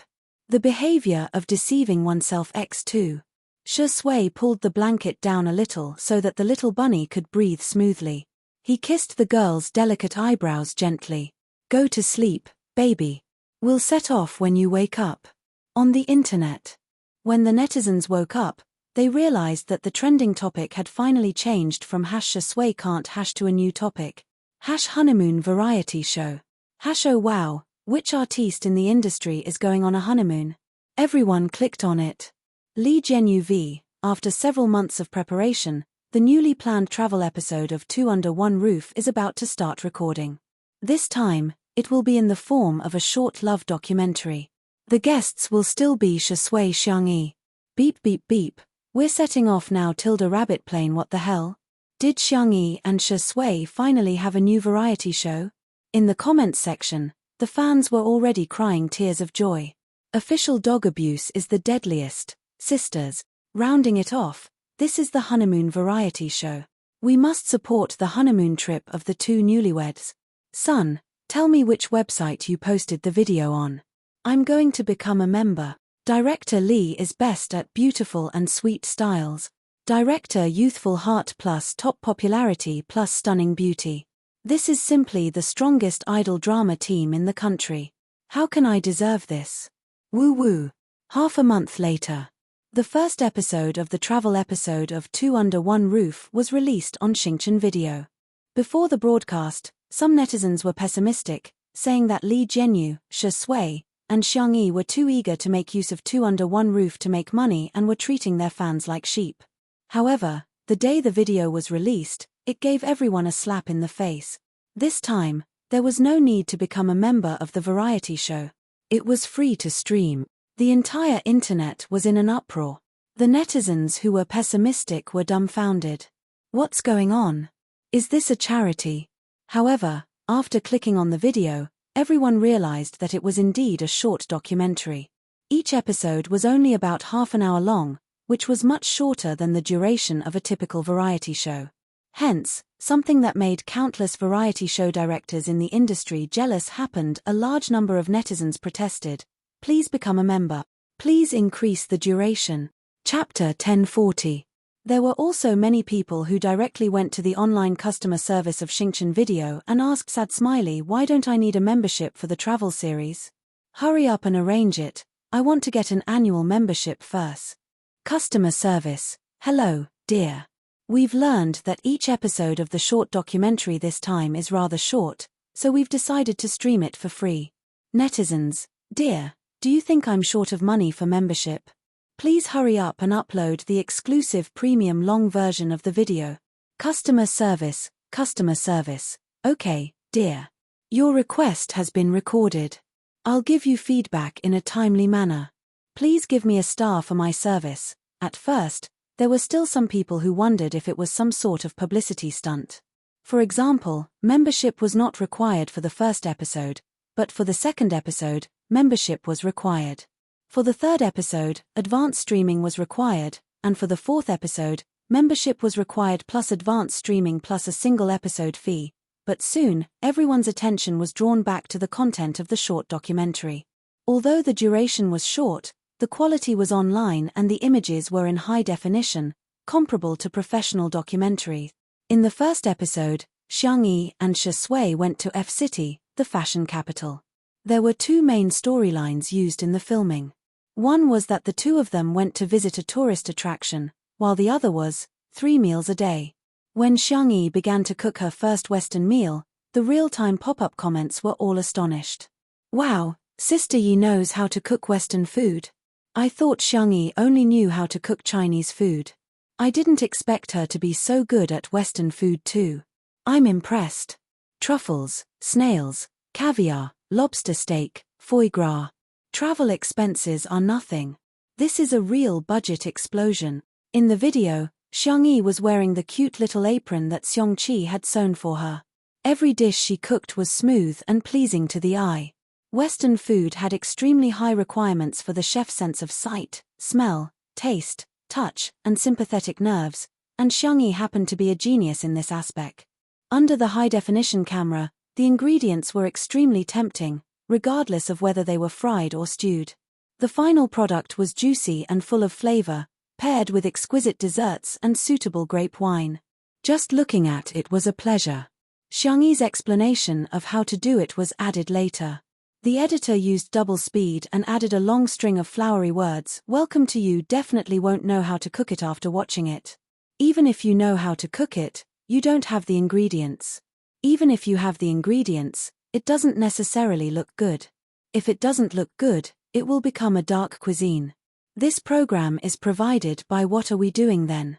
The behavior of deceiving oneself x2. Shui pulled the blanket down a little so that the little bunny could breathe smoothly. He kissed the girl's delicate eyebrows gently. Go to sleep, baby. We'll set off when you wake up. On the internet. When the netizens woke up, they realized that the trending topic had finally changed from #Shui can't # to a new topic. #honeymoon variety show. #oh wow, which artiste in the industry is going on a honeymoon? Everyone clicked on it. Lee Jianyu v. After several months of preparation, the newly planned travel episode of Two Under One Roof is about to start recording. This time, it will be in the form of a short love documentary. The guests will still be Shui Xiangyi. Beep beep beep. We're setting off now. Rabbit plane. What the hell? Did Xiangyi and Shui finally have a new variety show? In the comments section, the fans were already crying tears of joy. Official dog abuse is the deadliest, sisters. Rounding it off, this is the honeymoon variety show. We must support the honeymoon trip of the two newlyweds. Son, tell me which website you posted the video on. I'm going to become a member. Director Lee is best at beautiful and sweet styles. Director youthful heart plus top popularity plus stunning beauty. This is simply the strongest idol drama team in the country. How can I deserve this? Woo woo. Half a month later. The first episode of the travel episode of Two Under One Roof was released on Xingchen Video. Before the broadcast, some netizens were pessimistic, saying that Lee Jianyu, Shui, and Xiangyi were too eager to make use of Two Under One Roof to make money and were treating their fans like sheep. However, the day the video was released, it gave everyone a slap in the face. This time, there was no need to become a member of the variety show. It was free to stream. The entire internet was in an uproar. The netizens who were pessimistic were dumbfounded. What's going on? Is this a charity? However, after clicking on the video, everyone realized that it was indeed a short documentary. Each episode was only about half an hour long, which was much shorter than the duration of a typical variety show. Hence, something that made countless variety show directors in the industry jealous happened. A large number of netizens protested. Please become a member. Please increase the duration. Chapter 1040. There were also many people who directly went to the online customer service of Xingchen Video and asked Sad Smiley, why don't I need a membership for the travel series? Hurry up and arrange it. I want to get an annual membership first. Customer service. Hello, dear. We've learned that each episode of the short documentary this time is rather short, so we've decided to stream it for free. Netizens, dear, do you think I'm short of money for membership? Please hurry up and upload the exclusive premium long version of the video. Customer service. Okay, dear. Your request has been recorded. I'll give you feedback in a timely manner. Please give me a star for my service. At first, there were still some people who wondered if it was some sort of publicity stunt. For example, membership was not required for the first episode, but for the second episode, membership was required. For the third episode, advanced streaming was required, and for the fourth episode, membership was required plus advanced streaming plus a single episode fee. But soon, everyone's attention was drawn back to the content of the short documentary. Although the duration was short, the quality was online and the images were in high definition, comparable to professional documentaries. In the first episode, Xiangyi and Shui went to F-City, the fashion capital. There were two main storylines used in the filming. One was that the two of them went to visit a tourist attraction, while the other was 3 meals a day. When Xiangyi began to cook her first Western meal, the real-time pop-up comments were all astonished. Wow, Sister Yi knows how to cook Western food. I thought Xiangyi only knew how to cook Chinese food. I didn't expect her to be so good at Western food too. I'm impressed. Truffles, snails, caviar, lobster steak, foie gras. Travel expenses are nothing. This is a real budget explosion. In the video, Xiangyi was wearing the cute little apron that Xiongqi had sewn for her. Every dish she cooked was smooth and pleasing to the eye. Western food had extremely high requirements for the chef's sense of sight, smell, taste, touch, and sympathetic nerves, and Xiangyi happened to be a genius in this aspect. Under the high-definition camera, the ingredients were extremely tempting, regardless of whether they were fried or stewed. The final product was juicy and full of flavor, paired with exquisite desserts and suitable grape wine. Just looking at it was a pleasure. Xiangyi's explanation of how to do it was added later. The editor used double speed and added a long string of flowery words. Welcome to you definitely won't know how to cook it after watching it. Even if you know how to cook it, you don't have the ingredients. Even if you have the ingredients, it doesn't necessarily look good. If it doesn't look good, it will become a dark cuisine. This program is provided by What Are We Doing Then?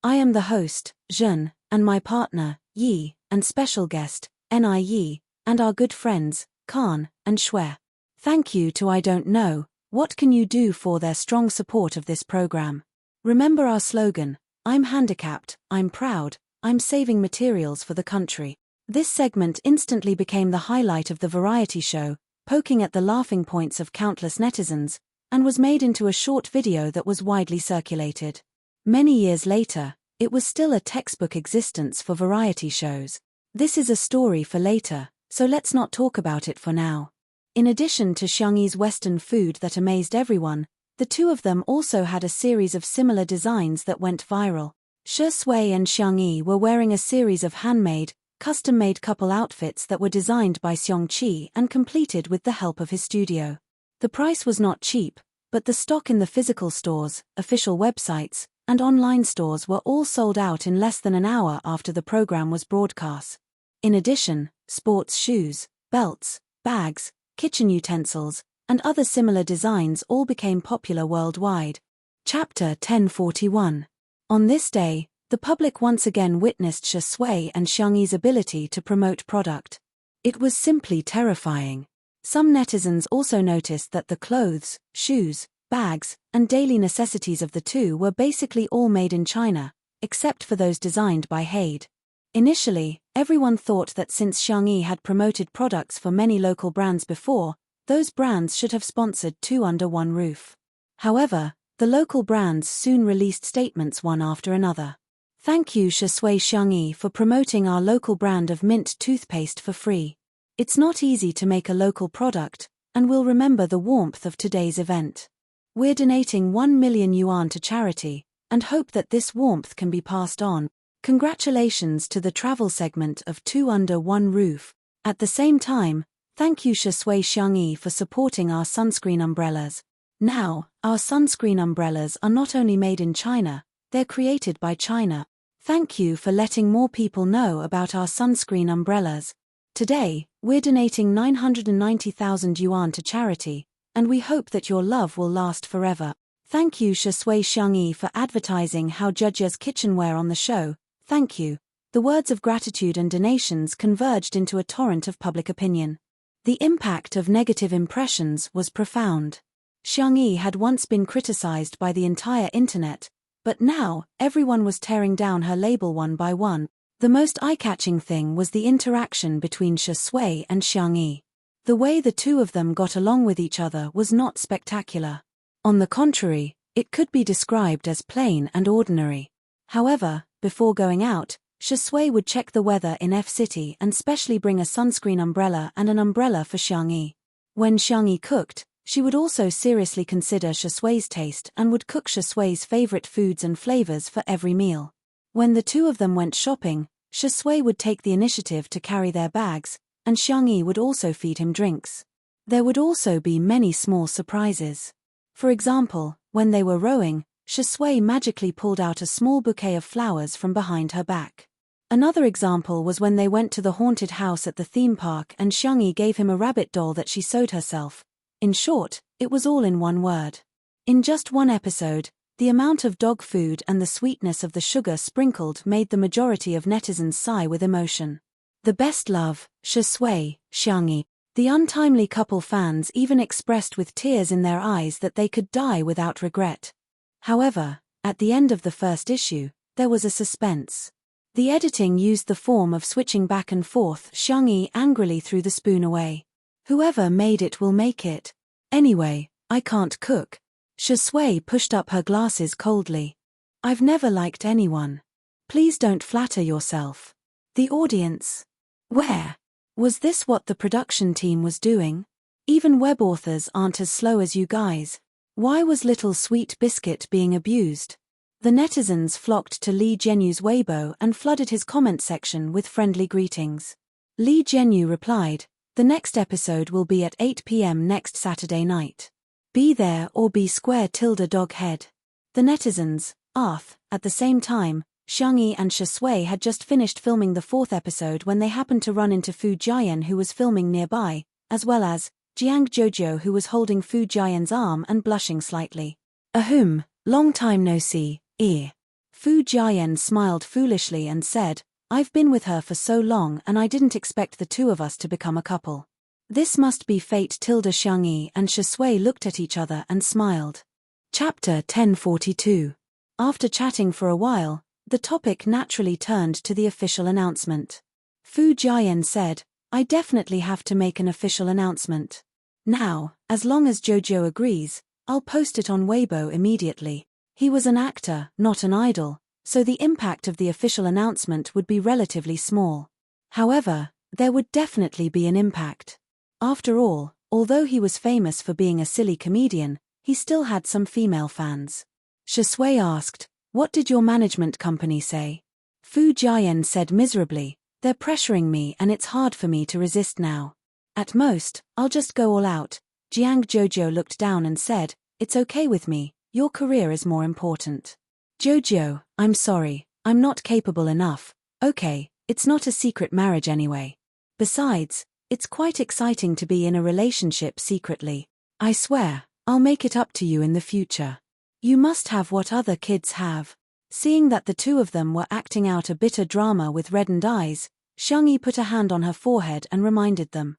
I am the host, Zhen, and my partner, Yi, and special guest, Ni Yi, and our good friends, Khan and Shui. Thank you to I Don't Know, What Can You Do for their strong support of this program. Remember our slogan, I'm handicapped, I'm proud, I'm saving materials for the country. This segment instantly became the highlight of the variety show, poking at the laughing points of countless netizens, and was made into a short video that was widely circulated. Many years later, it was still a textbook existence for variety shows. This is a story for later, so let's not talk about it for now. In addition to Xiangyi's Western food that amazed everyone, the two of them also had a series of similar designs that went viral. Shi Sui and Xiangyi were wearing a series of handmade, custom-made couple outfits that were designed by Xiongqi and completed with the help of his studio. The price was not cheap, but the stock in the physical stores, official websites, and online stores were all sold out in less than an hour after the program was broadcast. In addition, sports shoes, belts, bags, kitchen utensils, and other similar designs all became popular worldwide. Chapter 1041. On this day, the public once again witnessed Shi Sui and Xiangyi's ability to promote product. It was simply terrifying. Some netizens also noticed that the clothes, shoes, bags, and daily necessities of the two were basically all made in China, except for those designed by Haid. Initially, everyone thought that since Xiangyi had promoted products for many local brands before, those brands should have sponsored two under one roof. However, the local brands soon released statements one after another. Thank you Shi Sui Xiangyi for promoting our local brand of mint toothpaste for free. It's not easy to make a local product, and we'll remember the warmth of today's event. We're donating 1 million yuan to charity, and hope that this warmth can be passed on. Congratulations to the travel segment of Two Under One Roof. At the same time, thank you Shi Sui Xiangyi for supporting our sunscreen umbrellas. Now, our sunscreen umbrellas are not only made in China, they're created by China. Thank you for letting more people know about our sunscreen umbrellas. Today, we're donating 990,000 yuan to charity, and we hope that your love will last forever. Thank you Shi Sui Xiangyi for advertising how Judge's kitchenware on the show. Thank you. The words of gratitude and donations converged into a torrent of public opinion. The impact of negative impressions was profound. Xiangyi had once been criticized by the entire internet, but now, everyone was tearing down her label one by one. The most eye-catching thing was the interaction between Shi Sui and Xiangyi. The way the two of them got along with each other was not spectacular. On the contrary, it could be described as plain and ordinary. However, before going out, Shi Sui would check the weather in F-City and specially bring a sunscreen umbrella and an umbrella for Xiangyi. When Xiangyi cooked, she would also seriously consider Shi Sui's taste and would cook Shi Sui's favorite foods and flavors for every meal. When the two of them went shopping, Shi Sui would take the initiative to carry their bags, and Xiangyi would also feed him drinks. There would also be many small surprises. For example, when they were rowing, Shi Sui magically pulled out a small bouquet of flowers from behind her back. Another example was when they went to the haunted house at the theme park and Xiangyi gave him a rabbit doll that she sewed herself. In short, it was all in one word. In just one episode, the amount of dog food and the sweetness of the sugar sprinkled made the majority of netizens sigh with emotion. The best love, Shi Sui, Xiangyi. The untimely couple fans even expressed with tears in their eyes that they could die without regret. However, at the end of the first issue, there was a suspense. The editing used the form of switching back and forth. Xiangyi angrily threw the spoon away. Whoever made it will make it. Anyway, I can't cook. Shi Sui pushed up her glasses coldly. I've never liked anyone. Please don't flatter yourself. The audience. Where? Was this what the production team was doing? Even web authors aren't as slow as you guys. Why was little sweet biscuit being abused? The netizens flocked to Lee Genu's Weibo and flooded his comment section with friendly greetings. Lee Genu replied, "The next episode will be at 8 p.m. next Saturday night. Be there or be square ~dog-head." The netizens, at the same time, Xiangyi and Shui had just finished filming the 4th episode when they happened to run into Fu Jian, who was filming nearby, as well as Jiang Jojo, who was holding Fu Jian's arm and blushing slightly. "Ahem, long time no see, Fu Jian smiled foolishly and said, "I've been with her for so long and I didn't expect the two of us to become a couple. This must be fate." Xiangyi and Shui looked at each other and smiled. Chapter 1042. After chatting for a while, the topic naturally turned to the official announcement. Fu Jian said, "I definitely have to make an official announcement. Now, as long as Jojo agrees, I'll post it on Weibo immediately." He was an actor, not an idol, so the impact of the official announcement would be relatively small. However, there would definitely be an impact. After all, although he was famous for being a silly comedian, he still had some female fans. Shui asked, "What did your management company say?" Fu Jian said miserably, "They're pressuring me and it's hard for me to resist now. At most, I'll just go all out." Jiang Jojo looked down and said, "It's okay with me, your career is more important." "Jojo, I'm sorry, I'm not capable enough." "Okay, it's not a secret marriage anyway. Besides, it's quite exciting to be in a relationship secretly. I swear, I'll make it up to you in the future. You must have what other kids have." Seeing that the two of them were acting out a bitter drama with reddened eyes, Xiangyi put a hand on her forehead and reminded them.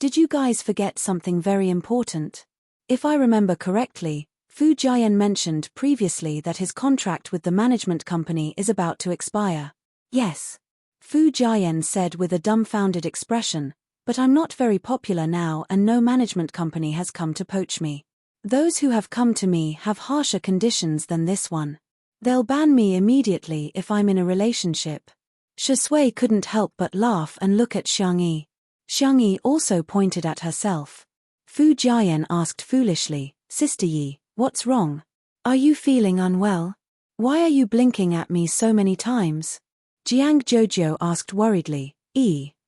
Did you guys forget something very important? If I remember correctly, Fu Jian mentioned previously that his contract with the management company is about to expire." "Yes." Fu Jian said with a dumbfounded expression, "But I'm not very popular now and no management company has come to poach me. Those who have come to me have harsher conditions than this one. They'll ban me immediately if I'm in a relationship." Shui couldn't help but laugh and look at Xiangyi. Xiangyi also pointed at herself. Fu Jian asked foolishly, "Sister Yi, what's wrong? Are you feeling unwell? Why are you blinking at me so many times?" Jiang Jojo asked worriedly,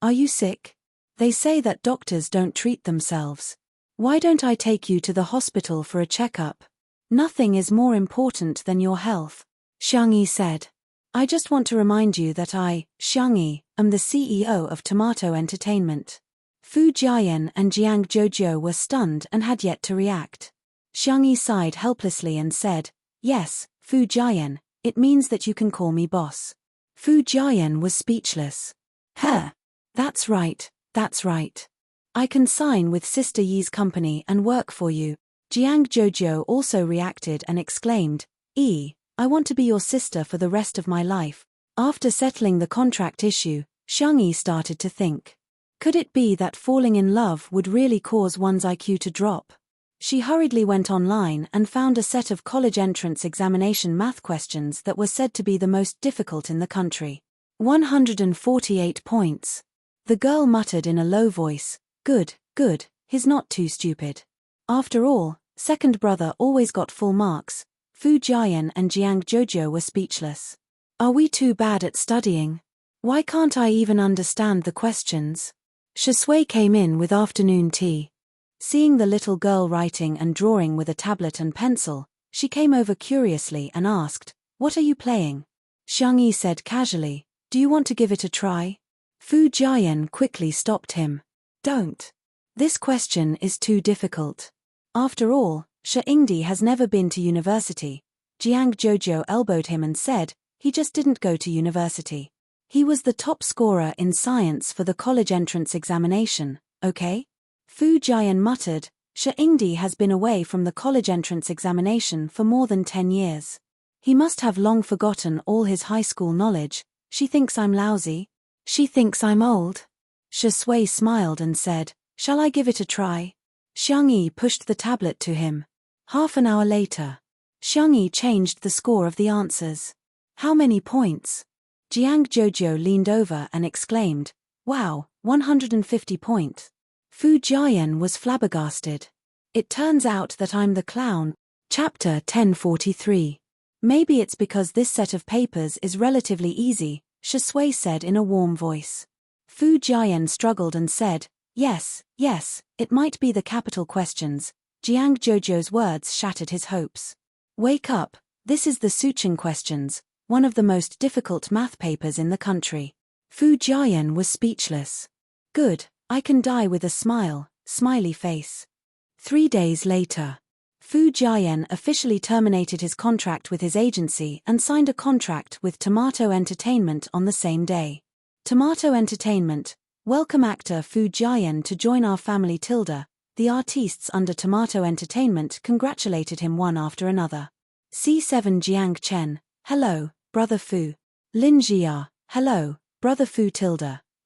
"Are you sick? They say that doctors don't treat themselves. Why don't I take you to the hospital for a checkup? Nothing is more important than your health." Xiangyi said, "I just want to remind you that I, Xiangyi, am the CEO of Tomato Entertainment." Fu Jian and Jiang Jojo were stunned and had yet to react. Xiangyi sighed helplessly and said, "Yes, Fu Jian, it means that you can call me boss." Fu Jian was speechless. That's right, that's right. I can sign with Sister Yi's company and work for you." Jiang Jojo also reacted and exclaimed, "I want to be your sister for the rest of my life." After settling the contract issue, Xiangyi started to think. Could it be that falling in love would really cause one's IQ to drop? She hurriedly went online and found a set of college entrance examination math questions that were said to be the most difficult in the country. 148 points. The girl muttered in a low voice, Good, he's not too stupid. After all, second brother always got full marks." Fu Jian and Jiang Jojo were speechless. "Are we too bad at studying? Why can't I even understand the questions?" Shui came in with afternoon tea. Seeing the little girl writing and drawing with a tablet and pencil, she came over curiously and asked, "What are you playing?" Xiangyi said casually, "Do you want to give it a try?" Fu Jian quickly stopped him. "Don't. This question is too difficult. After all, Shengdi has never been to university." Jiang Jojo elbowed him and said, "He just didn't go to university. He was the top scorer in science for the college entrance examination, okay?" Fu Jian muttered, "Shengdi has been away from the college entrance examination for more than 10 years. He must have long forgotten all his high school knowledge. She thinks I'm lousy. She thinks I'm old." Shui smiled and said, "Shall I give it a try?" Xiangyi pushed the tablet to him. Half an hour later, Xiangyi changed the score of the answers. "How many points?" Jiang Jojo leaned over and exclaimed, "Wow, 150 points." Fu Jian was flabbergasted. It turns out that I'm the clown. Chapter 1043. Maybe it's because this set of papers is relatively easy, Shisui said in a warm voice. Fu Jian struggled and said, yes, it might be the capital questions. Jiang Jojo's words shattered his hopes. Wake up, this is the Sucheng questions, one of the most difficult math papers in the country. Fu Jian was speechless. Good, I can die with a smile, smiley face. 3 days later. Fu Jian officially terminated his contract with his agency and signed a contract with Tomato Entertainment on the same day. Tomato Entertainment, welcome actor Fu Jian to join our family. The artistes under Tomato Entertainment congratulated him one after another. C7 Jiang Chen, hello, brother Fu. Lin Jia, hello, brother Fu.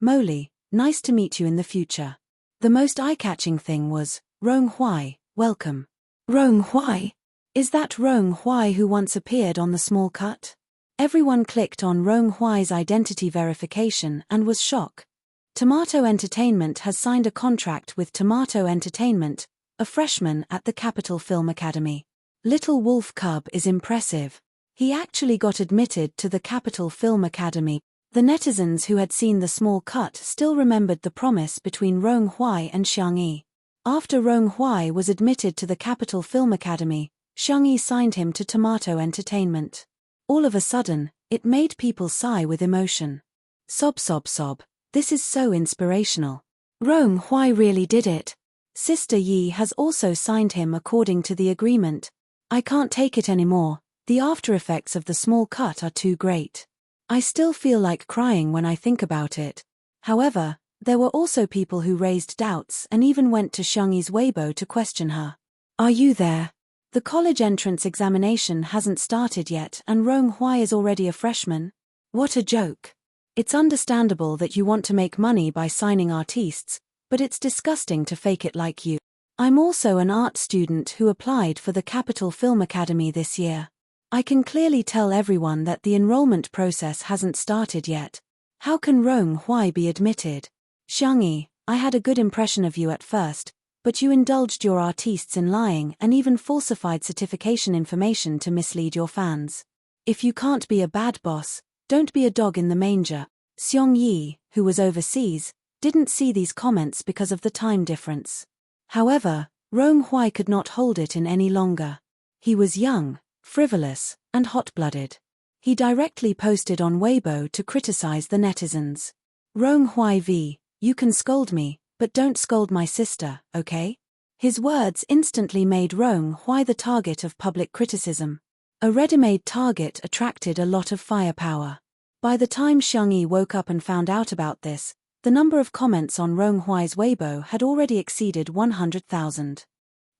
Moly, nice to meet you in the future. The most eye-catching thing was, Rong Huai, welcome. Rong Huai? Is that Rong Huai who once appeared on The Small Cut? Everyone clicked on Rong Huai's identity verification and was shocked. Tomato Entertainment has signed a contract with Tomato Entertainment, a freshman at the Capital Film Academy. Little Wolf Cub is impressive. He actually got admitted to the Capital Film Academy. The netizens who had seen The Small Cut still remembered the promise between Rong Huai and Xiang Yi. After Rong Huai was admitted to the Capital Film Academy, Xiang Yi signed him to Tomato Entertainment. All of a sudden, it made people sigh with emotion. Sob sob sob, this is so inspirational. Rong Huai really did it. Sister Yi has also signed him according to the agreement. I can't take it anymore, the after effects of The Small Cut are too great. I still feel like crying when I think about it. However, there were also people who raised doubts and even went to Xiang Yi's Weibo to question her. Are you there? The college entrance examination hasn't started yet and Rong Huai is already a freshman? What a joke. It's understandable that you want to make money by signing artistes, but it's disgusting to fake it like you. I'm also an art student who applied for the Capital Film Academy this year. I can clearly tell everyone that the enrollment process hasn't started yet. How can Rong Huai be admitted? Xiang Yi, I had a good impression of you at first, but you indulged your artistes in lying and even falsified certification information to mislead your fans. If you can't be a bad boss, don't be a dog in the manger. Xiang Yi, who was overseas, didn't see these comments because of the time difference. However, Rong Huai could not hold it in any longer. He was young, frivolous, and hot-blooded. He directly posted on Weibo to criticize the netizens. Rong Huai v. You can scold me, but don't scold my sister, okay? His words instantly made Rong Huai the target of public criticism. A ready-made target attracted a lot of firepower. By the time Xiang Yi woke up and found out about this, the number of comments on Rong Huai's Weibo had already exceeded 100,000.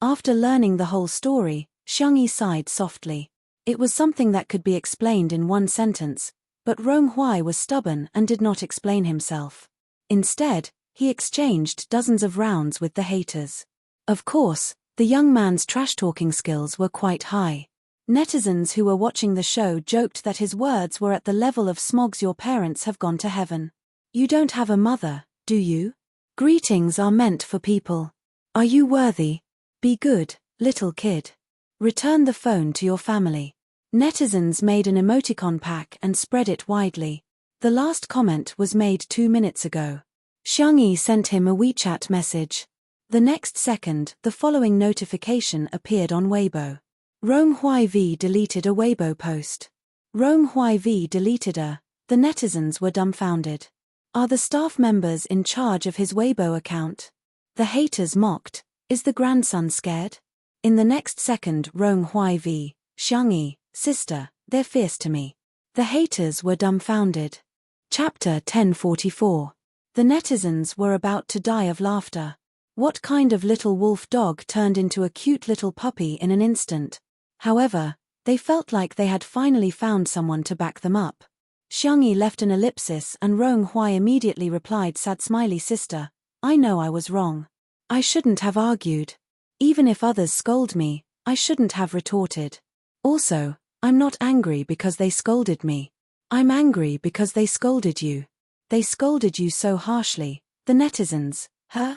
After learning the whole story, Xiang Yi sighed softly. It was something that could be explained in one sentence, but Rong Huai was stubborn and did not explain himself. Instead, he exchanged dozens of rounds with the haters. Of course, the young man's trash-talking skills were quite high. Netizens who were watching the show joked that his words were at the level of Smog's "Your parents have gone to heaven. You don't have a mother, do you? Greetings are meant for people. Are you worthy? Be good, little kid. Return the phone to your family." Netizens made an emoticon pack and spread it widely. The last comment was made 2 minutes ago. Xiang Yi sent him a WeChat message. The next second, the following notification appeared on Weibo. Rong Huai V deleted a Weibo post. Rong Huai V deleted a. The netizens were dumbfounded. Are the staff members in charge of his Weibo account? The haters mocked. Is the grandson scared? In the next second, Rong Huai V. Xiang Yi, sister, they're fierce to me. The haters were dumbfounded. Chapter 1044. The netizens were about to die of laughter. What kind of little wolf dog turned into a cute little puppy in an instant? However, they felt like they had finally found someone to back them up. Xiang Yi left an ellipsis and Rong Huai immediately replied, sad smiley sister, I know I was wrong. I shouldn't have argued. Even if others scold me, I shouldn't have retorted. Also, I'm not angry because they scolded me. I'm angry because they scolded you. They scolded you so harshly, the netizens, huh?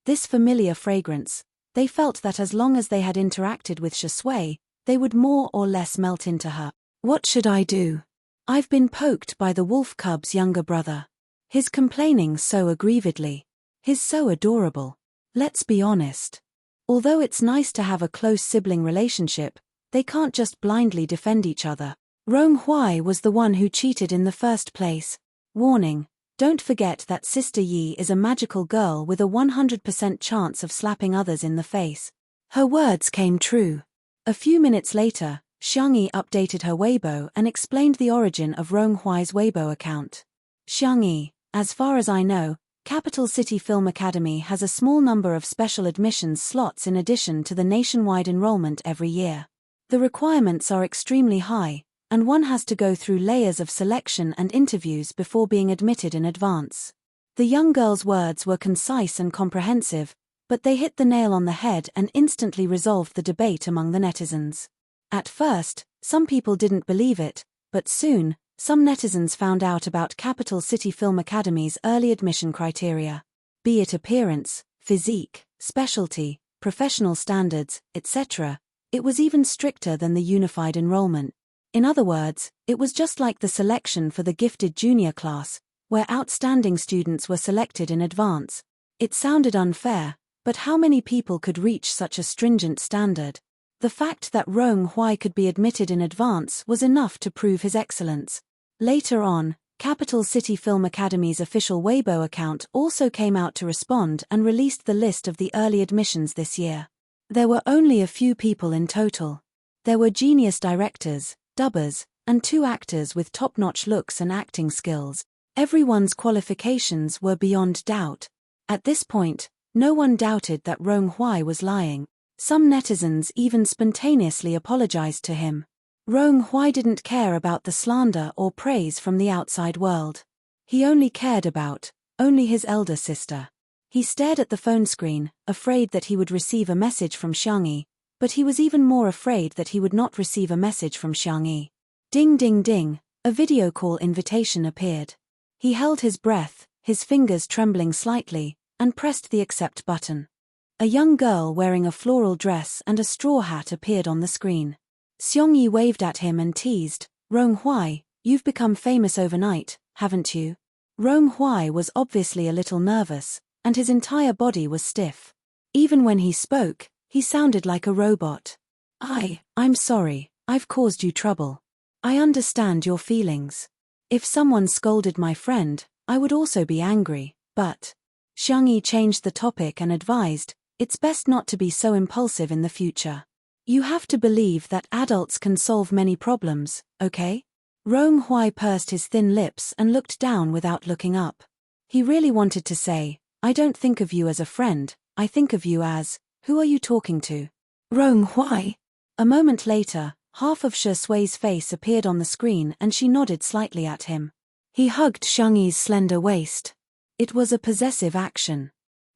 This familiar fragrance, They felt that as long as they had interacted with Shui, they would more or less melt into her. What should I do? I've been poked by the wolf cub's younger brother. He's complaining so aggrievedly. He's so adorable. Let's be honest. Although it's nice to have a close sibling relationship, they can't just blindly defend each other. Rong-Hui was the one who cheated in the first place. Warning, don't forget that Sister Yi is a magical girl with a 100% chance of slapping others in the face. Her words came true. A few minutes later, Xiangyi updated her Weibo and explained the origin of Rong-Hui's Weibo account. Xiangyi, as far as I know, Capital City Film Academy has a small number of special admissions slots in addition to the nationwide enrollment every year. The requirements are extremely high, and one has to go through layers of selection and interviews before being admitted in advance. The young girl's words were concise and comprehensive, but they hit the nail on the head and instantly resolved the debate among the netizens. At first, some people didn't believe it, but soon, some netizens found out about Capital City Film Academy's early admission criteria. Be it appearance, physique, specialty, professional standards, etc., it was even stricter than the unified enrollment. In other words, it was just like the selection for the gifted junior class, where outstanding students were selected in advance. It sounded unfair, but how many people could reach such a stringent standard? The fact that Rong-Hui could be admitted in advance was enough to prove his excellence. Later on, Capital City Film Academy's official Weibo account also came out to respond and released the list of the early admissions this year. There were only a few people in total. There were genius directors, dubbers, and 2 actors with top-notch looks and acting skills. Everyone's qualifications were beyond doubt. At this point, no one doubted that Rong-Hui was lying. Some netizens even spontaneously apologized to him. Rong-Hui didn't care about the slander or praise from the outside world. He only cared about his elder sister. He stared at the phone screen, afraid that he would receive a message from Xiangyi, but he was even more afraid that he would not receive a message from Xiangyi. Ding ding ding, a video call invitation appeared. He held his breath, his fingers trembling slightly, and pressed the accept button. A young girl wearing a floral dress and a straw hat appeared on the screen. Xiangyi waved at him and teased, "Rong-Hui, you've become famous overnight, haven't you?" Rong-Hui was obviously a little nervous, and his entire body was stiff. Even when he spoke, he sounded like a robot. I'm sorry, I've caused you trouble. I understand your feelings. If someone scolded my friend, I would also be angry, but..." Xiangyi changed the topic and advised, "It's best not to be so impulsive in the future. You have to believe that adults can solve many problems, okay?" Rong-Hui pursed his thin lips and looked down without looking up. He really wanted to say, "I don't think of you as a friend, I think of you as, who are you talking to?" Rong-Hui. A moment later, half of Shui's face appeared on the screen and she nodded slightly at him. He hugged Xiangyi's slender waist. It was a possessive action.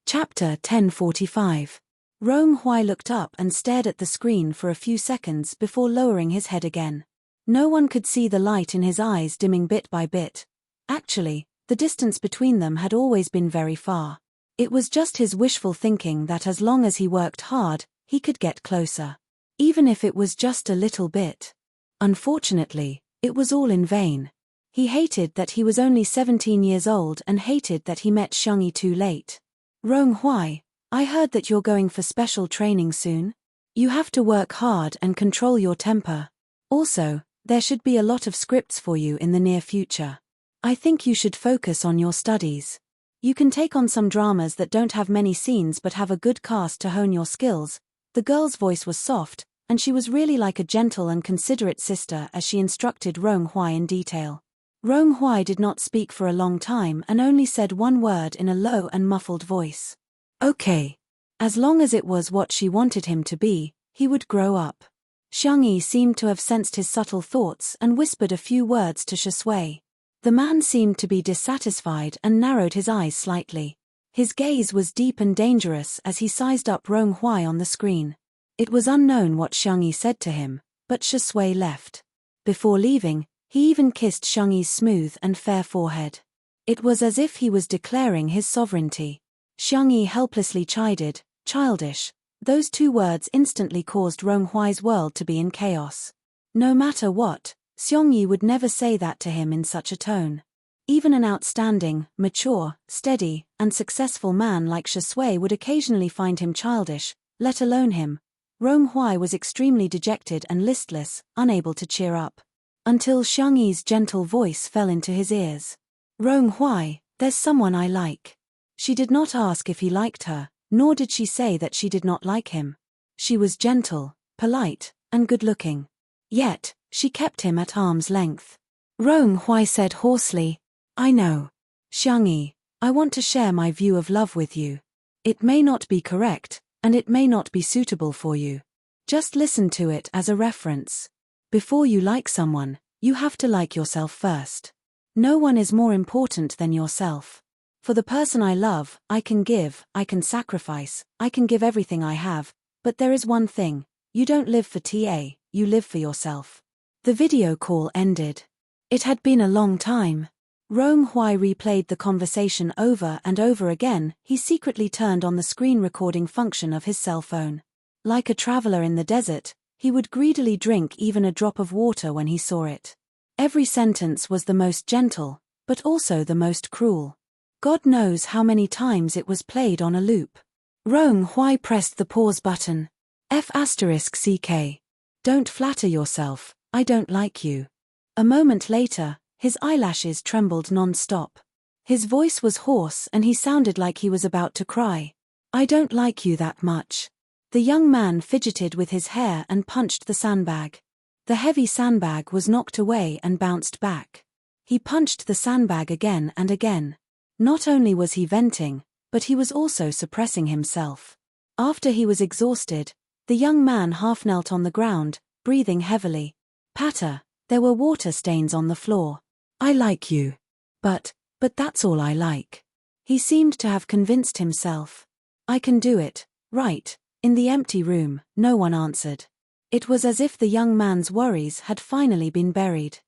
Chapter 1045. Rong-Hui looked up and stared at the screen for a few seconds before lowering his head again. No one could see the light in his eyes dimming bit by bit. Actually, the distance between them had always been very far. It was just his wishful thinking that as long as he worked hard, he could get closer. Even if it was just a little bit. Unfortunately, it was all in vain. He hated that he was only 17 years old and hated that he met Xiangyi too late. "Rong-Hui, I heard that you're going for special training soon. You have to work hard and control your temper. Also, there should be a lot of scripts for you in the near future. I think you should focus on your studies. You can take on some dramas that don't have many scenes but have a good cast to hone your skills." The girl's voice was soft, and she was really like a gentle and considerate sister as she instructed Rong-Hui in detail. Rong-Hui did not speak for a long time and only said one word in a low and muffled voice. Okay. As long as it was what she wanted him to be, he would grow up. Xiangyi seemed to have sensed his subtle thoughts and whispered a few words to Shui. The man seemed to be dissatisfied and narrowed his eyes slightly. His gaze was deep and dangerous as he sized up Rong-Hui on the screen. It was unknown what Xiangyi said to him, but Shui left. Before leaving, he even kissed Xiangyi's smooth and fair forehead. It was as if he was declaring his sovereignty. Xiangyi helplessly chided, "Childish, Those two words instantly caused Ronghuai's world to be in chaos. No matter what, Xiongyi would never say that to him in such a tone. Even an outstanding, mature, steady, and successful man like Shui would occasionally find him childish, let alone him. Ronghuai was extremely dejected and listless, unable to cheer up. Until Xiongyi's gentle voice fell into his ears. Ronghuai, there's someone I like. She did not ask if he liked her, nor did she say that she did not like him. She was gentle, polite, and good-looking. Yet, she kept him at arm's length. Ronghuai said hoarsely, I know. Xiongyi, I want to share my view of love with you. It may not be correct, and it may not be suitable for you. Just listen to it as a reference. Before you like someone, you have to like yourself first. No one is more important than yourself. For the person I love, I can give, I can sacrifice, I can give everything I have, but there is one thing, you don't live for TA, you live for yourself. The video call ended. It had been a long time. Ronghuai replayed the conversation over and over again. He secretly turned on the screen recording function of his cell phone. Like a traveler in the desert, he would greedily drink even a drop of water when he saw it. Every sentence was the most gentle, but also the most cruel. God knows how many times it was played on a loop. Ronghuai pressed the pause button. F***CK. Don't flatter yourself, I don't like you. A moment later, his eyelashes trembled non-stop. His voice was hoarse and he sounded like he was about to cry. I don't like you that much. The young man fidgeted with his hair and punched the sandbag. The heavy sandbag was knocked away and bounced back. He punched the sandbag again and again. Not only was he venting, but he was also suppressing himself. After he was exhausted, the young man half knelt on the ground, breathing heavily. Patter, there were water stains on the floor. I like you. But that's all I like. He seemed to have convinced himself. I can do it, right? In the empty room, no one answered. It was as if the young man's worries had finally been buried.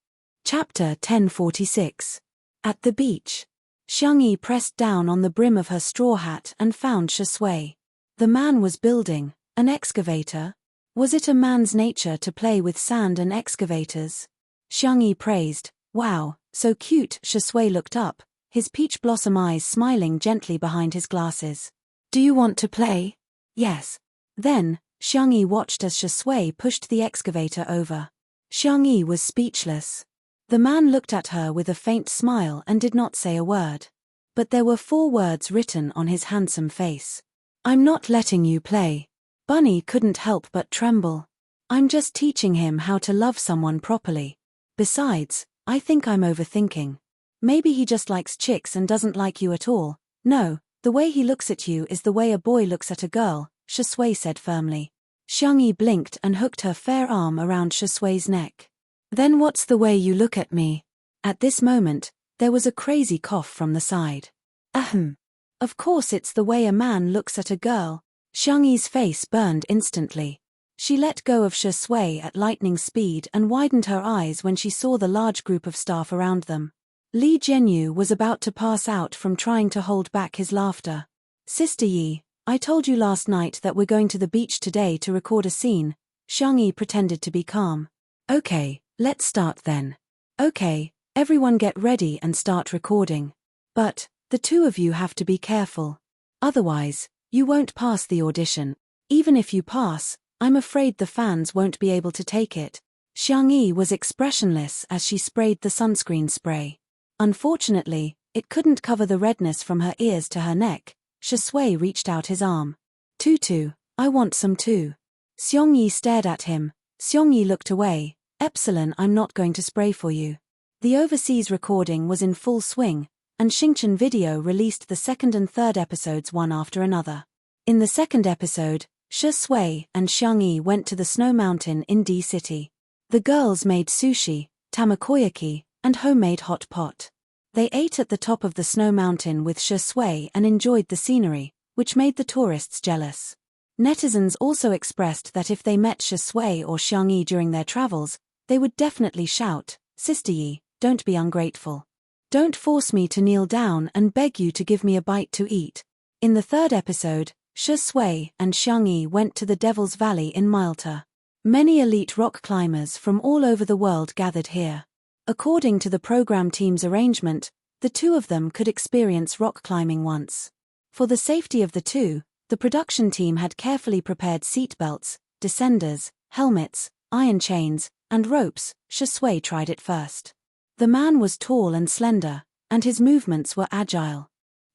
Chapter 1046. At the beach. Xiongyi pressed down on the brim of her straw hat and found Shui. The man was building an excavator. Was it a man's nature to play with sand and excavators? Xiongyi praised. Wow, so cute. Shui looked up, his peach blossom eyes smiling gently behind his glasses. Do you want to play? Yes. Then, Xiongyi watched as Shui pushed the excavator over. Xiongyi was speechless. The man looked at her with a faint smile and did not say a word. But there were 4 words written on his handsome face. I'm not letting you play. Bunny couldn't help but tremble. I'm just teaching him how to love someone properly. Besides, I think I'm overthinking. Maybe he just likes chicks and doesn't like you at all. No, the way he looks at you is the way a boy looks at a girl, Shui said firmly. Xiongyi blinked and hooked her fair arm around Shui's neck. Then what's the way you look at me? At this moment, there was a crazy cough from the side. Ahem. Of course it's the way a man looks at a girl. Xiongyi's face burned instantly. She let go of Shui at lightning speed and widened her eyes when she saw the large group of staff around them. Li Jianyu was about to pass out from trying to hold back his laughter. Sister Yi, I told you last night that we're going to the beach today to record a scene. Xiongyi pretended to be calm. Okay, let's start then. Okay, everyone get ready and start recording. But, the 2 of you have to be careful. Otherwise, you won't pass the audition. Even if you pass, I'm afraid the fans won't be able to take it. Xiongyi was expressionless as she sprayed the sunscreen spray. Unfortunately, it couldn't cover the redness from her ears to her neck. Shui reached out his arm. Tutu, I want some too. Xiongyi stared at him. Xiongyi looked away. Epsilon, I'm not going to spray for you. The overseas recording was in full swing, and Xingchen Video released the 2nd and 3rd episodes one after another. In the 2nd episode, Shui and Xiongyi went to the snow mountain in D City. The girls made sushi, tamakoyaki, and homemade hot pot. They ate at the top of the snow mountain with Shui and enjoyed the scenery, which made the tourists jealous. Netizens also expressed that if they met Shui or Xiongyi during their travels, they would definitely shout, Sister Yi, don't be ungrateful. Don't force me to kneel down and beg you to give me a bite to eat. In the 3rd episode, Shui and Xiangyi went to the Devil's Valley in Malta. Many elite rock climbers from all over the world gathered here. According to the program team's arrangement, the two of them could experience rock climbing once. For the safety of the two, the production team had carefully prepared seatbelts, descenders, helmets, iron chains, and ropes. Shui tried it first. The man was tall and slender, and his movements were agile.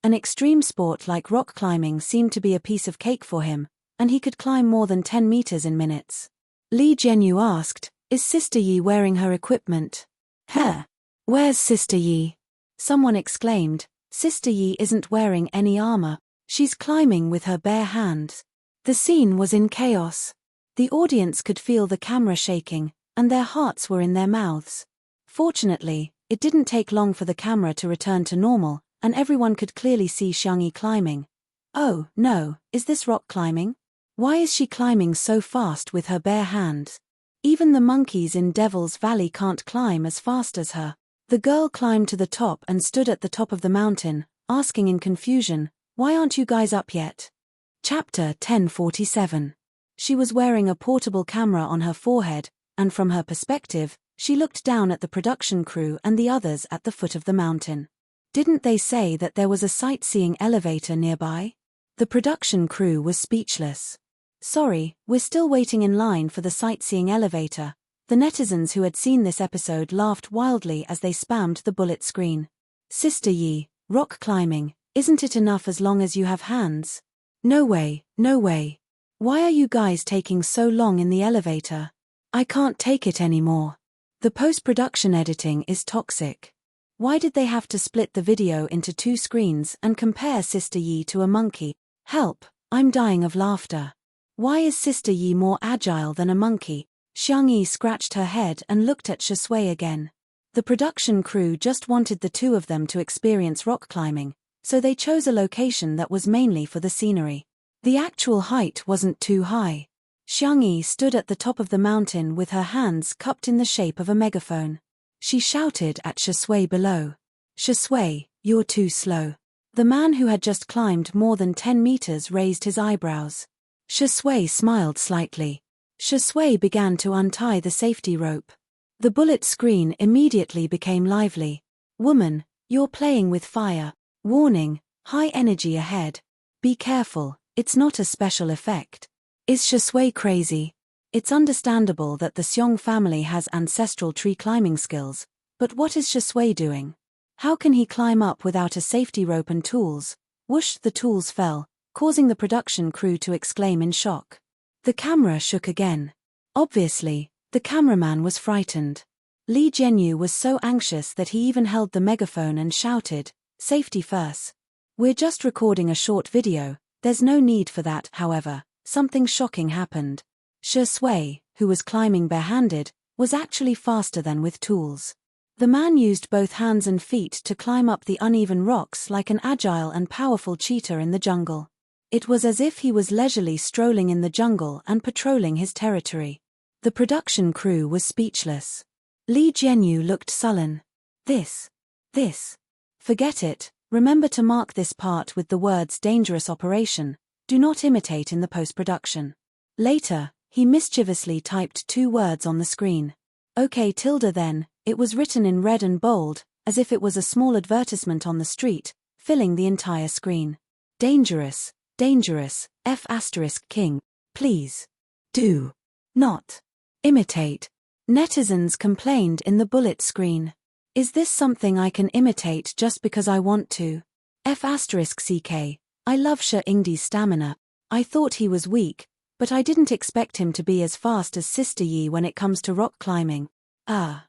An extreme sport like rock climbing seemed to be a piece of cake for him, and he could climb more than 10 meters in minutes. Li Jianyu asked, "Is Sister Yi wearing her equipment?" "Huh? Where's Sister Yi?" someone exclaimed. "Sister Yi isn't wearing any armor. She's climbing with her bare hands." The scene was in chaos. The audience could feel the camera shaking, and their hearts were in their mouths. Fortunately, it didn't take long for the camera to return to normal, and everyone could clearly see Xiangyi climbing. "Oh, no, is this rock climbing? Why is she climbing so fast with her bare hands? Even the monkeys in Devil's Valley can't climb as fast as her." The girl climbed to the top and stood at the top of the mountain, asking in confusion, "Why aren't you guys up yet?" Chapter 1047. She was wearing a portable camera on her forehead, and from her perspective, she looked down at the production crew and the others at the foot of the mountain. Didn't they say that there was a sightseeing elevator nearby? The production crew was speechless. "Sorry, we're still waiting in line for the sightseeing elevator." The netizens who had seen this episode laughed wildly as they spammed the bullet screen. "Sister Yi, rock climbing, isn't it enough as long as you have hands? No way, no way. Why are you guys taking so long in the elevator? I can't take it anymore. The post-production editing is toxic. Why did they have to split the video into 2 screens and compare Sister Yi to a monkey? Help, I'm dying of laughter. Why is Sister Yi more agile than a monkey?" Xiangyi scratched her head and looked at Shui again. The production crew just wanted the two of them to experience rock climbing, so they chose a location that was mainly for the scenery. The actual height wasn't too high. Xiangyi stood at the top of the mountain with her hands cupped in the shape of a megaphone. She shouted at Shui below. "Shui, you're too slow." The man who had just climbed more than 10 meters raised his eyebrows. Shui smiled slightly. Shui began to untie the safety rope. The bullet screen immediately became lively. "Woman, you're playing with fire. Warning, high energy ahead. Be careful, it's not a special effect." Is Shui crazy? It's understandable that the Xiong family has ancestral tree climbing skills, but what is Shui doing? How can he climb up without a safety rope and tools? Whoosh, the tools fell, causing the production crew to exclaim in shock. The camera shook again. Obviously, the cameraman was frightened. Li Jianyu was so anxious that he even held the megaphone and shouted, "Safety first. We're just recording a short video, there's no need for that." However, something shocking happened. Shui, who was climbing barehanded, was actually faster than with tools. The man used both hands and feet to climb up the uneven rocks like an agile and powerful cheetah in the jungle. It was as if he was leisurely strolling in the jungle and patrolling his territory. The production crew was speechless. Li Jianyu looked sullen. This. Forget it, remember to mark this part with the words "dangerous operation." Do not imitate in the post-production. Later, he mischievously typed 2 words on the screen. "Okay then," it was written in red and bold, as if it was a small advertisement on the street, filling the entire screen. "Dangerous. King. Please. Do. Not. Imitate." Netizens complained in the bullet screen. "Is this something I can imitate just because I want to? Ck. I love Ingdi's stamina. I thought he was weak, but I didn't expect him to be as fast as Sister Yi when it comes to rock climbing.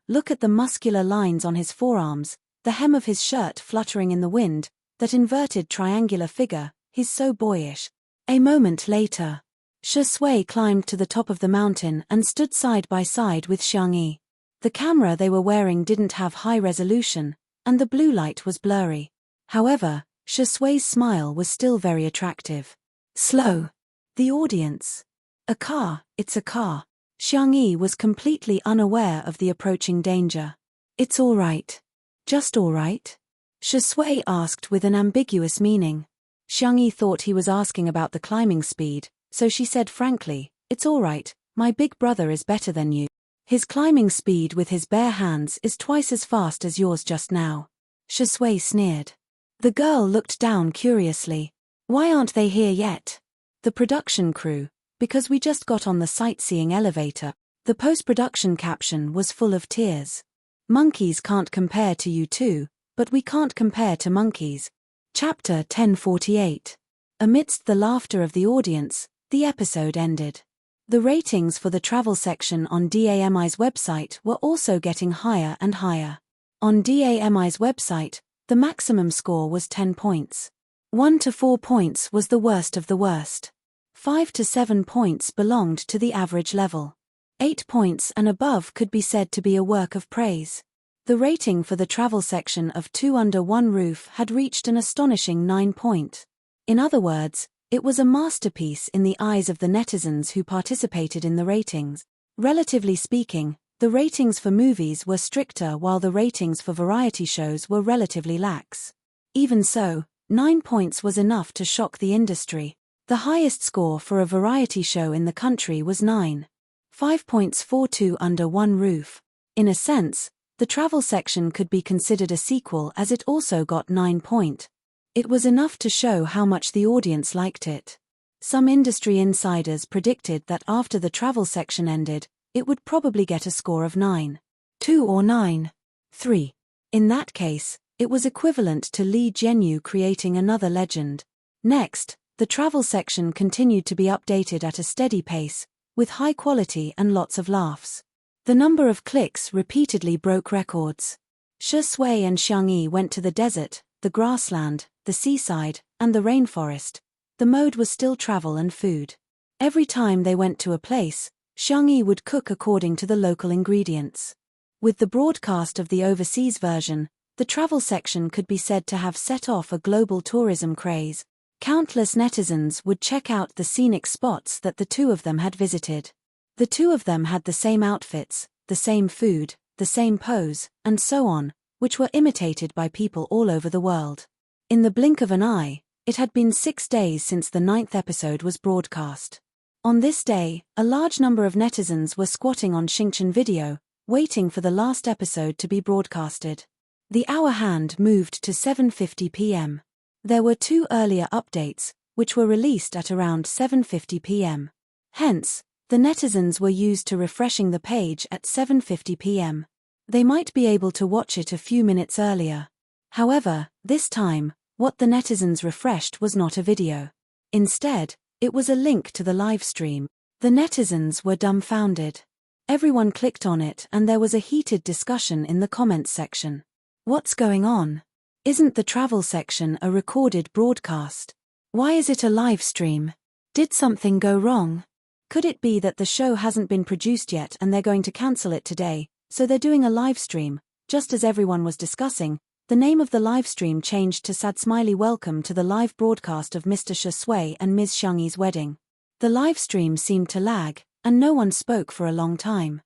Look at the muscular lines on his forearms, the hem of his shirt fluttering in the wind, that inverted triangular figure, he's so boyish." A moment later, Shui climbed to the top of the mountain and stood side by side with Xiangyi. The camera they were wearing didn't have high resolution, and the blue light was blurry. However, Shui's smile was still very attractive. "Slow." The audience. It's a car." Xiangyi was completely unaware of the approaching danger. "It's all right. Just all right?" Shui asked with an ambiguous meaning. Xiangyi thought he was asking about the climbing speed, so she said frankly, "It's all right, my big brother is better than you. His climbing speed with his bare hands is twice as fast as yours just now." Shui sneered. The girl looked down curiously. "Why aren't they here yet?" "The production crew, because we just got on the sightseeing elevator." The post-production caption was full of tears. "Monkeys can't compare to you two, but we can't compare to monkeys." Chapter 1048. Amidst the laughter of the audience, the episode ended. The ratings for the travel section on DAMI's website were also getting higher and higher. On DAMI's website, the maximum score was 10 points. 1 to 4 points was the worst of the worst. 5 to 7 points belonged to the average level. 8 points and above could be said to be a work of praise. The rating for the travel section of Two Under One Roof had reached an astonishing 9 point. In other words, it was a masterpiece in the eyes of the netizens who participated in the ratings. Relatively speaking, the ratings for movies were stricter while the ratings for variety shows were relatively lax. Even so, 9 points was enough to shock the industry. The highest score for a variety show in the country was 9. 5 points for Two Under One Roof. In a sense, the travel section could be considered a sequel as it also got 9 points. It was enough to show how much the audience liked it. Some industry insiders predicted that after the travel section ended, it would probably get a score of 9.2 or 9.3. In that case, it was equivalent to Li Jianyu creating another legend. Next, the travel section continued to be updated at a steady pace, with high quality and lots of laughs. The number of clicks repeatedly broke records. Shui and Xiangyi went to the desert, the grassland, the seaside, and the rainforest. The mode was still travel and food. Every time they went to a place, Xiangyi would cook according to the local ingredients. With the broadcast of the overseas version, the travel section could be said to have set off a global tourism craze. Countless netizens would check out the scenic spots that the two of them had visited. The two of them had the same outfits, the same food, the same pose, and so on, which were imitated by people all over the world. In the blink of an eye, it had been 6 days since the 9th episode was broadcast. On this day, a large number of netizens were squatting on Xingchen Video, waiting for the last episode to be broadcasted. The hour hand moved to 7:50 p.m. There were 2 earlier updates, which were released at around 7:50 p.m. Hence, the netizens were used to refreshing the page at 7:50 p.m. They might be able to watch it a few minutes earlier. However, this time, what the netizens refreshed was not a video. Instead, it was a link to the live stream. The netizens were dumbfounded. Everyone clicked on it and there was a heated discussion in the comments section. What's going on? Isn't the travel section a recorded broadcast? Why is it a live stream? Did something go wrong? Could it be that the show hasn't been produced yet and they're going to cancel it today, so they're doing a live stream? Just as everyone was discussing, the name of the live stream changed to Sad Smiley Welcome to the live broadcast of Mr. Shui and Ms. Xiangyi's wedding. The live stream seemed to lag, and no one spoke for a long time.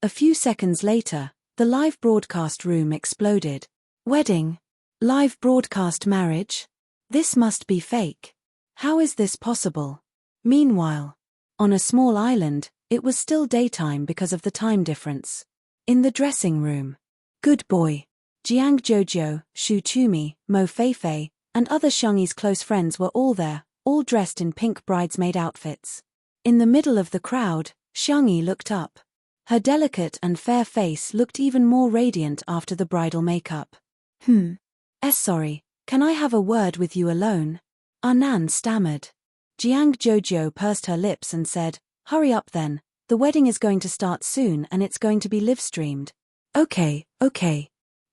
A few seconds later, the live broadcast room exploded. Wedding? Live broadcast marriage? This must be fake. How is this possible? Meanwhile, on a small island, it was still daytime because of the time difference. In the dressing room. Good boy. Jiang Jojo, Shu Chumi, Mo Feifei, and other Xiangyi's close friends were all there, all dressed in pink bridesmaid outfits. In the middle of the crowd, Xiangyi looked up. Her delicate and fair face looked even more radiant after the bridal makeup. Sorry, can I have a word with you alone? Nan stammered. Jiang Jojo pursed her lips and said, hurry up then, the wedding is going to start soon and it's going to be live-streamed. Okay.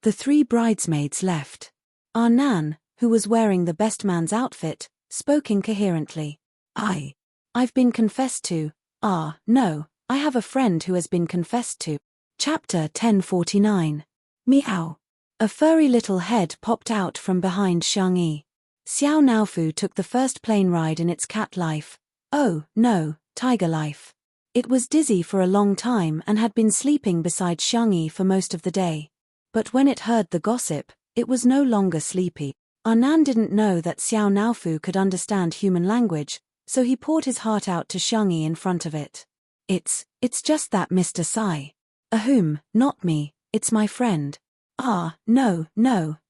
The 3 bridesmaids left. Nan, who was wearing the best man's outfit, spoke incoherently. I've been confessed to. No, I have a friend who has been confessed to. Chapter 1049. Meow. A furry little head popped out from behind Xiangyi. Xiao Naofu took the first plane ride in its cat life. Oh, no, tiger life. It was dizzy for a long time and had been sleeping beside Xiangyi for most of the day. But when it heard the gossip, it was no longer sleepy. Arnan didn't know that Xiao Naofu could understand human language, so he poured his heart out to Xiangyi in front of it. It's just that Mr. Sai. Ahum, not me, it's my friend. Ah, no,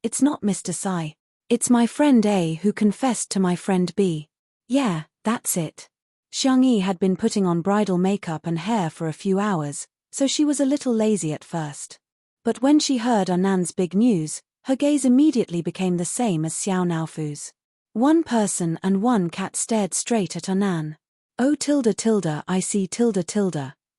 it's not Mr. Sai. It's my friend A who confessed to my friend B. Yeah, that's it. Xiangyi had been putting on bridal makeup and hair for a few hours, so she was a little lazy at first. But when she heard Arnan's big news, her gaze immediately became the same as Xiao Naofu's. One person and one cat stared straight at Arnan. Oh I see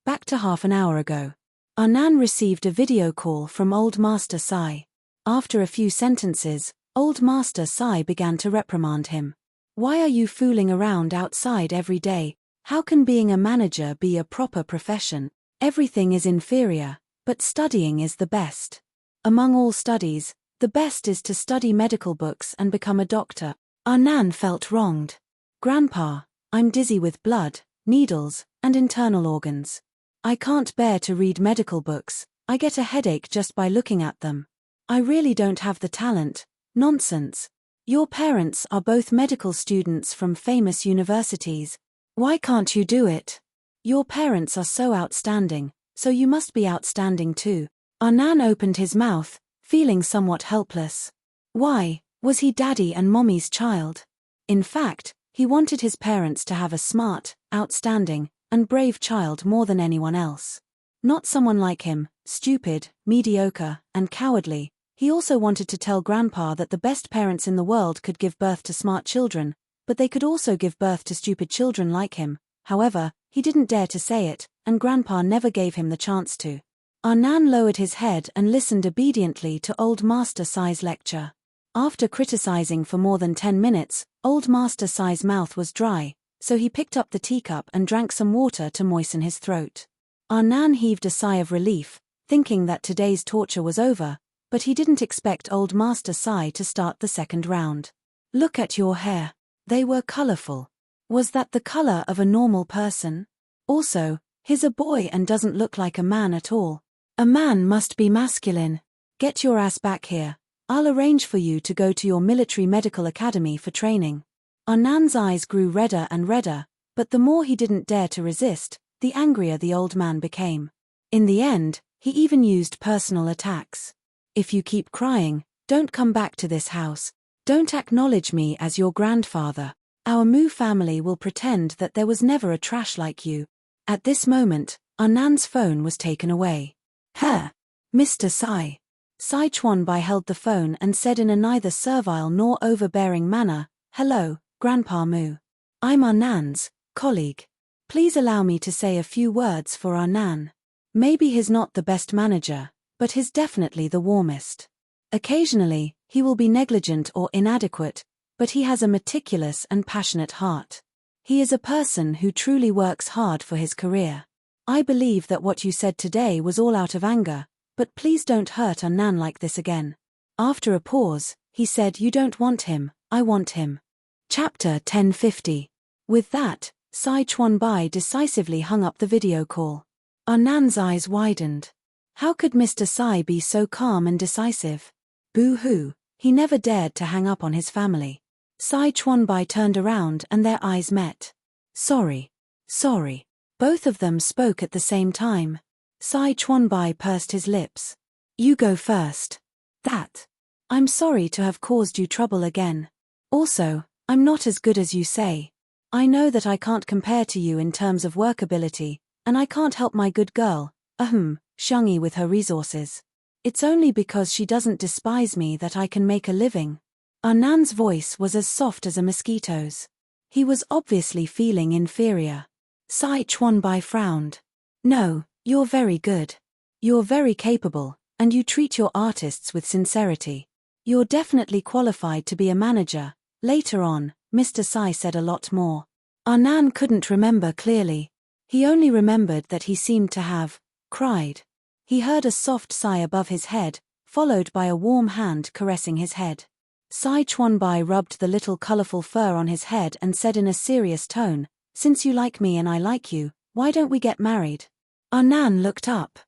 back to half an hour ago. Arnan received a video call from Old Master Sai. After a few sentences, Old Master Sai began to reprimand him. Why are you fooling around outside every day? How can being a manager be a proper profession? Everything is inferior, but studying is the best. Among all studies, the best is to study medical books and become a doctor. Arnan felt wronged. Grandpa, I'm dizzy with blood, needles, and internal organs. I can't bear to read medical books, I get a headache just by looking at them. I really don't have the talent. Nonsense. Your parents are both medical students from famous universities. Why can't you do it? Your parents are so outstanding, so you must be outstanding too. Arnan opened his mouth, feeling somewhat helpless. Why, was he Daddy and Mommy's child? In fact, he wanted his parents to have a smart, outstanding, and brave child more than anyone else. Not someone like him, stupid, mediocre, and cowardly. He also wanted to tell Grandpa that the best parents in the world could give birth to smart children, but they could also give birth to stupid children like him. However, he didn't dare to say it, and Grandpa never gave him the chance to. Arnan lowered his head and listened obediently to Old Master Sai's lecture. After criticizing for more than 10 minutes, Old Master Sai's mouth was dry, so he picked up the teacup and drank some water to moisten his throat. Arnan heaved a sigh of relief, thinking that today's torture was over, but he didn't expect Old Master Sai to start the second round. Look at your hair. They were colorful. Was that the color of a normal person? Also, he's a boy and doesn't look like a man at all. A man must be masculine. Get your ass back here. I'll arrange for you to go to your military medical academy for training. Arnan's eyes grew redder and redder, but the more he didn't dare to resist, the angrier the old man became. In the end, he even used personal attacks. If you keep crying, don't come back to this house. Don't acknowledge me as your grandfather. Our Mu family will pretend that there was never a trash like you. At this moment, Arnan's phone was taken away. Huh? Mr. Sai. Sai Chuanbai held the phone and said in a neither servile nor overbearing manner, Hello, Grandpa Mu. I'm Arnan's colleague. Please allow me to say a few words for Arnan. Maybe he's not the best manager, but he's definitely the warmest. Occasionally, he will be negligent or inadequate, but he has a meticulous and passionate heart. He is a person who truly works hard for his career. I believe that what you said today was all out of anger, but please don't hurt Arnan like this again. After a pause, he said, You don't want him, I want him. Chapter 1050. With that, Sai Chuanbai decisively hung up the video call. Arnan's eyes widened. How could Mr. Sai be so calm and decisive? Boo-hoo, he never dared to hang up on his family. Sai Chuanbai turned around and their eyes met. Sorry. Both of them spoke at the same time. Sai Chuanbai pursed his lips. You go first. I'm sorry to have caused you trouble again. Also, I'm not as good as you say. I know that I can't compare to you in terms of workability, and I can't help my good girl, Xiangyi with her resources. It's only because she doesn't despise me that I can make a living. Arnan's voice was as soft as a mosquito's. He was obviously feeling inferior. Sai Chuanbai frowned. No, you're very good. You're very capable, and you treat your artists with sincerity. You're definitely qualified to be a manager. Later on, Mr. Sai said a lot more. Arnan couldn't remember clearly. He only remembered that he seemed to have cried. He heard a soft sigh above his head, followed by a warm hand caressing his head. Sai Chuanbai rubbed the little colorful fur on his head and said in a serious tone, Since you like me and I like you, why don't we get married? Arnan looked up.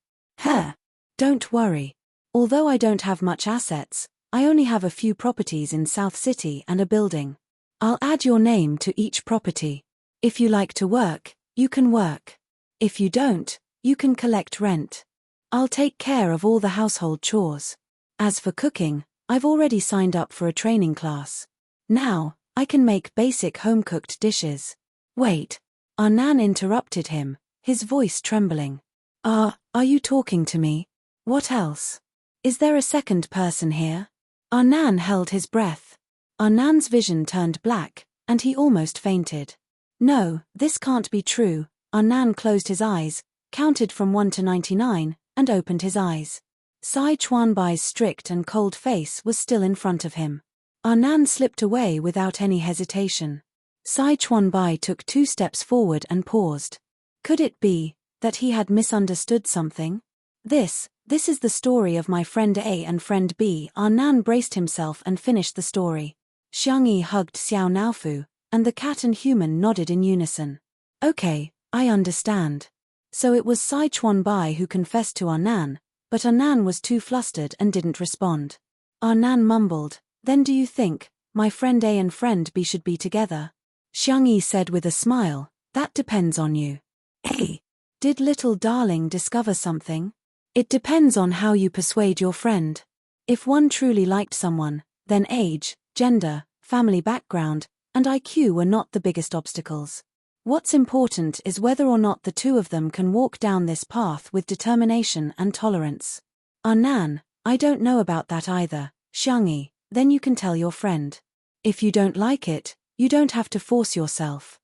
Don't worry. Although I don't have much assets, I only have a few properties in South City and a building. I'll add your name to each property. If you like to work, you can work. If you don't, you can collect rent. I'll take care of all the household chores. As for cooking, I've already signed up for a training class. Now, I can make basic home-cooked dishes. Wait. Arnan interrupted him, his voice trembling. Are you talking to me? What else? Is there a second person here? Arnan held his breath. Arnan's vision turned black, and he almost fainted. No, this can't be true. Arnan closed his eyes, counted from 1 to 99, and opened his eyes. Sai Chuanbai's strict and cold face was still in front of him. Arnan slipped away without any hesitation. Sai Chuanbai took 2 steps forward and paused. Could it be that he had misunderstood something? This is the story of my friend A and friend B. Arnan braced himself and finished the story. Xiang Yi hugged Xiao Naofu, and the cat and human nodded in unison. Okay, I understand. So it was Sai Chuanbai who confessed to Arnan, but Arnan was too flustered and didn't respond. Arnan mumbled, then do you think my friend A and friend B should be together? Xiang Yi said with a smile, that depends on you. Hey, did little darling discover something? It depends on how you persuade your friend. If one truly liked someone, then age, gender, family background, and IQ were not the biggest obstacles. What's important is whether or not the two of them can walk down this path with determination and tolerance. Arnan, I don't know about that either, Xiang Yi, then you can tell your friend. If you don't like it, you don't have to force yourself.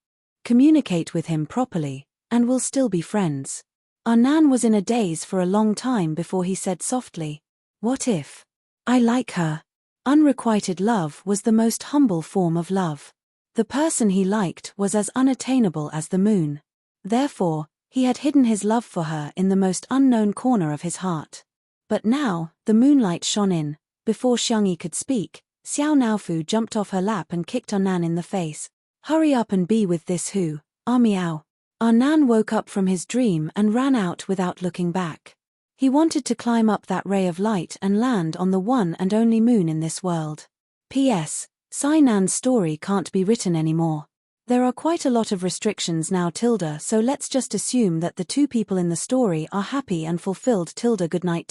Communicate with him properly, and we'll still be friends. Arnan was in a daze for a long time before he said softly, what if I like her? Unrequited love was the most humble form of love. The person he liked was as unattainable as the moon. Therefore, he had hidden his love for her in the most unknown corner of his heart. But now, the moonlight shone in. Before Xiang Yi could speak, Xiao Naofu jumped off her lap and kicked Arnan in the face. Hurry up and be with this who, meow. Arnan woke up from his dream and ran out without looking back. He wanted to climb up that ray of light and land on the one and only moon in this world. P.S. Sainan's story can't be written anymore. There are quite a lot of restrictions now so let's just assume that the two people in the story are happy and fulfilled good night.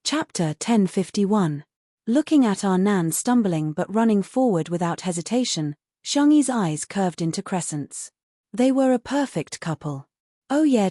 Chapter 1051. Looking at Arnan stumbling but running forward without hesitation, Xiang Yi's eyes curved into crescents. They were a perfect couple. Oh yeah,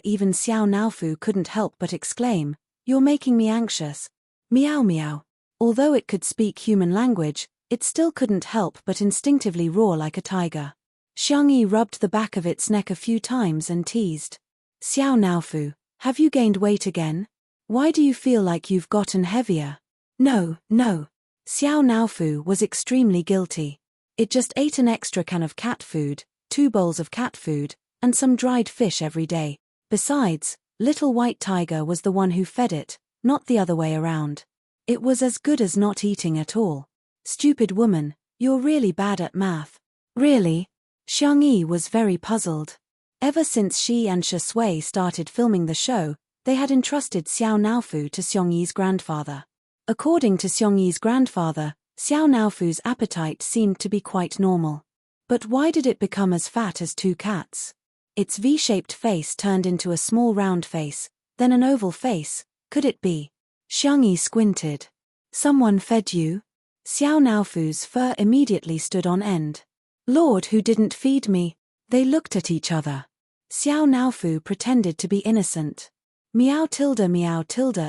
even Xiao Naofu couldn't help but exclaim, you're making me anxious. Meow meow. Although it could speak human language, it still couldn't help but instinctively roar like a tiger. Xiang Yi rubbed the back of its neck a few times and teased. Xiao Naofu, have you gained weight again? Why do you feel like you've gotten heavier? No. Xiao Naofu was extremely guilty. It just ate an extra can of cat food, 2 bowls of cat food, and some dried fish every day. Besides, Little White Tiger was the one who fed it, not the other way around. It was as good as not eating at all. Stupid woman, you're really bad at math. Really? Xiang Yi was very puzzled. Ever since she and Shi Sui started filming the show, they had entrusted Xiao Naofu to Xiang Yi's grandfather. According to Xiang Yi's grandfather, Xiao Naofu's appetite seemed to be quite normal. But why did it become as fat as 2 cats? Its V-shaped face turned into a small round face, then an oval face. Could it be? Xiang Yi squinted. Someone fed you? Xiao Naofu's fur immediately stood on end. Lord, who didn't feed me? They looked at each other. Xiao Naofu pretended to be innocent. Meow tilde,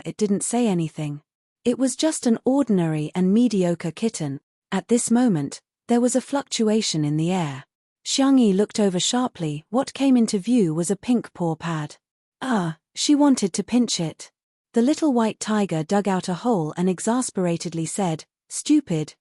it didn't say anything. It was just an ordinary and mediocre kitten. At this moment, there was a fluctuation in the air. Xiang Yi looked over sharply. What came into view was a pink paw pad. She wanted to pinch it. The Little White Tiger dug out a hole and exasperatedly said, stupid.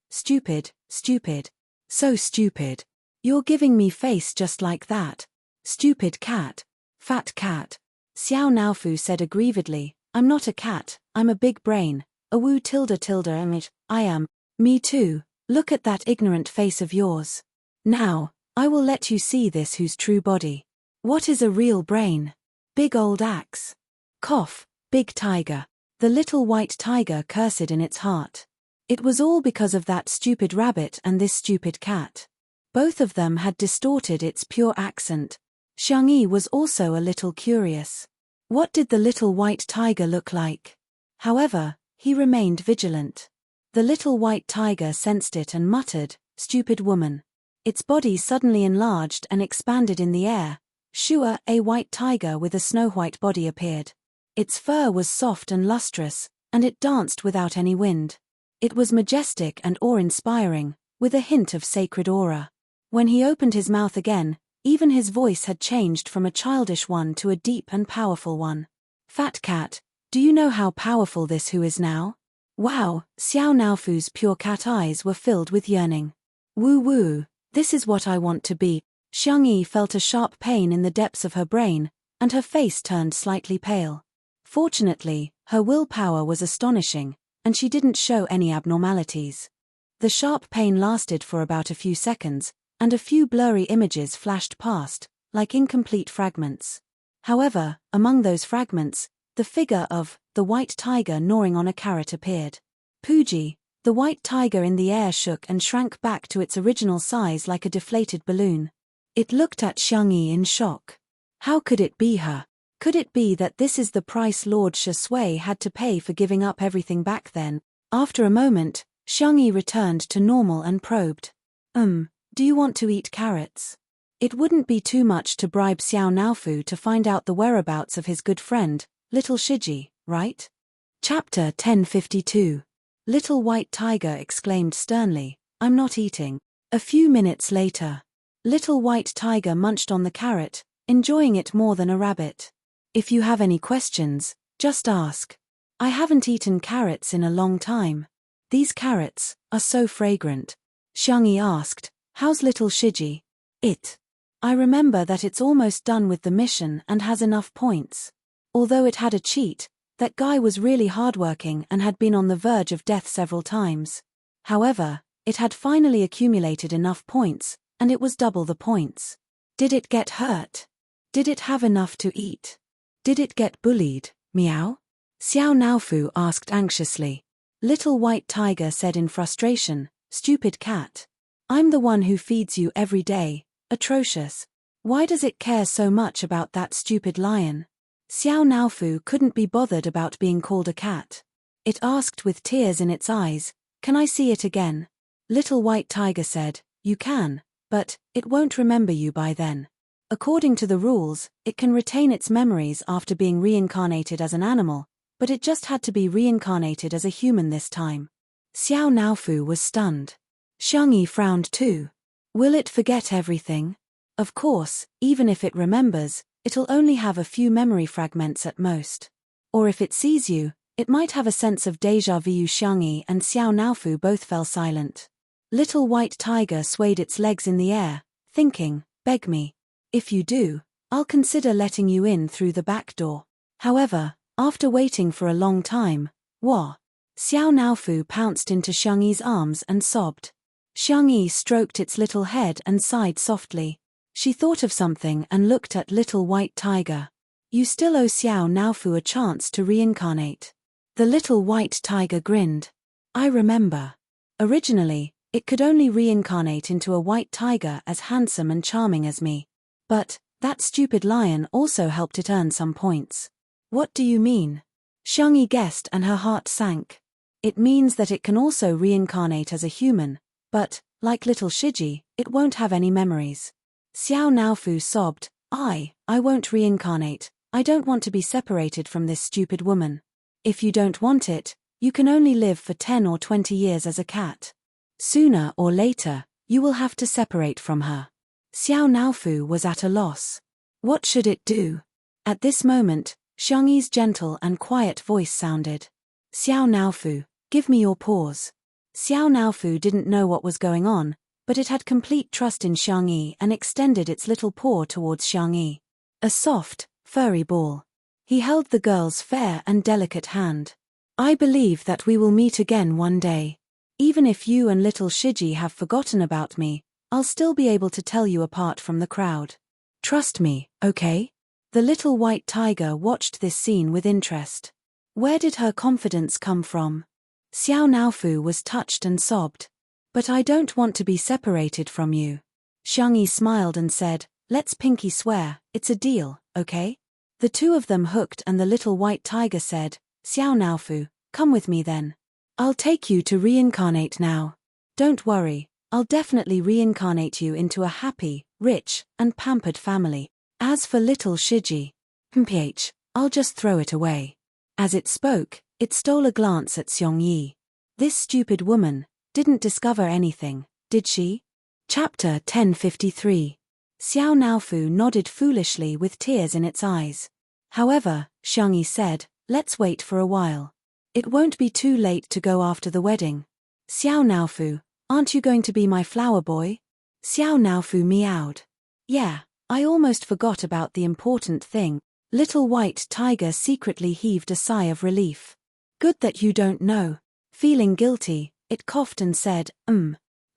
So stupid. You're giving me face just like that. Stupid cat. Fat cat. Xiao Naofu said aggrievedly, I'm not a cat, I'm a big brain. Awoo tilde, I am. Me too. Look at that ignorant face of yours. Now, I will let you see this whose true body. What is a real brain? Big old axe. Cough, big tiger. The Little White Tiger cursed in its heart. It was all because of that stupid rabbit and this stupid cat. Both of them had distorted its pure accent. Xiangyi was also a little curious. What did the little white tiger look like? However, he remained vigilant. The little white tiger sensed it and muttered, "Stupid woman." Its body suddenly enlarged and expanded in the air. Shua, a white tiger with a snow-white body, appeared. Its fur was soft and lustrous, and it danced without any wind. It was majestic and awe-inspiring, with a hint of sacred aura. When he opened his mouth again, even his voice had changed from a childish one to a deep and powerful one. "Fat cat, do you know how powerful this who is now?" Wow, Xiao Naofu's pure cat eyes were filled with yearning. Woo woo, this is what I want to be. Xiangyi felt a sharp pain in the depths of her brain, and her face turned slightly pale. Fortunately, her willpower was astonishing, and she didn't show any abnormalities. The sharp pain lasted for about a few seconds, and a few blurry images flashed past, like incomplete fragments. However, among those fragments, the figure of the white tiger gnawing on a carrot appeared. Puji, the white tiger in the air, shook and shrank back to its original size like a deflated balloon. It looked at Xiangyi in shock. How could it be her? Could it be that this is the price Lord Shui had to pay for giving up everything back then? After a moment, Xiangyi returned to normal and probed. Do you want to eat carrots? It wouldn't be too much to bribe Xiao Naofu to find out the whereabouts of his good friend, Little Shiji, right? Chapter 1052. Little White Tiger exclaimed sternly, "I'm not eating." A few minutes later, Little White Tiger munched on the carrot, enjoying it more than a rabbit. "If you have any questions, just ask. I haven't eaten carrots in a long time. These carrots are so fragrant." Xiangyi asked, "How's Little Shiji?" I remember that it's almost done with the mission and has enough points. Although it had a cheat, that guy was really hardworking and had been on the verge of death several times. However, it had finally accumulated enough points, and it was double the points. Did it get hurt? Did it have enough to eat? Did it get bullied? Meow? Xiao Naofu asked anxiously. Little White Tiger said in frustration, "Stupid cat. I'm the one who feeds you every day, atrocious. Why does it care so much about that stupid lion?" Xiao Naofu couldn't be bothered about being called a cat. It asked with tears in its eyes, "Can I see it again?" Little White Tiger said, "You can, but it won't remember you by then. According to the rules, it can retain its memories after being reincarnated as an animal, but it just had to be reincarnated as a human this time." Xiao Naofu was stunned. Xiangyi frowned too. Will it forget everything? Of course, even if it remembers, it'll only have a few memory fragments at most. Or if it sees you, it might have a sense of déjà vu. Xiangyi and Xiao Naofu both fell silent. Little White Tiger swayed its legs in the air, thinking, "Beg me. If you do, I'll consider letting you in through the back door." However, after waiting for a long time, Xiao Naofu pounced into Xiangyi's arms and sobbed. Xiangyi stroked its little head and sighed softly. She thought of something and looked at Little White Tiger. "You still owe Xiao Naofu a chance to reincarnate." The Little White Tiger grinned. "I remember. Originally, it could only reincarnate into a white tiger as handsome and charming as me. But that stupid lion also helped it earn some points." "What do you mean?" Xiangyi guessed and her heart sank. "It means that it can also reincarnate as a human, but, like Little Shiji, it won't have any memories." Xiao Naofu sobbed, I won't reincarnate. I don't want to be separated from this stupid woman." "If you don't want it, you can only live for 10 or 20 years as a cat. Sooner or later, you will have to separate from her." Xiao Naofu was at a loss. What should it do? At this moment, Xiangyi's gentle and quiet voice sounded. "Xiao Naofu, give me your paws." Xiao Naofu didn't know what was going on, but it had complete trust in Xiangyi and extended its little paw towards Xiangyi. A soft, furry ball. He held the girl's fair and delicate hand. "I believe that we will meet again one day. Even if you and Little Shiji have forgotten about me, I'll still be able to tell you apart from the crowd. Trust me, okay?" The Little White Tiger watched this scene with interest. Where did her confidence come from? Xiao Naofu was touched and sobbed. But I don't want to be separated from you. Xiangyi smiled and said, let's pinky swear, it's a deal, okay? The two of them hooked and the little white tiger said, Xiao Naofu, come with me then. I'll take you to reincarnate now. Don't worry, I'll definitely reincarnate you into a happy, rich, and pampered family. As for little Shiji, I'll just throw it away. As it spoke, it stole a glance at Xiongyi. This stupid woman didn't discover anything, did she? Chapter 1053. Xiao Naofu nodded foolishly with tears in its eyes. However, Xiangyi said, let's wait for a while. It won't be too late to go after the wedding. Xiao Naofu, aren't you going to be my flower boy? Xiao Naofu meowed. Yeah, I almost forgot about the important thing. Little white tiger secretly heaved a sigh of relief. Good that you don't know. Feeling guilty, it coughed and said,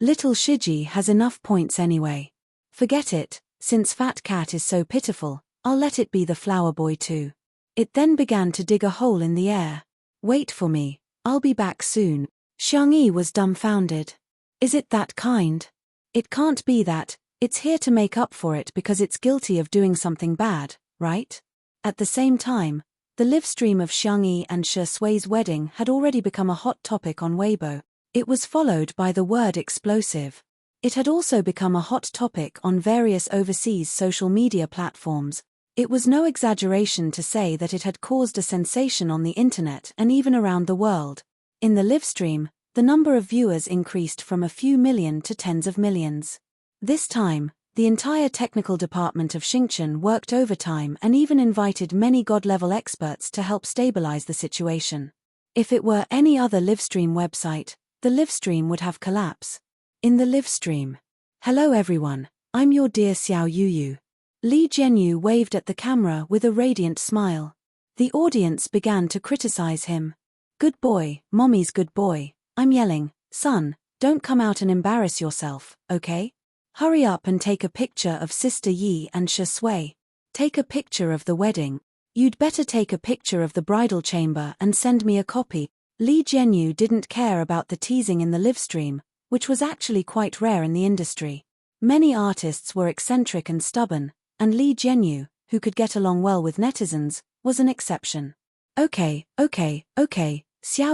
Little Shiji has enough points anyway. Forget it, since Fat Cat is so pitiful, I'll let it be the flower boy too. It then began to dig a hole in the air. Wait for me, I'll be back soon. Xiangyi was dumbfounded. Is it that kind? It can't be that, it's here to make up for it because it's guilty of doing something bad, right? At the same time, the live stream of Xiangyi and Shi Sui's wedding had already become a hot topic on Weibo. It was followed by the word explosive. It had also become a hot topic on various overseas social media platforms. It was no exaggeration to say that it had caused a sensation on the internet and even around the world. In the live stream, the number of viewers increased from a few million to tens of millions. This time, the entire technical department of Xingchen worked overtime and even invited many god-level experts to help stabilize the situation. If it were any other livestream website, the livestream would have collapsed. In the livestream. Hello everyone, I'm your dear Xiao Yuyu. Li Jianyu waved at the camera with a radiant smile. The audience began to criticize him. Good boy, mommy's good boy, I'm yelling, son, don't come out and embarrass yourself, okay? Hurry up and take a picture of Sister Yi and Shi Sui. Take a picture of the wedding. You'd better take a picture of the bridal chamber and send me a copy. Li Jianyu didn't care about the teasing in the livestream, which was actually quite rare in the industry. Many artists were eccentric and stubborn, and Li Jianyu, who could get along well with netizens, was an exception. Okay, Xiao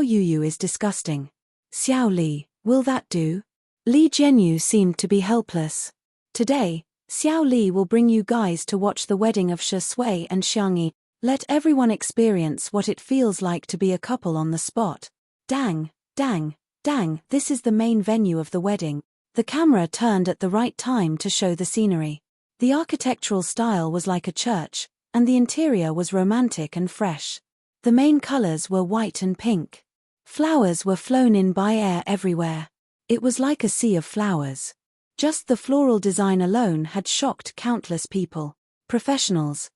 Yuyu is disgusting. Xiao Li, will that do? Li Jianyu seemed to be helpless. Today, Xiao Li will bring you guys to watch the wedding of Shi Sui and Xiangyi. Let everyone experience what it feels like to be a couple on the spot. Dang, this is the main venue of the wedding. The camera turned at the right time to show the scenery. The architectural style was like a church, and the interior was romantic and fresh. The main colors were white and pink. Flowers were flown in by air everywhere. It was like a sea of flowers. Just the floral design alone had shocked countless people. Professionals.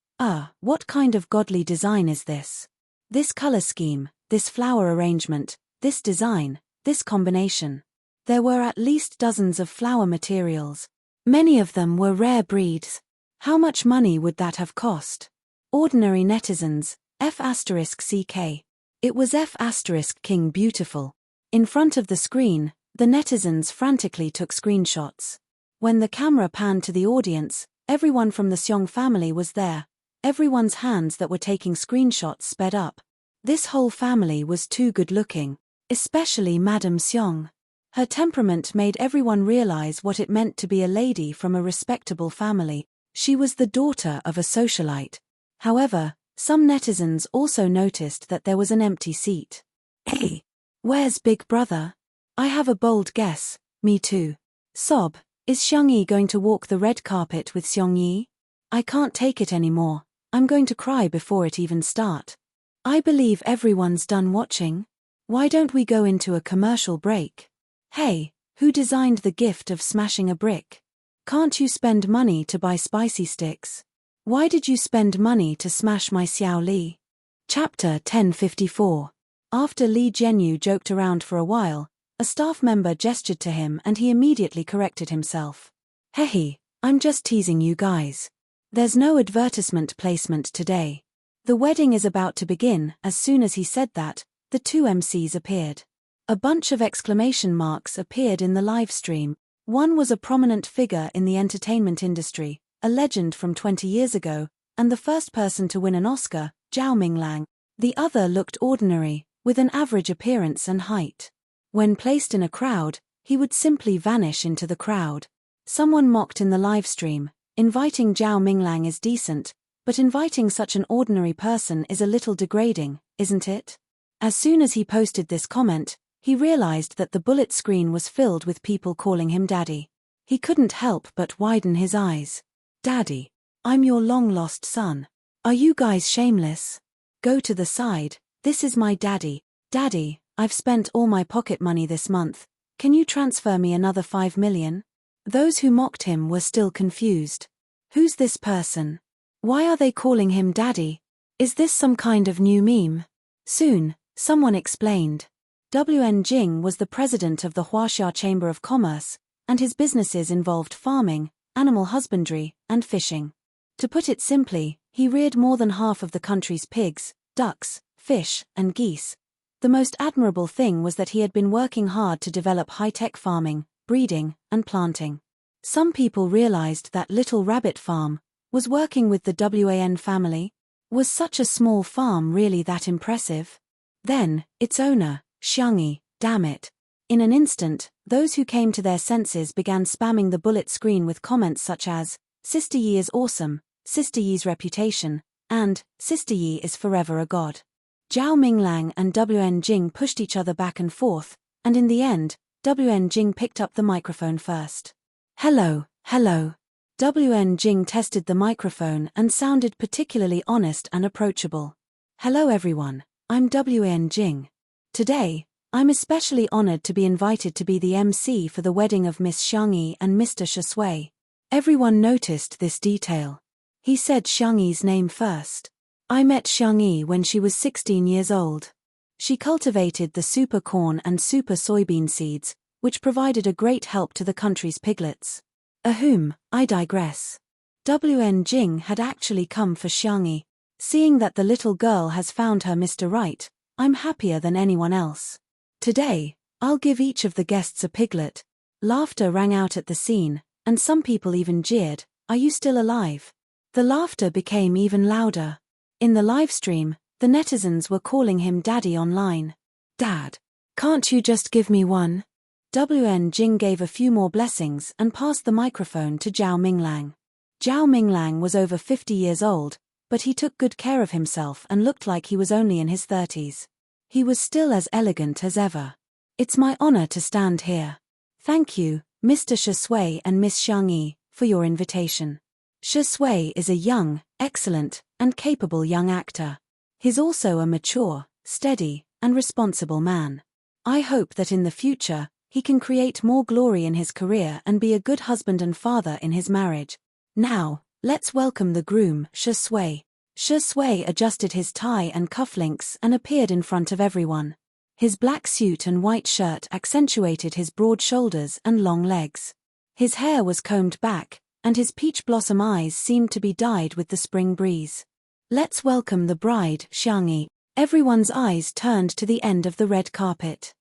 What kind of godly design is this? This color scheme, this flower arrangement, this design, this combination. There were at least dozens of flower materials. Many of them were rare breeds. How much money would that have cost? Ordinary netizens, F*CK. It was F*King beautiful. In front of the screen, the netizens frantically took screenshots. When the camera panned to the audience, everyone from the Xiong family was there. Everyone's hands that were taking screenshots sped up. This whole family was too good-looking, especially Madame Xiong. Her temperament made everyone realize what it meant to be a lady from a respectable family. She was the daughter of a socialite. However, some netizens also noticed that there was an empty seat. Hey, where's Big Brother? I have a bold guess, me too. Sob, is Xiangyi going to walk the red carpet with Xiongyi? I can't take it anymore. I'm going to cry before it even starts. I believe everyone's done watching. Why don't we go into a commercial break? Hey, who designed the gift of smashing a brick? Can't you spend money to buy spicy sticks? Why did you spend money to smash my Xiao Li? Chapter 1054. After Li Jianyu joked around for a while, a staff member gestured to him and he immediately corrected himself. Hey, I'm just teasing you guys. There's no advertisement placement today. The wedding is about to begin. As soon as he said that, the two MCs appeared. A bunch of exclamation marks appeared in the live stream. One was a prominent figure in the entertainment industry, a legend from 20 years ago, and the first person to win an Oscar, Zhao Minglang. The other looked ordinary, with an average appearance and height. When placed in a crowd, he would simply vanish into the crowd. Someone mocked in the live stream, inviting Zhao Minglang is decent, but inviting such an ordinary person is a little degrading, isn't it? As soon as he posted this comment, he realized that the bullet screen was filled with people calling him Daddy. He couldn't help but widen his eyes. Daddy, I'm your long-lost son. Are you guys shameless? Go to the side, this is my daddy. Daddy, I've spent all my pocket money this month. Can you transfer me another 5 million? Those who mocked him were still confused. Who's this person? Why are they calling him Daddy? Is this some kind of new meme? Soon, someone explained. W.N. Jing was the president of the Huaxia Chamber of Commerce, and his businesses involved farming, animal husbandry, and fishing. To put it simply, he reared more than half of the country's pigs, ducks, fish, and geese. The most admirable thing was that he had been working hard to develop high-tech farming, breeding, and planting. Some people realized that Little Rabbit Farm was working with the WAN family. Was such a small farm really that impressive? Then, its owner, Xiangyi, damn it. In an instant, those who came to their senses began spamming the bullet screen with comments such as, Sister Yi is awesome, Sister Yi's reputation, and, Sister Yi is forever a god. Zhao Minglang and W.N. Jing pushed each other back and forth, and in the end, W.N. Jing picked up the microphone first. Hello. W.N. Jing tested the microphone and sounded particularly honest and approachable. Hello everyone, I'm W.N. Jing. Today, I'm especially honored to be invited to be the MC for the wedding of Miss Xiangyi and Mr. Shui. Everyone noticed this detail. He said Xiangyi's name first. I met Xiangyi when she was 16 years old. She cultivated the super corn and super soybean seeds, which provided a great help to the country's piglets. I digress. W.N. Jing had actually come for Xiangyi. Seeing that the little girl has found her Mr. Right, I'm happier than anyone else. Today, I'll give each of the guests a piglet. Laughter rang out at the scene, and some people even jeered, Are you still alive? The laughter became even louder. In the live stream, the netizens were calling him Daddy online. Dad, can't you just give me one? W.N. Jing gave a few more blessings and passed the microphone to Zhao Minglang. Zhao Minglang was over 50 years old, but he took good care of himself and looked like he was only in his 30s. He was still as elegant as ever. It's my honor to stand here. Thank you, Mr. Shui and Miss Xiangyi, for your invitation. Shui is a young, excellent, and capable young actor. He's also a mature, steady, and responsible man. I hope that in the future, he can create more glory in his career and be a good husband and father in his marriage. Now, let's welcome the groom, Shui. Shui adjusted his tie and cufflinks and appeared in front of everyone. His black suit and white shirt accentuated his broad shoulders and long legs. His hair was combed back, and his peach blossom eyes seemed to be dyed with the spring breeze. Let's welcome the bride, Xiangyi. Everyone's eyes turned to the end of the red carpet.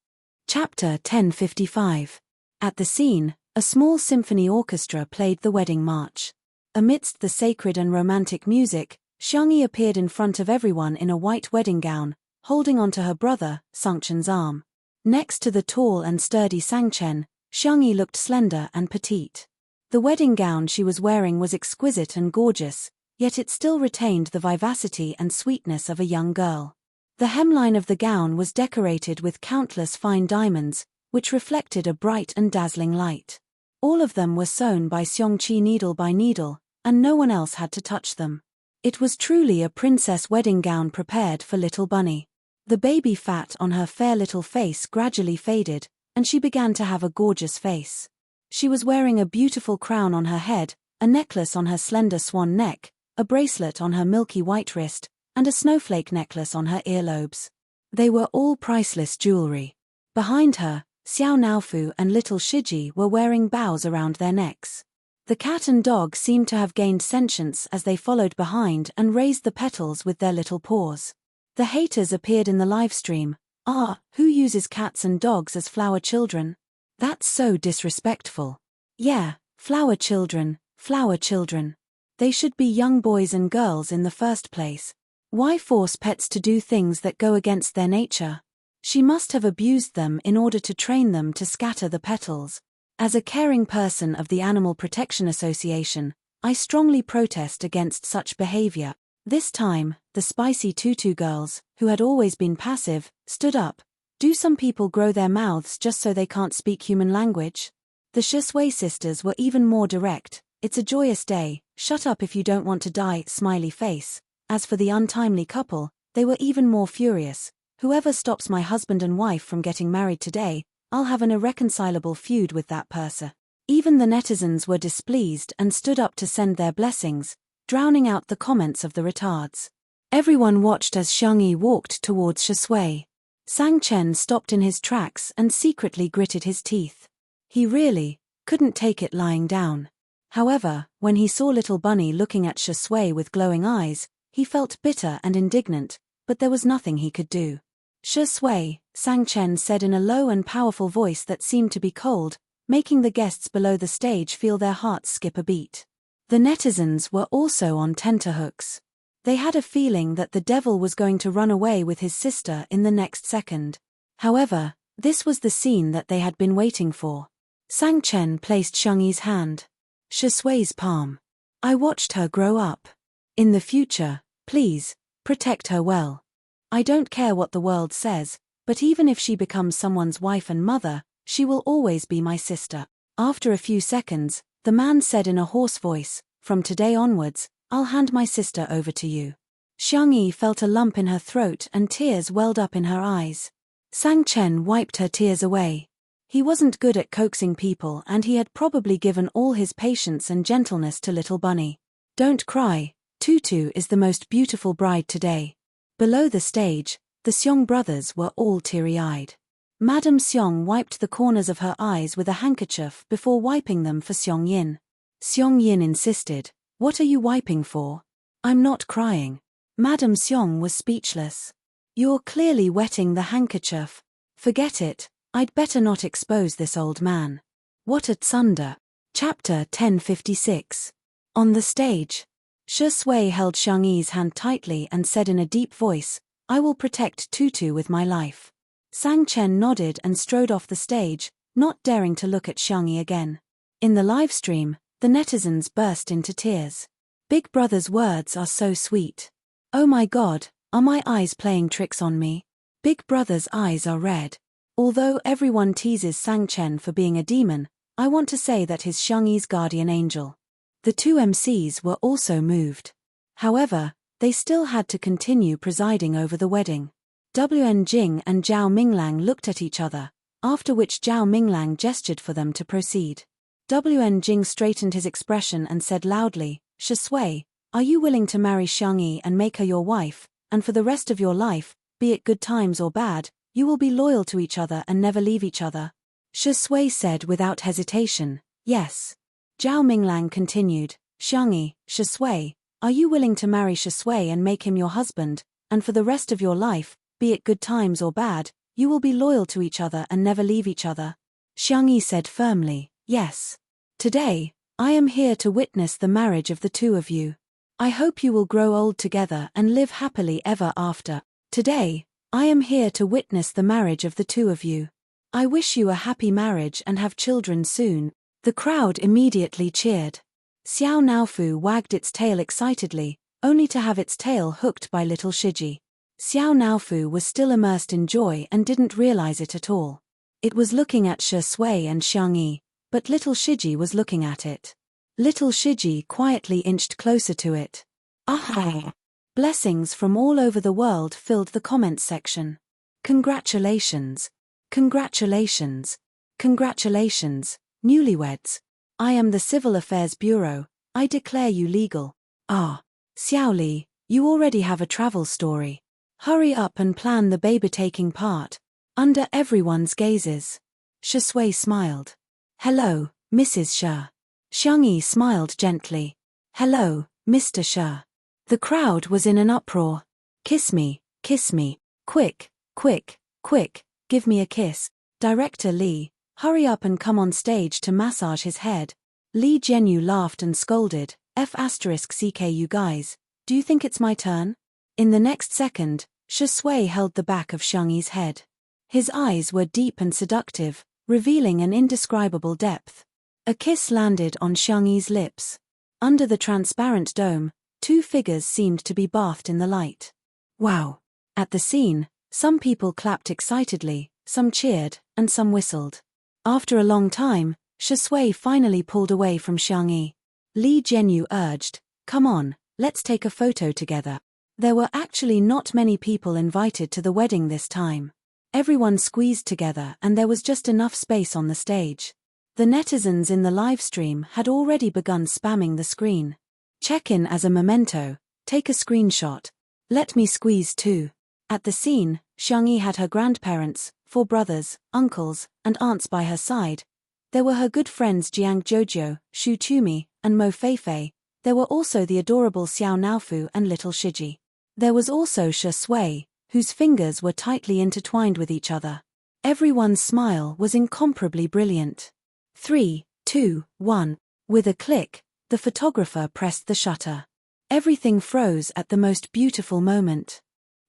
Chapter 1055. At the scene, a small symphony orchestra played the wedding march. Amidst the sacred and romantic music, Xiangyi appeared in front of everyone in a white wedding gown, holding onto her brother, Sangchen's arm. Next to the tall and sturdy Sangchen, Xiangyi looked slender and petite. The wedding gown she was wearing was exquisite and gorgeous, yet it still retained the vivacity and sweetness of a young girl. The hemline of the gown was decorated with countless fine diamonds, which reflected a bright and dazzling light. All of them were sewn by Xiongqi needle by needle, and no one else had to touch them. It was truly a princess wedding gown prepared for little Bunny. The baby fat on her fair little face gradually faded, and she began to have a gorgeous face. She was wearing a beautiful crown on her head, a necklace on her slender swan neck, a bracelet on her milky white wrist, and a snowflake necklace on her earlobes. They were all priceless jewelry. Behind her, Xiao Naofu and little Shiji were wearing bows around their necks. The cat and dog seemed to have gained sentience as they followed behind and raised the petals with their little paws. The haters appeared in the live stream, Ah, who uses cats and dogs as flower children? That's so disrespectful. Yeah, flower children, flower children. They should be young boys and girls in the first place. Why force pets to do things that go against their nature? She must have abused them in order to train them to scatter the petals. As a caring person of the Animal Protection Association, I strongly protest against such behavior. This time, the spicy tutu girls, who had always been passive, stood up. Do some people grow their mouths just so they can't speak human language? The Shui sisters were even more direct. It's a joyous day, shut up if you don't want to die, smiley face. As for the untimely couple, they were even more furious. Whoever stops my husband and wife from getting married today, I'll have an irreconcilable feud with that person. Even the netizens were displeased and stood up to send their blessings, drowning out the comments of the retards. Everyone watched as Xiangyi walked towards Shui. Sang Chen stopped in his tracks and secretly gritted his teeth. He really couldn't take it lying down. However, when he saw little Bunny looking at Shui with glowing eyes, he felt bitter and indignant, but there was nothing he could do. Shui, Sang Chen said in a low and powerful voice that seemed to be cold, making the guests below the stage feel their hearts skip a beat. The netizens were also on tenterhooks. They had a feeling that the devil was going to run away with his sister in the next second. However, this was the scene that they had been waiting for. Sang Chen placed Xiangyi's hand. Shui's palm. I watched her grow up. In the future, please, protect her well. I don't care what the world says, but even if she becomes someone's wife and mother, she will always be my sister. After a few seconds, the man said in a hoarse voice, from today onwards, I'll hand my sister over to you. Xiangyi felt a lump in her throat and tears welled up in her eyes. Sang Chen wiped her tears away. He wasn't good at coaxing people and he had probably given all his patience and gentleness to little Bunny. Don't cry, Tutu is the most beautiful bride today. Below the stage, the Xiong brothers were all teary-eyed. Madame Xiong wiped the corners of her eyes with a handkerchief before wiping them for Xiong Yin. Xiong Yin insisted, what are you wiping for? I'm not crying. Madame Xiong was speechless. You're clearly wetting the handkerchief. Forget it, I'd better not expose this old man. What a tsunder. Chapter 1056. On the stage. Shui held Xiangyi's hand tightly and said in a deep voice, I will protect Tutu with my life. Sang Chen nodded and strode off the stage, not daring to look at Xiangyi again. In the live stream, the netizens burst into tears. Big Brother's words are so sweet. Oh my God, are my eyes playing tricks on me? Big Brother's eyes are red. Although everyone teases Sang Chen for being a demon, I want to say that he's Xiangyi's guardian angel. The two MCs were also moved. However, they still had to continue presiding over the wedding. Wen Jing and Zhao Minglang looked at each other, after which Zhao Minglang gestured for them to proceed. Wen Jing straightened his expression and said loudly, Shui, are you willing to marry Xiangyi and make her your wife, and for the rest of your life, be it good times or bad, you will be loyal to each other and never leave each other? Shui said without hesitation, yes. Zhao Minglang continued, Xiangyi, Shui, are you willing to marry Shui and make him your husband, and for the rest of your life, be it good times or bad, you will be loyal to each other and never leave each other? Xiangyi said firmly, yes. Today, I am here to witness the marriage of the two of you. I hope you will grow old together and live happily ever after. Today, I am here to witness the marriage of the two of you. I wish you a happy marriage and have children soon. The crowd immediately cheered. Xiao Naofu wagged its tail excitedly, only to have its tail hooked by little Shiji. Xiao Naofu was still immersed in joy and didn't realize it at all. It was looking at Shui and Xiangyi, but little Shiji was looking at it. Little Shiji quietly inched closer to it. Ah! Blessings from all over the world filled the comments section. Congratulations! Congratulations! Congratulations! Newlyweds. I am the Civil Affairs Bureau, I declare you legal. Ah. Xiaoli, you already have a travel story. Hurry up and plan the baby-taking part. Under everyone's gazes. Shui smiled. Hello, Mrs. Shi. Xiangyi smiled gently. Hello, Mr. Shi. The crowd was in an uproar. Kiss me, quick, quick, Quick, give me a kiss. Director Lee, hurry up and come on stage to massage his head. Lee Jianyu laughed and scolded, F***ck you guys, do you think it's my turn? In the next second, Shi Sui held the back of Xiangyi's head. His eyes were deep and seductive, revealing an indescribable depth. A kiss landed on Xiangyi's lips. Under the transparent dome, two figures seemed to be bathed in the light. Wow! At the scene, some people clapped excitedly, some cheered, and some whistled. After a long time, Shi Sui finally pulled away from Xiangyi. Lee Jianyu urged, come on, let's take a photo together. There were actually not many people invited to the wedding this time. Everyone squeezed together and there was just enough space on the stage. The netizens in the live stream had already begun spamming the screen. Check in as a memento, take a screenshot. Let me squeeze too. At the scene, Xiangyi had her grandparents, 4 brothers, uncles, and aunts by her side. There were her good friends Jiang Jojo, Shu Tumi, and Mo Feifei. There were also the adorable Xiao Naofu and little Shiji. There was also Shi Sui, whose fingers were tightly intertwined with each other. Everyone's smile was incomparably brilliant. 3, 2, 1. With a click, the photographer pressed the shutter. Everything froze at the most beautiful moment.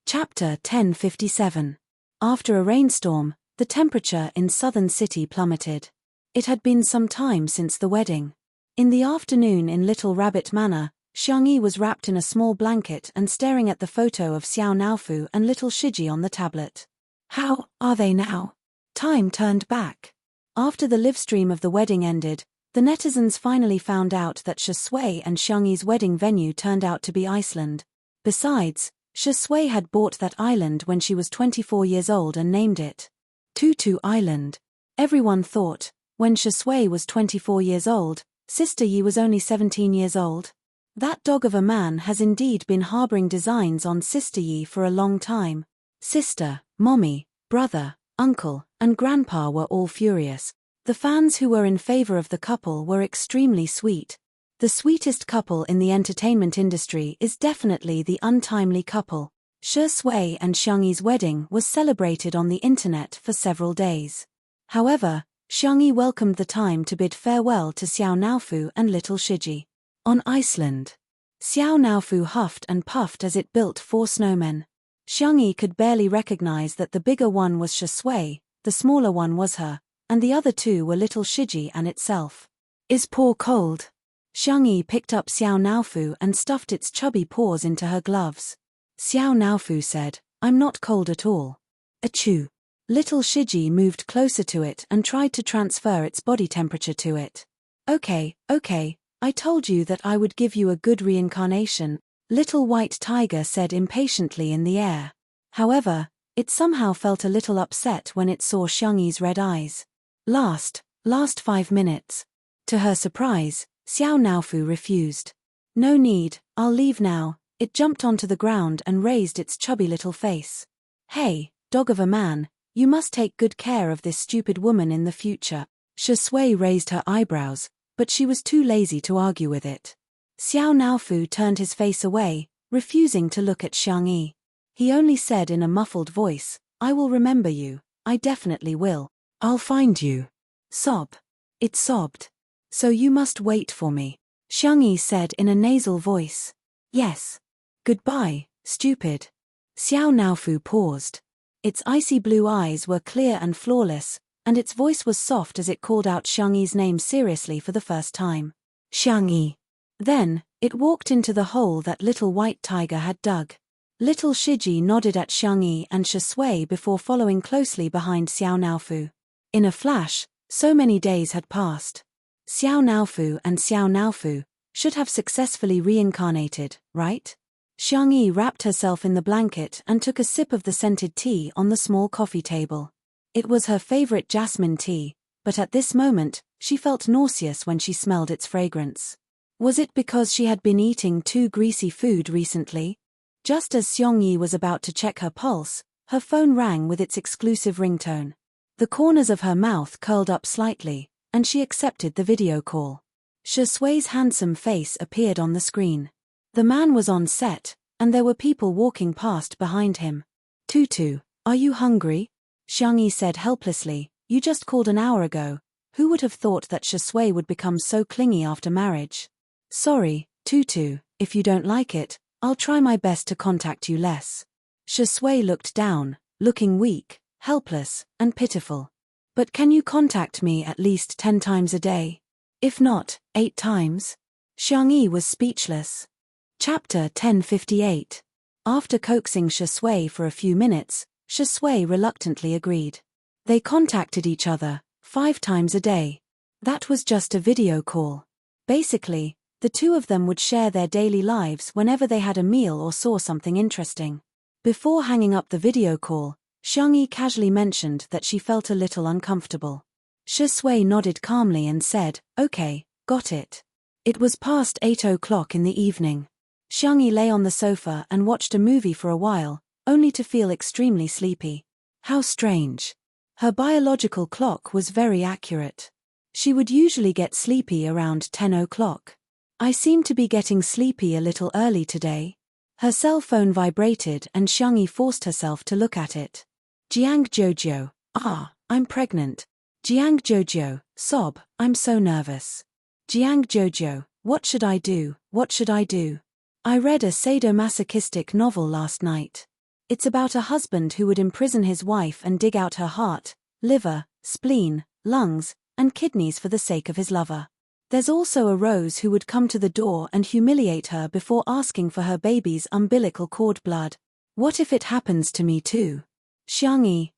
Chapter 1057. After a rainstorm, the temperature in southern city plummeted. It had been some time since the wedding. In the afternoon in Little Rabbit Manor, Xiangyi was wrapped in a small blanket and staring at the photo of Xiao Naofu and little Shiji on the tablet. How are they now? Time turned back. After the livestream of the wedding ended, the netizens finally found out that Shi Sui and Xiangyi's wedding venue turned out to be Iceland. Besides, Shi Sui had bought that island when she was 24 years old and named it Tutu Island. Everyone thought, when Shi Sui was 24 years old, Sister Yi was only 17 years old. That dog of a man has indeed been harboring designs on Sister Yi for a long time. Sister, mommy, brother, uncle, and grandpa were all furious. The fans who were in favor of the couple were extremely sweet. The sweetest couple in the entertainment industry is definitely the untimely couple. Shi Sui and Xiangyi's wedding was celebrated on the internet for several days. However, Xiangyi welcomed the time to bid farewell to Xiao Naofu and little Shiji. On Iceland, Xiao Naofu huffed and puffed as it built 4 snowmen. Xiangyi could barely recognize that the bigger one was Shi Sui, the smaller one was her, and the other 2 were little Shiji and itself. Is paw cold? Xiangyi picked up Xiao Naofu and stuffed its chubby paws into her gloves. Xiao Naofu said, I'm not cold at all. Achoo. Little Shiji moved closer to it and tried to transfer its body temperature to it. Okay, I told you that I would give you a good reincarnation, Little White Tiger said impatiently in the air. However, it somehow felt a little upset when it saw Xiangyi's red eyes. Last 5 minutes. To her surprise, Xiao Naofu refused. No need, I'll leave now. It jumped onto the ground and raised its chubby little face. Hey, dog of a man, you must take good care of this stupid woman in the future. Shi Sui raised her eyebrows, but she was too lazy to argue with it. Xiao Naofu turned his face away, refusing to look at Xiangyi. He only said in a muffled voice, I will remember you, I definitely will. I'll find you. Sob. It sobbed. So you must wait for me. Xiangyi said in a nasal voice. Yes. Goodbye, stupid. Xiao Naofu paused. Its icy blue eyes were clear and flawless, and its voice was soft as it called out Xiangyi's name seriously for the first time. Xiangyi. Then, it walked into the hole that Little White Tiger had dug. Little Shiji nodded at Xiangyi and Shi Sui before following closely behind Xiao Naofu. In a flash, so many days had passed. Xiao Naofu should have successfully reincarnated, right? Xiangyi wrapped herself in the blanket and took a sip of the scented tea on the small coffee table. It was her favorite jasmine tea, but at this moment, she felt nauseous when she smelled its fragrance. Was it because she had been eating too greasy food recently? Just as Xiangyi was about to check her pulse, her phone rang with its exclusive ringtone. The corners of her mouth curled up slightly, and she accepted the video call. Shi Sui's handsome face appeared on the screen. The man was on set, and there were people walking past behind him. Tutu, are you hungry? Xiangyi said helplessly, "You just called an hour ago. Who would have thought that Shui would become so clingy after marriage?" "Sorry, Tutu, if you don't like it, I'll try my best to contact you less." Shui looked down, looking weak, helpless, and pitiful. "But can you contact me at least 10 times a day? If not, 8 times? Xiangyi was speechless. Chapter 1058. After coaxing Shui for a few minutes, Shui reluctantly agreed. They contacted each other 5 times a day. That was just a video call. Basically, the two of them would share their daily lives whenever they had a meal or saw something interesting. Before hanging up the video call, Xiangyi casually mentioned that she felt a little uncomfortable. Shui nodded calmly and said, "Okay, got it." It was past 8 o'clock in the evening. Xiangyi lay on the sofa and watched a movie for a while, only to feel extremely sleepy. How strange. Her biological clock was very accurate. She would usually get sleepy around 10 o'clock. "I seem to be getting sleepy a little early today." Her cell phone vibrated and Xiangyi forced herself to look at it. "Jiang Jojo, I'm pregnant." "Jiang Jojo, sob, I'm so nervous." "Jiang Jojo, what should I do, what should I do? I read a sadomasochistic novel last night. It's about a husband who would imprison his wife and dig out her heart, liver, spleen, lungs, and kidneys for the sake of his lover. There's also a Rose who would come to the door and humiliate her before asking for her baby's umbilical cord blood. What if it happens to me too? Xiangyi,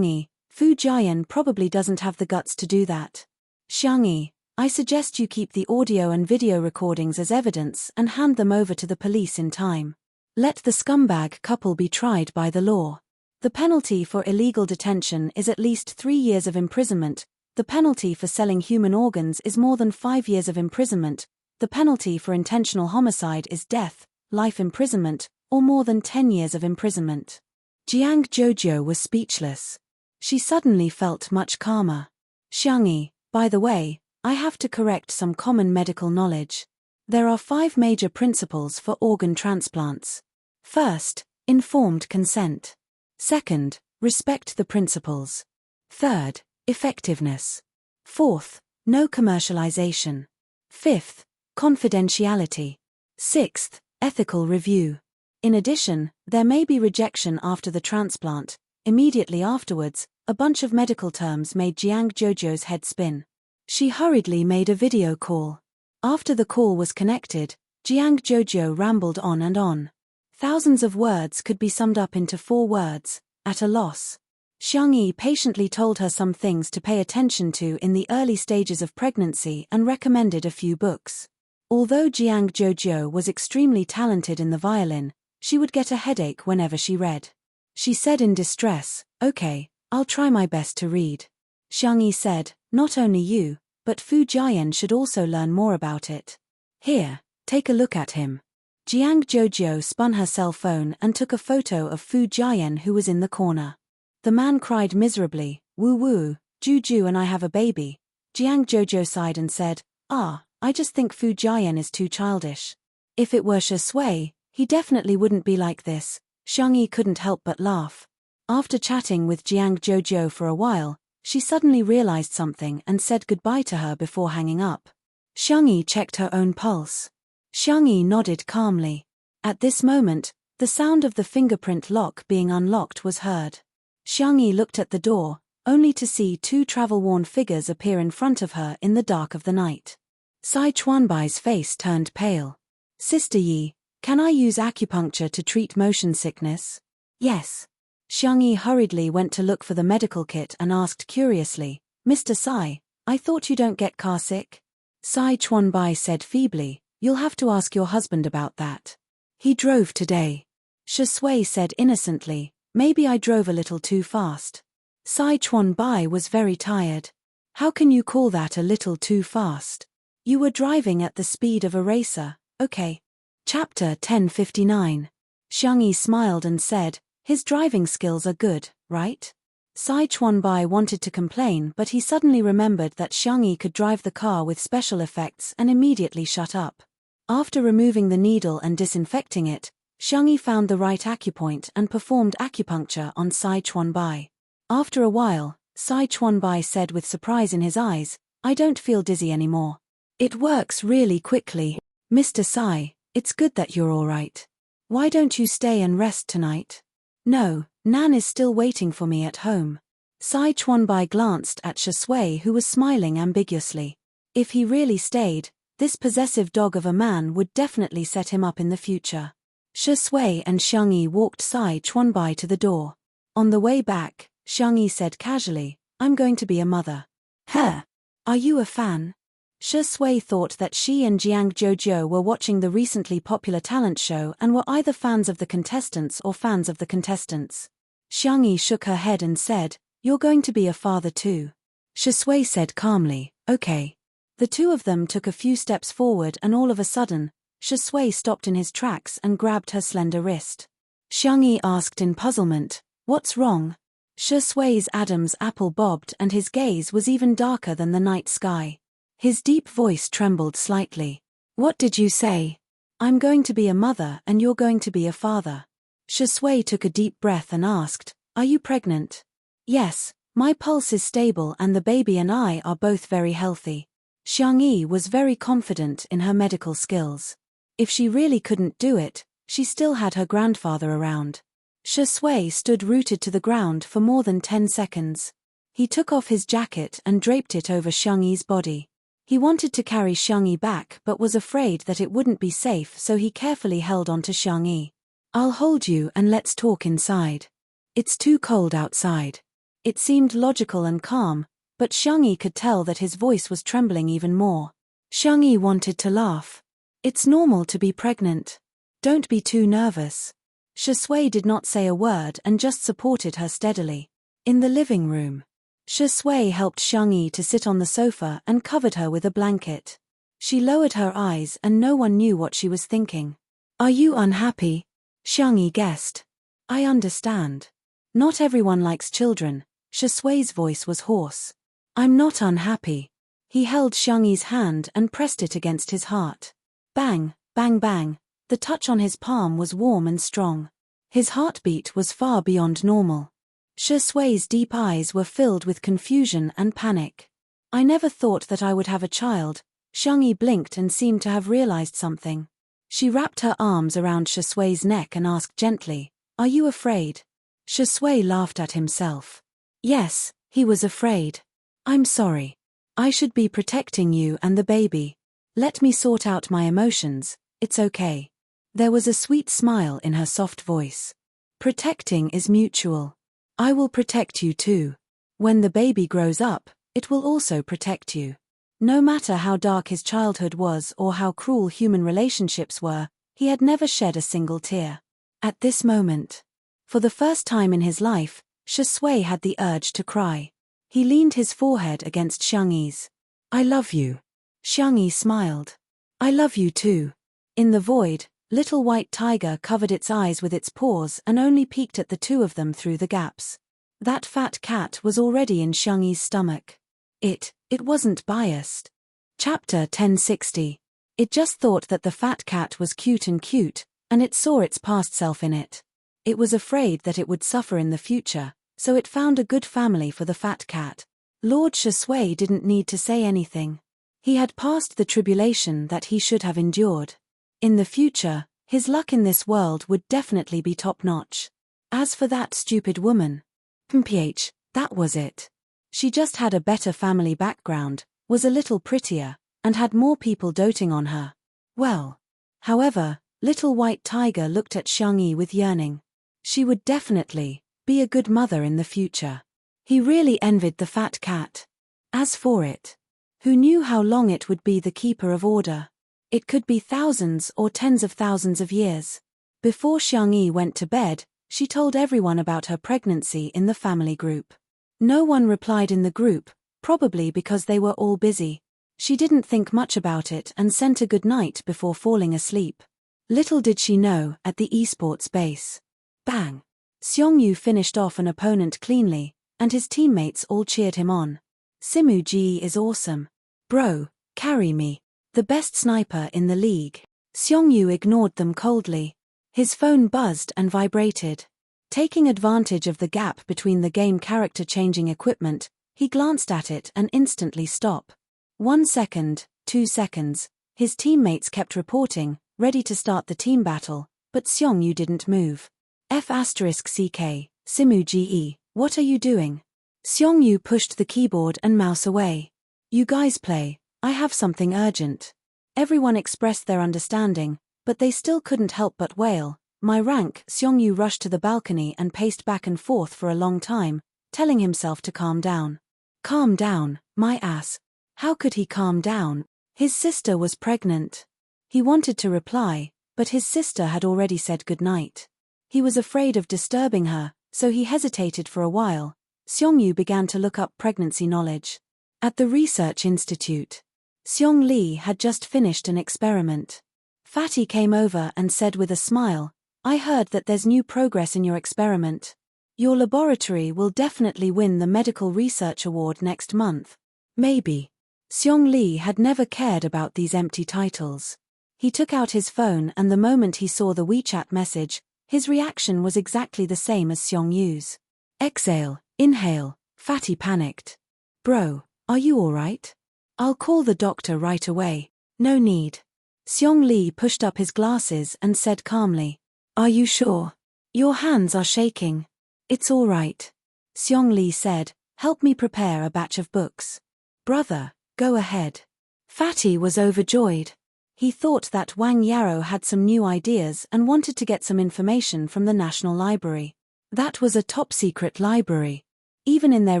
Fu Jian probably doesn't have the guts to do that. Xiangyi, I suggest you keep the audio and video recordings as evidence and hand them over to the police in time. Let the scumbag couple be tried by the law. The penalty for illegal detention is at least 3 years of imprisonment. The penalty for selling human organs is more than 5 years of imprisonment. The penalty for intentional homicide is death, life imprisonment, or more than 10 years of imprisonment." Jiang Jojo was speechless. She suddenly felt much calmer. "Xiangyi, by the way, I have to correct some common medical knowledge. There are 5 major principles for organ transplants. First, informed consent. Second, respect the principles. Third, effectiveness. Fourth, no commercialization. Fifth, confidentiality. Sixth, ethical review. In addition, there may be rejection after the transplant." Immediately afterwards, a bunch of medical terms made Jiang Jojo's head spin. She hurriedly made a video call. After the call was connected, Jiang Jojo rambled on and on. Thousands of words could be summed up into 4 words, at a loss. Xiangyi patiently told her some things to pay attention to in the early stages of pregnancy and recommended a few books. Although Jiang Jojo was extremely talented in the violin, she would get a headache whenever she read. She said in distress, "Okay, I'll try my best to read." Xiangyi said, "Not only you, but Fu Jian should also learn more about it. Here, take a look at him." Jiang Jojo spun her cell phone and took a photo of Fu Jian who was in the corner. The man cried miserably, "Woo, Juju and I have a baby." Jiang Jojo sighed and said, I just think Fu Jian is too childish. If it were Shui, he definitely wouldn't be like this." Xiangyi couldn't help but laugh. After chatting with Jiang Jojo for a while, she suddenly realized something and said goodbye to her before hanging up. Xiangyi checked her own pulse. Xiangyi nodded calmly. At this moment, the sound of the fingerprint lock being unlocked was heard. Xiangyi looked at the door, only to see 2 travel-worn figures appear in front of her in the dark of the night. Sai Chuanbai's face turned pale. "Sister Yi, can I use acupuncture to treat motion sickness?" "Yes." Xiangyi hurriedly went to look for the medical kit and asked curiously, "Mr. Sai, I thought you don't get car sick?" Sai Chuanbai said feebly, "You'll have to ask your husband about that. He drove today." Shui said innocently, "Maybe I drove a little too fast." Sai Chuanbai was very tired. "How can you call that a little too fast? You were driving at the speed of a racer, okay." Chapter 1059. Xiangyi smiled and said, "His driving skills are good, right?" Sai Chuanbai wanted to complain, but he suddenly remembered that Xiangyi could drive the car with special effects and immediately shut up. After removing the needle and disinfecting it, Xiangyi found the right acupoint and performed acupuncture on Sai Chuanbai. After a while, Sai Chuanbai said with surprise in his eyes, I don't feel dizzy anymore. It works really quickly. Mr. Sai, it's good that you're all right. Why don't you stay and rest tonight? No, Nan is still waiting for me at home. Sai Chuanbai glanced at Shui, who was smiling ambiguously. If he really stayed, this possessive dog of a man would definitely set him up in the future. Shui and Xiangyi walked Sai Chuanbai to the door. On the way back, Xiangyi said casually, I'm going to be a mother. Huh? Are you a fan? Shui thought that she and Jiang Jojo were watching the recently popular talent show and were either fans of the contestants or fans of the contestants. Xiangyi shook her head and said, You're going to be a father too. Shui said calmly, Okay. The two of them took a few steps forward and all of a sudden, Shui stopped in his tracks and grabbed her slender wrist. Xiangyi asked in puzzlement, What's wrong? Shui's Adam's apple bobbed and his gaze was even darker than the night sky. His deep voice trembled slightly. What did you say? I'm going to be a mother and you're going to be a father. Shui took a deep breath and asked, Are you pregnant? Yes, my pulse is stable and the baby and I are both very healthy. Xiangyi was very confident in her medical skills. If she really couldn't do it, she still had her grandfather around. Shui stood rooted to the ground for more than 10 seconds. He took off his jacket and draped it over Xiangyi's body. He wanted to carry Xiangyi back but was afraid that it wouldn't be safe, so he carefully held onto Xiangyi. I'll hold you and let's talk inside. It's too cold outside. It seemed logical and calm, but Xiangyi could tell that his voice was trembling even more. Xiangyi wanted to laugh. It's normal to be pregnant. Don't be too nervous. Shui did not say a word and just supported her steadily. In the living room, Shui helped Xiangyi to sit on the sofa and covered her with a blanket. She lowered her eyes and no one knew what she was thinking. Are you unhappy? Xiangyi guessed. I understand. Not everyone likes children. Shui's voice was hoarse. I'm not unhappy. He held Xiangyi's hand and pressed it against his heart. Bang, bang, bang. The touch on his palm was warm and strong. His heartbeat was far beyond normal. Shui's deep eyes were filled with confusion and panic. I never thought that I would have a child. Xiangyi blinked and seemed to have realized something. She wrapped her arms around Shui's neck and asked gently, Are you afraid? Shui laughed at himself. Yes, he was afraid. I'm sorry. I should be protecting you and the baby. Let me sort out my emotions, it's okay. There was a sweet smile in her soft voice. Protecting is mutual. I will protect you too. When the baby grows up, it will also protect you. No matter how dark his childhood was or how cruel human relationships were, he had never shed a single tear. At this moment, for the first time in his life, Shui had the urge to cry. He leaned his forehead against Xiangyi's. I love you. Xiangyi smiled. I love you too. In the void, little white tiger covered its eyes with its paws and only peeked at the two of them through the gaps. That fat cat was already in Xiangyi's stomach. It wasn't biased. Chapter 1060. It just thought that the fat cat was cute, and it saw its past self in it. It was afraid that it would suffer in the future, so it found a good family for the fat cat. Lord Shui didn't need to say anything. He had passed the tribulation that he should have endured. In the future, his luck in this world would definitely be top-notch. As for that stupid woman, that was it. She just had a better family background, was a little prettier, and had more people doting on her. Well. However, little white tiger looked at Xiangyi with yearning. She would definitely be a good mother in the future. He really envied the fat cat. As for it, who knew how long it would be the keeper of order? It could be thousands or tens of thousands of years. Before Xiangyi went to bed, she told everyone about her pregnancy in the family group. No one replied in the group, probably because they were all busy. She didn't think much about it and sent a good night before falling asleep. Little did she know, at the esports base. Bang! Xiongyu finished off an opponent cleanly, and his teammates all cheered him on. Simu Ji is awesome. Bro, carry me. The best sniper in the league. Xiongyu ignored them coldly. His phone buzzed and vibrated. Taking advantage of the gap between the game character changing equipment, he glanced at it and instantly stopped. 1 second, 2 seconds, his teammates kept reporting, ready to start the team battle, but Seongyu didn't move. F***CK, Simu GE, what are you doing? Seongyu pushed the keyboard and mouse away. You guys play, I have something urgent. Everyone expressed their understanding, but they still couldn't help but wail. My rank. Seongyu rushed to the balcony and paced back and forth for a long time, telling himself to calm down. Calm down, my ass. How could he calm down? His sister was pregnant. He wanted to reply, but his sister had already said goodnight. He was afraid of disturbing her, so he hesitated for a while. Seongyu began to look up pregnancy knowledge. At the research institute, Seong Lee had just finished an experiment. Fatty came over and said with a smile, I heard that there's new progress in your experiment. Your laboratory will definitely win the Medical Research Award next month. Maybe. Seong Lee had never cared about these empty titles. He took out his phone and the moment he saw the WeChat message, his reaction was exactly the same as Seongyu's. Exhale, inhale, Fatty panicked. Bro, are you alright? I'll call the doctor right away. No need. Seong Lee pushed up his glasses and said calmly. Are you sure? Your hands are shaking. It's all right. Seong Lee said, help me prepare a batch of books. Brother, go ahead. Fatty was overjoyed. He thought that Wang Yarrow had some new ideas and wanted to get some information from the National Library. That was a top-secret library. Even in their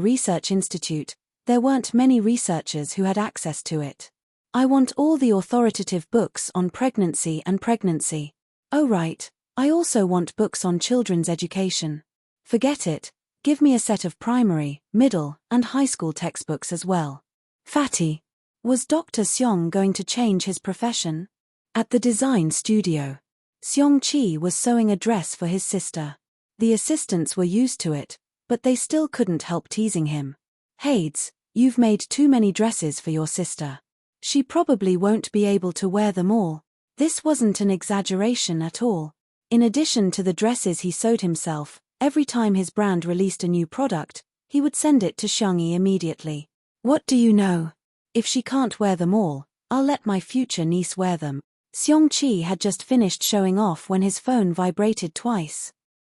research institute, there weren't many researchers who had access to it. I want all the authoritative books on pregnancy and pregnancy. Oh right. I also want books on children's education. Forget it, give me a set of primary, middle, and high school textbooks as well. Fatty. Was Dr. Seong going to change his profession? At the design studio, Seong Chi was sewing a dress for his sister. The assistants were used to it, but they still couldn't help teasing him. Hades, you've made too many dresses for your sister. She probably won't be able to wear them all. This wasn't an exaggeration at all. In addition to the dresses he sewed himself, every time his brand released a new product, he would send it to Xiangyi immediately. What do you know? If she can't wear them all, I'll let my future niece wear them. Seong Chi had just finished showing off when his phone vibrated twice.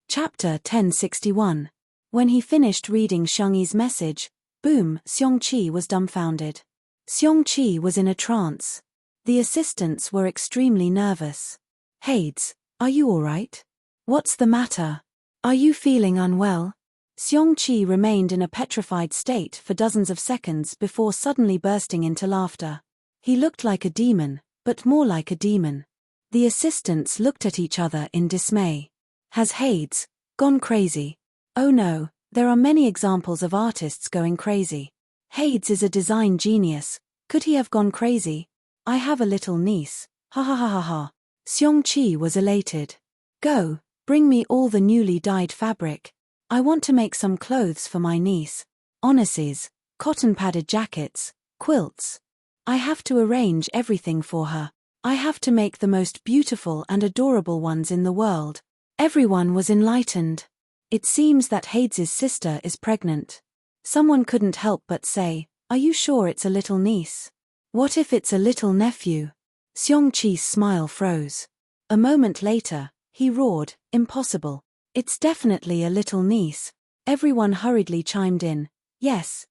Chapter 1061. When he finished reading Xiangyi's message, boom, Seong Chi was dumbfounded. Seong Chi was in a trance. The assistants were extremely nervous. Hades, are you alright? What's the matter? Are you feeling unwell? Seong Chi remained in a petrified state for dozens of seconds before suddenly bursting into laughter. He looked like a demon, but more like a demon. The assistants looked at each other in dismay. Has Hades gone crazy? Oh no, there are many examples of artists going crazy. Hades is a design genius. Could he have gone crazy? I have a little niece. Ha ha ha ha ha. Seong Chi was elated. Go, bring me all the newly dyed fabric. I want to make some clothes for my niece. Onesies, cotton-padded jackets, quilts. I have to arrange everything for her. I have to make the most beautiful and adorable ones in the world. Everyone was enlightened. It seems that Hades' sister is pregnant. Someone couldn't help but say, are you sure it's a little niece? What if it's a little nephew? Seong Chi's smile froze. A moment later, he roared, impossible. It's definitely a little niece. Everyone hurriedly chimed in. Yes,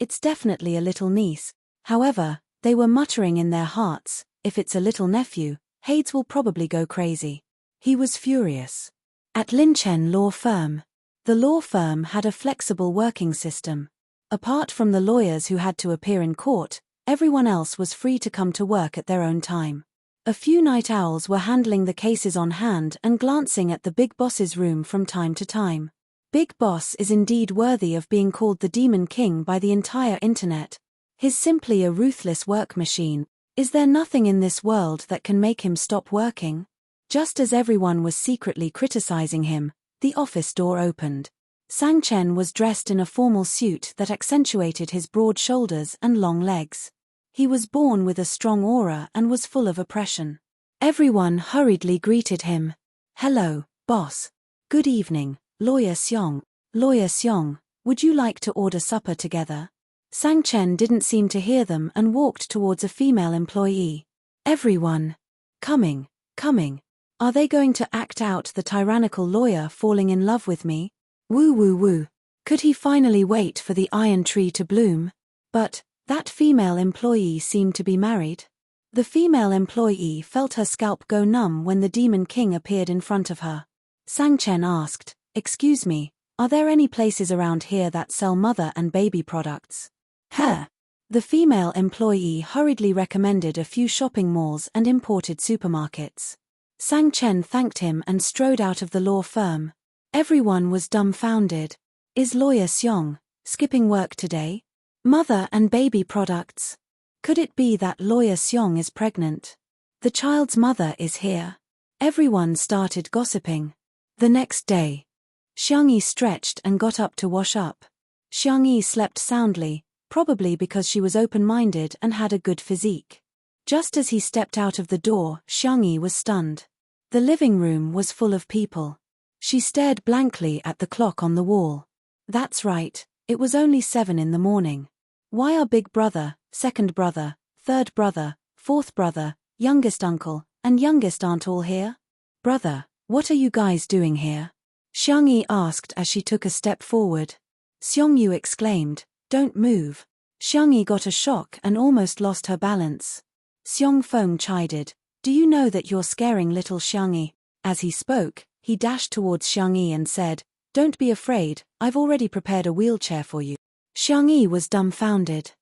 it's definitely a little niece. However, they were muttering in their hearts, if it's a little nephew, Hades will probably go crazy. He was furious. At Linchen Law Firm. The law firm had a flexible working system. Apart from the lawyers who had to appear in court, everyone else was free to come to work at their own time. A few night owls were handling the cases on hand and glancing at the Big Boss's room from time to time. Big Boss is indeed worthy of being called the Demon King by the entire internet. He's simply a ruthless work machine. Is there nothing in this world that can make him stop working? Just as everyone was secretly criticizing him, the office door opened. Sang Chen was dressed in a formal suit that accentuated his broad shoulders and long legs. He was born with a strong aura and was full of oppression. Everyone hurriedly greeted him. Hello, boss. Good evening, Lawyer Xiong. Lawyer Xiong, would you like to order supper together? Sang Chen didn't seem to hear them and walked towards a female employee. Everyone. Coming. Are they going to act out the tyrannical lawyer falling in love with me? Woo woo woo. Could he finally wait for the iron tree to bloom? But that female employee seemed to be married. The female employee felt her scalp go numb when the Demon King appeared in front of her. Sang Chen asked, "Excuse me, are there any places around here that sell mother and baby products?" The female employee hurriedly recommended a few shopping malls and imported supermarkets. Sang Chen thanked him and strode out of the law firm. Everyone was dumbfounded. Is Lawyer Xiong skipping work today? Mother and baby products? Could it be that Lawyer Xiong is pregnant? The child's mother is here. Everyone started gossiping. The next day, Xiangyi stretched and got up to wash up. Xiangyi slept soundly, probably because she was open-minded and had a good physique. Just as he stepped out of the door, Xiangyi was stunned. The living room was full of people. She stared blankly at the clock on the wall. That's right, it was only 7 in the morning. Why are big brother, second brother, third brother, fourth brother, youngest uncle, and youngest aunt all here? Brother, what are you guys doing here? Xiangyi asked as she took a step forward. Xiongyu exclaimed, "Don't move." Xiangyi got a shock and almost lost her balance. Xiong Feng chided, "Do you know that you're scaring little Xiangyi?" As he spoke, he dashed towards Xiangyi and said, "Don't be afraid, I've already prepared a wheelchair for you." Xiangyi was dumbfounded.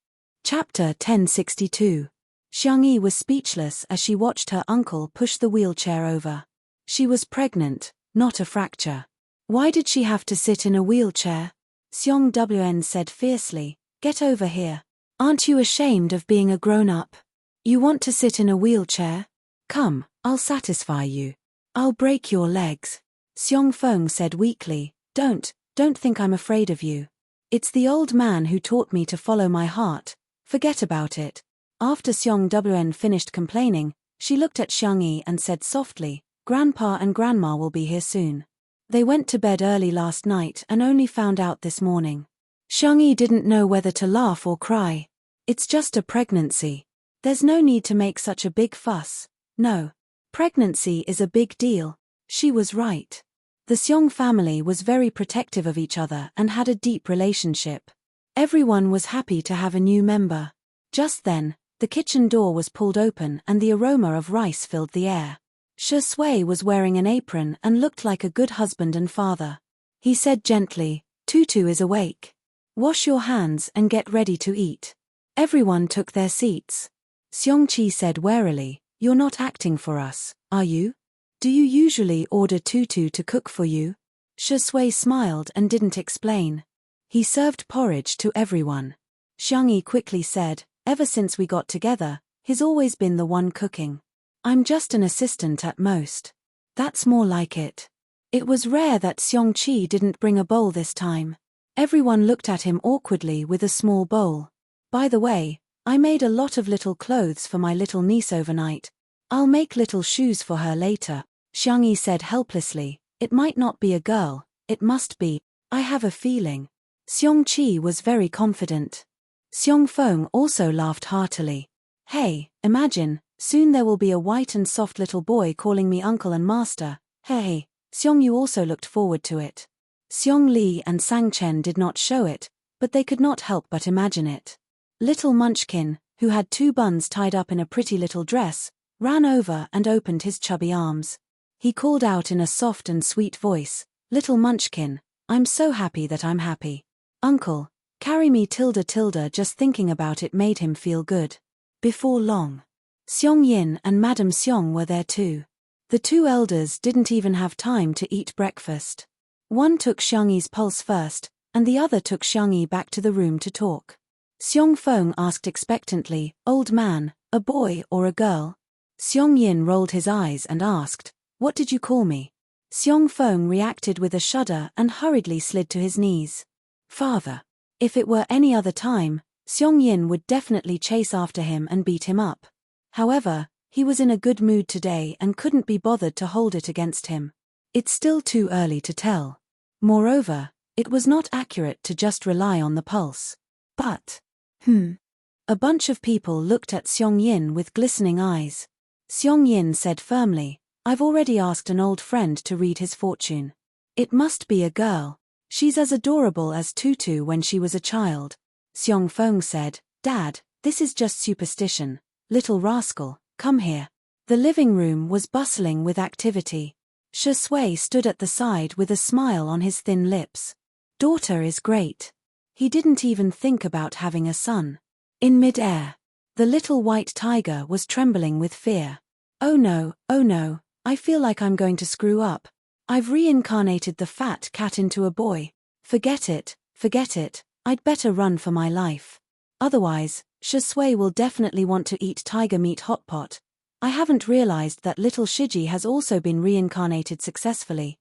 Chapter 1062. Xiangyi was speechless as she watched her uncle push the wheelchair over. She was pregnant, not a fracture. Why did she have to sit in a wheelchair? Xiong Wn said fiercely, "Get over here. Aren't you ashamed of being a grown-up? You want to sit in a wheelchair? Come, I'll satisfy you. I'll break your legs." Xiong Feng said weakly, Don't think I'm afraid of you. It's the old man who taught me to follow my heart. Forget about it." After Xiong Wn finished complaining, she looked at Xiangyi and said softly, "Grandpa and Grandma will be here soon. They went to bed early last night and only found out this morning." Xiangyi didn't know whether to laugh or cry. It's just a pregnancy. There's no need to make such a big fuss. No. Pregnancy is a big deal. She was right. The Xiong family was very protective of each other and had a deep relationship. Everyone was happy to have a new member. Just then, the kitchen door was pulled open and the aroma of rice filled the air. Shi Sui was wearing an apron and looked like a good husband and father. He said gently, "Tutu is awake. Wash your hands and get ready to eat." Everyone took their seats. Xiongqi said warily, "You're not acting for us, are you? Do you usually order Tutu to cook for you?" Shi Sui smiled and didn't explain. He served porridge to everyone. Xiangyi quickly said, "Ever since we got together, he's always been the one cooking. I'm just an assistant at most." That's more like it. It was rare that Xiongqi didn't bring a bowl this time. Everyone looked at him awkwardly with a small bowl. "By the way, I made a lot of little clothes for my little niece overnight. I'll make little shoes for her later," Xiangyi said helplessly. "It might not be a girl, it must be. I have a feeling." Xiongqi was very confident. Xiong Feng also laughed heartily. "Hey, imagine, soon there will be a white and soft little boy calling me uncle and master. Hey." Xiongyu also looked forward to it. Xiong Li and Sang Chen did not show it, but they could not help but imagine it. Little Munchkin, who had 2 buns tied up in a pretty little dress, ran over and opened his chubby arms. He called out in a soft and sweet voice, "Little Munchkin, I'm so happy that I'm happy. Uncle, carry me tilde." Just thinking about it made him feel good. Before long, Xiong Yin and Madame Xiong were there too. The 2 elders didn't even have time to eat breakfast. One took Xiangyi's pulse first, and the other took Xiangyi back to the room to talk. Xiong Feng asked expectantly, "Old man, a boy or a girl?" Xiong Yin rolled his eyes and asked, "What did you call me?" Xiong Feng reacted with a shudder and hurriedly slid to his knees. "Father." If it were any other time, Xiong Yin would definitely chase after him and beat him up. However, he was in a good mood today and couldn't be bothered to hold it against him. It's still too early to tell. Moreover, it was not accurate to just rely on the pulse. But, A bunch of people looked at Seong Yin with glistening eyes. Seong Yin said firmly, I've already asked an old friend to read his fortune. It must be a girl. She's as adorable as Tutu when she was a child. Seong Feng said, Dad, this is just superstition. Little rascal, come here. The living room was bustling with activity. Shi Sui stood at the side with a smile on his thin lips. Daughter is great. He didn't even think about having a son. In mid-air, the little white tiger was trembling with fear. Oh no, I feel like I'm going to screw up. I've reincarnated the fat cat into a boy. Forget it, I'd better run for my life. Otherwise, Shi Sui will definitely want to eat tiger meat hot pot. I haven't realized that little Shiji has also been reincarnated successfully.